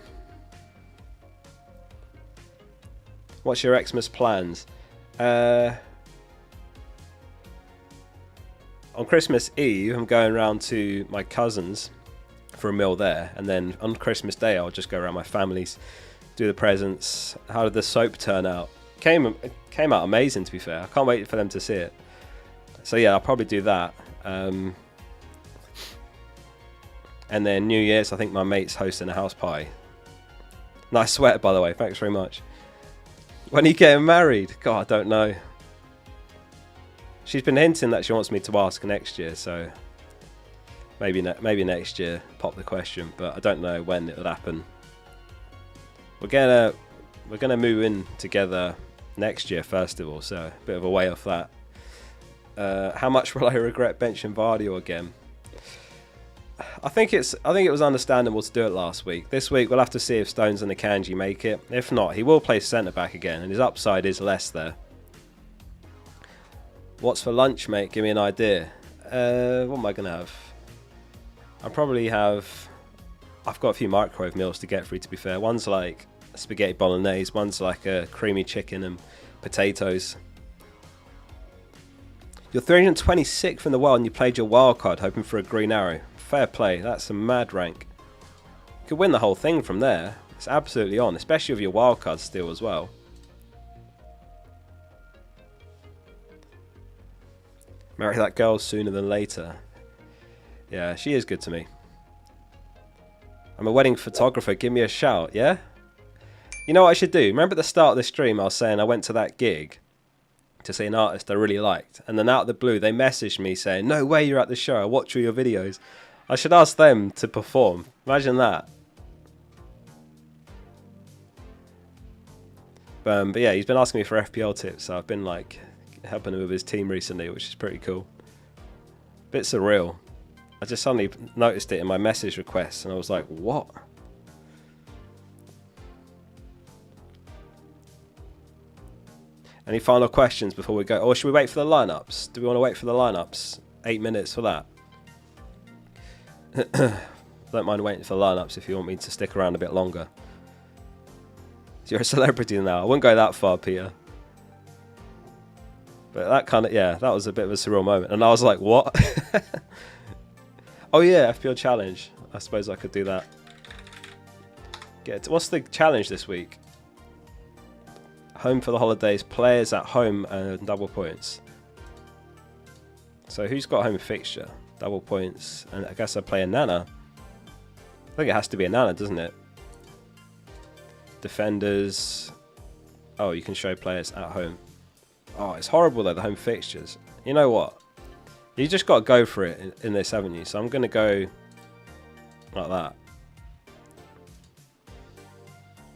What's your Xmas plans? On Christmas Eve, I'm going around to my cousin's for a meal there, and then on Christmas Day, I'll just go around my family's, do the presents. How did the soap turn out? Came out amazing, to be fair. I can't wait for them to see it. So yeah, I'll probably do that. And then New Year's, I think my mate's hosting a house party. Nice sweater, by the way. Thanks very much. When are you getting married? God, I don't know. She's been hinting that she wants me to ask next year, so maybe next year, pop the question, but I don't know when it would happen. We're gonna move in together next year, first of all, so a bit of a way off that. How much will I regret benching Vardy again? I think it was understandable to do it last week. This week we'll have to see if Stones and Akanji make it. If not, he will play centre back again, and his upside is less there. What's for lunch, mate? Give me an idea. What am I gonna have? I've got a few microwave meals to get through, to be fair. One's like spaghetti bolognese, one's like a creamy chicken and potatoes. You're 326th in the world and you played your wild card hoping for a green arrow. Fair play, that's a mad rank. You could win the whole thing from there. It's absolutely on, especially with your wild card still as well. Marry that girl sooner than later. Yeah, she is good to me. I'm a wedding photographer, give me a shout, yeah? You know what I should do? Remember at the start of the stream I was saying I went to that gig to see an artist I really liked, and then out of the blue they messaged me saying, no way you're at the show, I watch all your videos. I should ask them to perform. Imagine that. But yeah, he's been asking me for FPL tips, so I've been like helping him with his team recently, which is pretty cool. Bit surreal. I just suddenly noticed it in my message requests and I was like, what? Any final questions before we go? Or should we wait for the lineups? Do we want to wait for the lineups? 8 minutes for that. Don't mind waiting for the lineups if you want me to stick around a bit longer. You're a celebrity now. I wouldn't go that far, Peter. But that kind of, yeah, that was a bit of a surreal moment. And I was like, what? Oh yeah, FPL challenge. I suppose I could do that. What's the challenge this week? Home for the holidays, players at home and double points. So who's got home fixture? Double points. And I guess I play a Nana. I think it has to be a Nana, doesn't it? Defenders. Oh, you can show players at home. Oh, it's horrible though, the home fixtures. You know what? You just got to go for it in this, haven't you? So I'm going to go like that.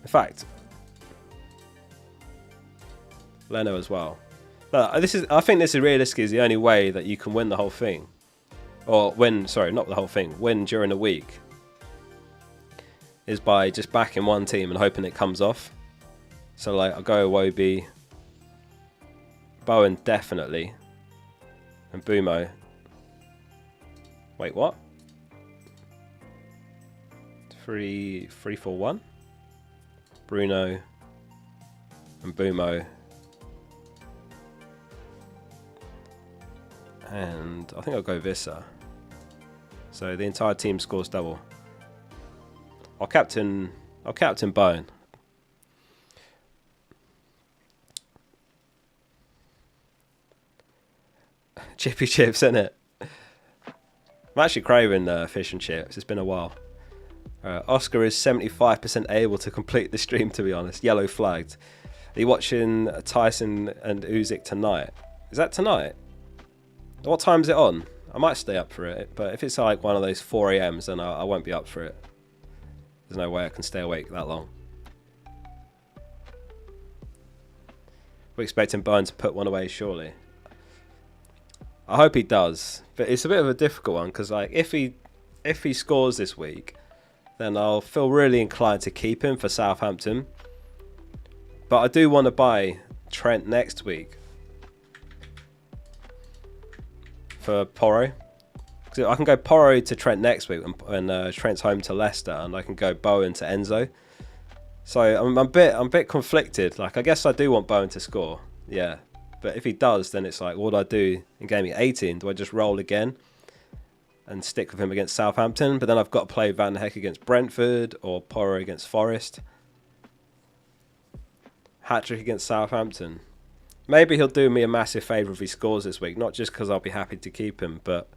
In fact, Leno as well. But I think this is realistically the only way that you can win the whole thing. Or win, sorry, not the whole thing. Win during a week. Is by just backing one team and hoping it comes off. So like, I'll go Iwobi. Bowen definitely. And Bumo. Wait, what? 3-4-1. Bruno and Bumo. And I think I'll go Vissa. So the entire team scores double. I'll captain Bowen. Chippy chips, isn't it? I'm actually craving fish and chips. It's been a while. Oscar is 75% able to complete the stream, to be honest. Yellow flagged. you watching Tyson and Usyk tonight? Is that tonight? What time is it on? I might stay up for it, but if it's like one of those 4 a.m.s, then I won't be up for it. There's no way I can stay awake that long. We're expecting Bowen to put one away, surely. I hope he does, but it's a bit of a difficult one because, like, if he scores this week, then I'll feel really inclined to keep him for Southampton. But I do want to buy Trent next week for Porro. I can go Porro to Trent next week when Trent's home to Leicester, and I can go Bowen to Enzo. So I'm a bit conflicted. Like, I guess I do want Bowen to score, yeah. But if he does, then it's like, what do I do in game week 18? Do I just roll again and stick with him against Southampton? But then I've got to play Van Dijk against Brentford or Porro against Forest. Hat-trick against Southampton. Maybe he'll do me a massive favour if he scores this week. Not just because I'll be happy to keep him, but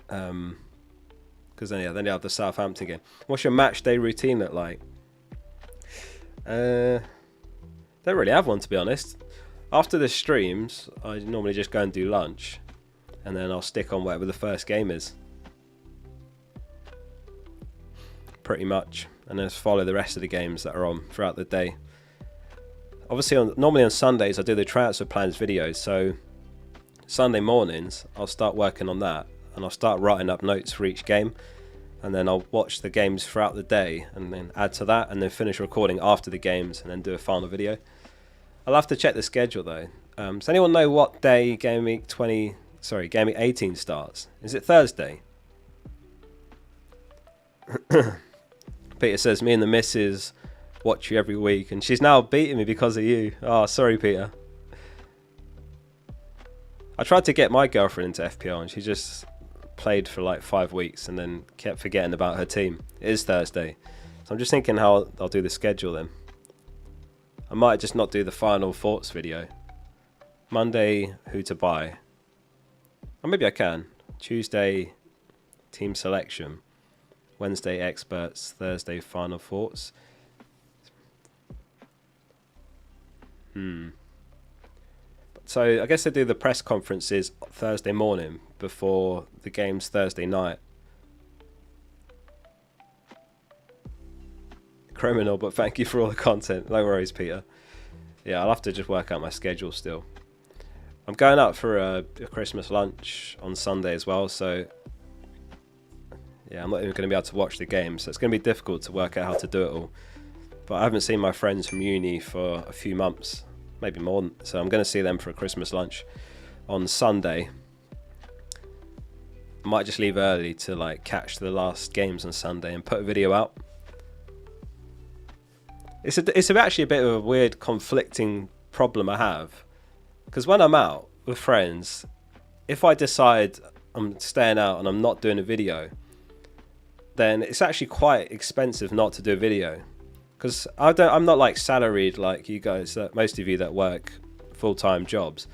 because then you have the Southampton game. What's your match day routine look like? Don't really have one, to be honest. After the streams, I normally just go and do lunch, and then I'll stick on whatever the first game is. Pretty much, and then just follow the rest of the games that are on throughout the day. Obviously, normally on Sundays I do the transfer plans videos, so Sunday mornings I'll start working on that, and I'll start writing up notes for each game, and then I'll watch the games throughout the day, and then add to that, and then finish recording after the games, and then do a final video. I'll have to check the schedule though. Does anyone know what day game week 18 starts? Is it Thursday? Peter says, me and the missus watch you every week, and she's now beating me because of you. Oh, sorry, Peter. I tried to get my girlfriend into FPL, and she just played for like 5 weeks and then kept forgetting about her team. It is Thursday. So I'm just thinking how I'll do the schedule then. I might just not do the final thoughts video. Monday, who to buy. Or maybe I can. Tuesday, team selection. Wednesday, experts. Thursday, final thoughts. So I guess they do the press conferences Thursday morning before the games Thursday night. Criminal, but thank you for all the content. No worries, Peter. Yeah, I'll have to just work out my schedule still. I'm going out for a Christmas lunch on Sunday as well, so yeah, I'm not even going to be able to watch the game, so it's going to be difficult to work out how to do it all. But I haven't seen my friends from uni for a few months, maybe more, so I'm going to see them for a Christmas lunch on Sunday. I might just leave early to like catch the last games on Sunday and put a video out. It's actually a bit of a weird conflicting problem I have, because when I'm out with friends, if I decide I'm staying out and I'm not doing a video, then it's actually quite expensive not to do a video, because I'm not like salaried like you guys, most of you that work full-time jobs.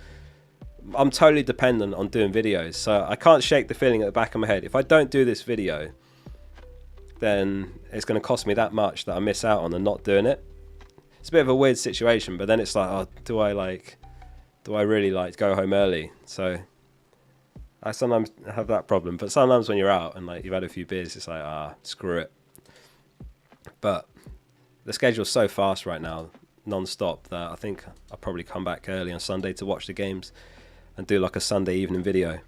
I'm totally dependent on doing videos, so I can't shake the feeling at the back of my head. If I don't do this video, then it's going to cost me that much that I miss out on and not doing it. It's a bit of a weird situation, but then it's like, oh, do I really like go home early? So I sometimes have that problem, but sometimes when you're out and like you've had a few beers, it's like, screw it. But the schedule's so fast right now, non-stop, that I think I'll probably come back early on Sunday to watch the games and do like a Sunday evening video.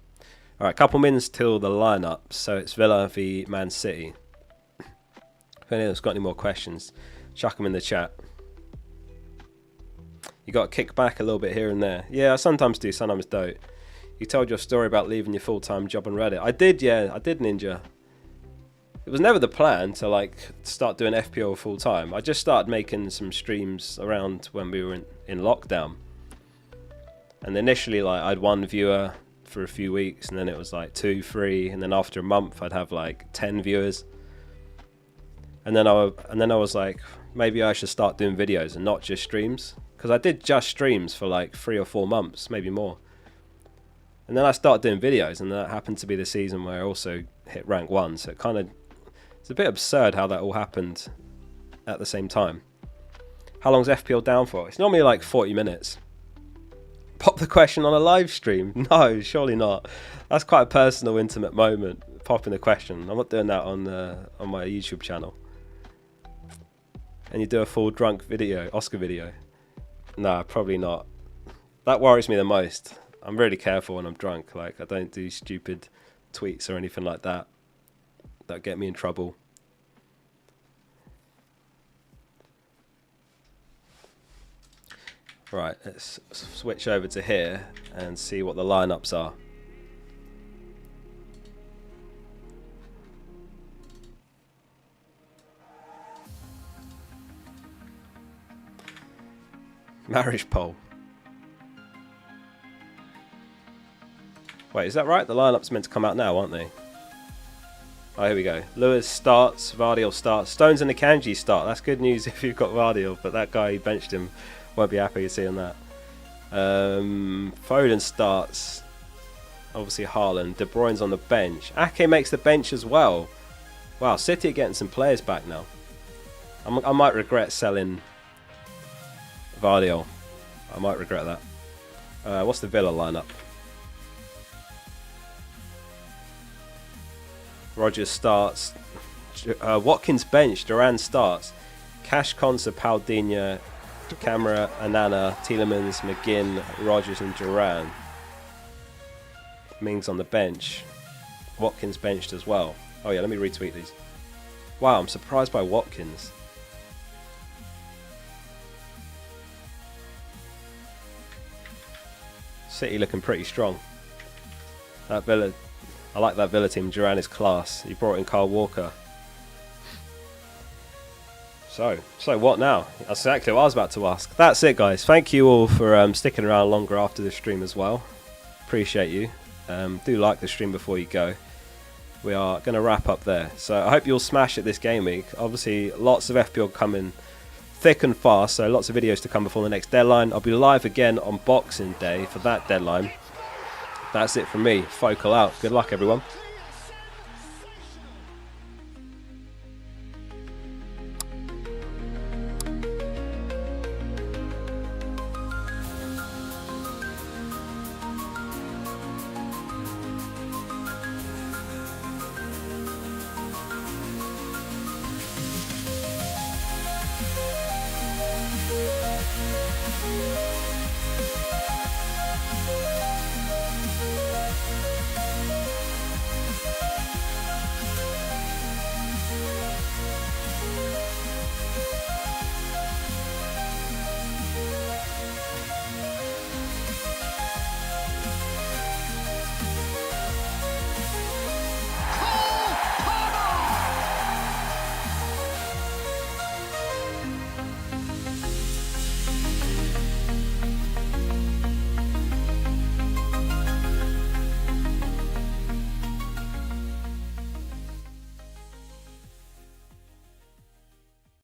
All right, couple minutes till the lineup. So it's Villa v Man City. If anyone's got any more questions, chuck them in the chat. You got to kick back a little bit here and there. Yeah, I sometimes do, sometimes don't. You told your story about leaving your full-time job on Reddit. I did, yeah, I did, Ninja. It was never the plan to like start doing FPL full-time. I just started making some streams around when we were in lockdown. And initially, like, I had 1 viewer for a few weeks, and then it was like 2, 3, and then after a month, I'd have like 10 viewers. And then I was like, maybe I should start doing videos and not just streams, because I did just streams for like 3 or 4 months, maybe more. And then I started doing videos, and that happened to be the season where I also hit rank 1. So it's a bit absurd how that all happened at the same time. How long's FPL down for? It's normally like 40 minutes. Pop the question on a live stream? No, surely not. That's quite a personal, intimate moment. Popping the question. I'm not doing that on my YouTube channel. And you do a full drunk video, Oscar video? Nah, probably not. That worries me the most. I'm really careful when I'm drunk. Like, I don't do stupid tweets or anything like that that get me in trouble. Right, let's switch over to here and see what the lineups are. Marriage poll. Wait, is that right? The lineup's meant to come out now, aren't they? Oh, here we go. Lewis starts, Vardiel starts. Stones and Akanji start. That's good news if you've got Vardiel, but that guy who benched him won't be happy seeing that. Foden starts. Obviously Haaland. De Bruyne's on the bench. Ake makes the bench as well. Wow, City are getting some players back now. I might regret selling Vardiel. I might regret that. What's the Villa lineup? Rodgers starts. Watkins bench. Duran starts. Cash, Konsa, Paldinia, Camara, Anana, Tielemans, McGinn, Rodgers and Duran. Mings on the bench. Watkins benched as well. Oh yeah, let me retweet these. Wow, I'm surprised by Watkins. City looking pretty strong. That Villa, I like that Villa team. Duran is class. He brought in Kyle Walker. So what now? That's exactly what I was about to ask. That's it, guys. Thank you all for sticking around longer after the stream as well. Appreciate you. Do like the stream before you go. We are going to wrap up there. So I hope you'll smash it this game week. Obviously, lots of FPL coming thick and fast, so lots of videos to come before the next deadline. I'll be live again on Boxing Day for that deadline. That's it from me. Focal out. Good luck, everyone.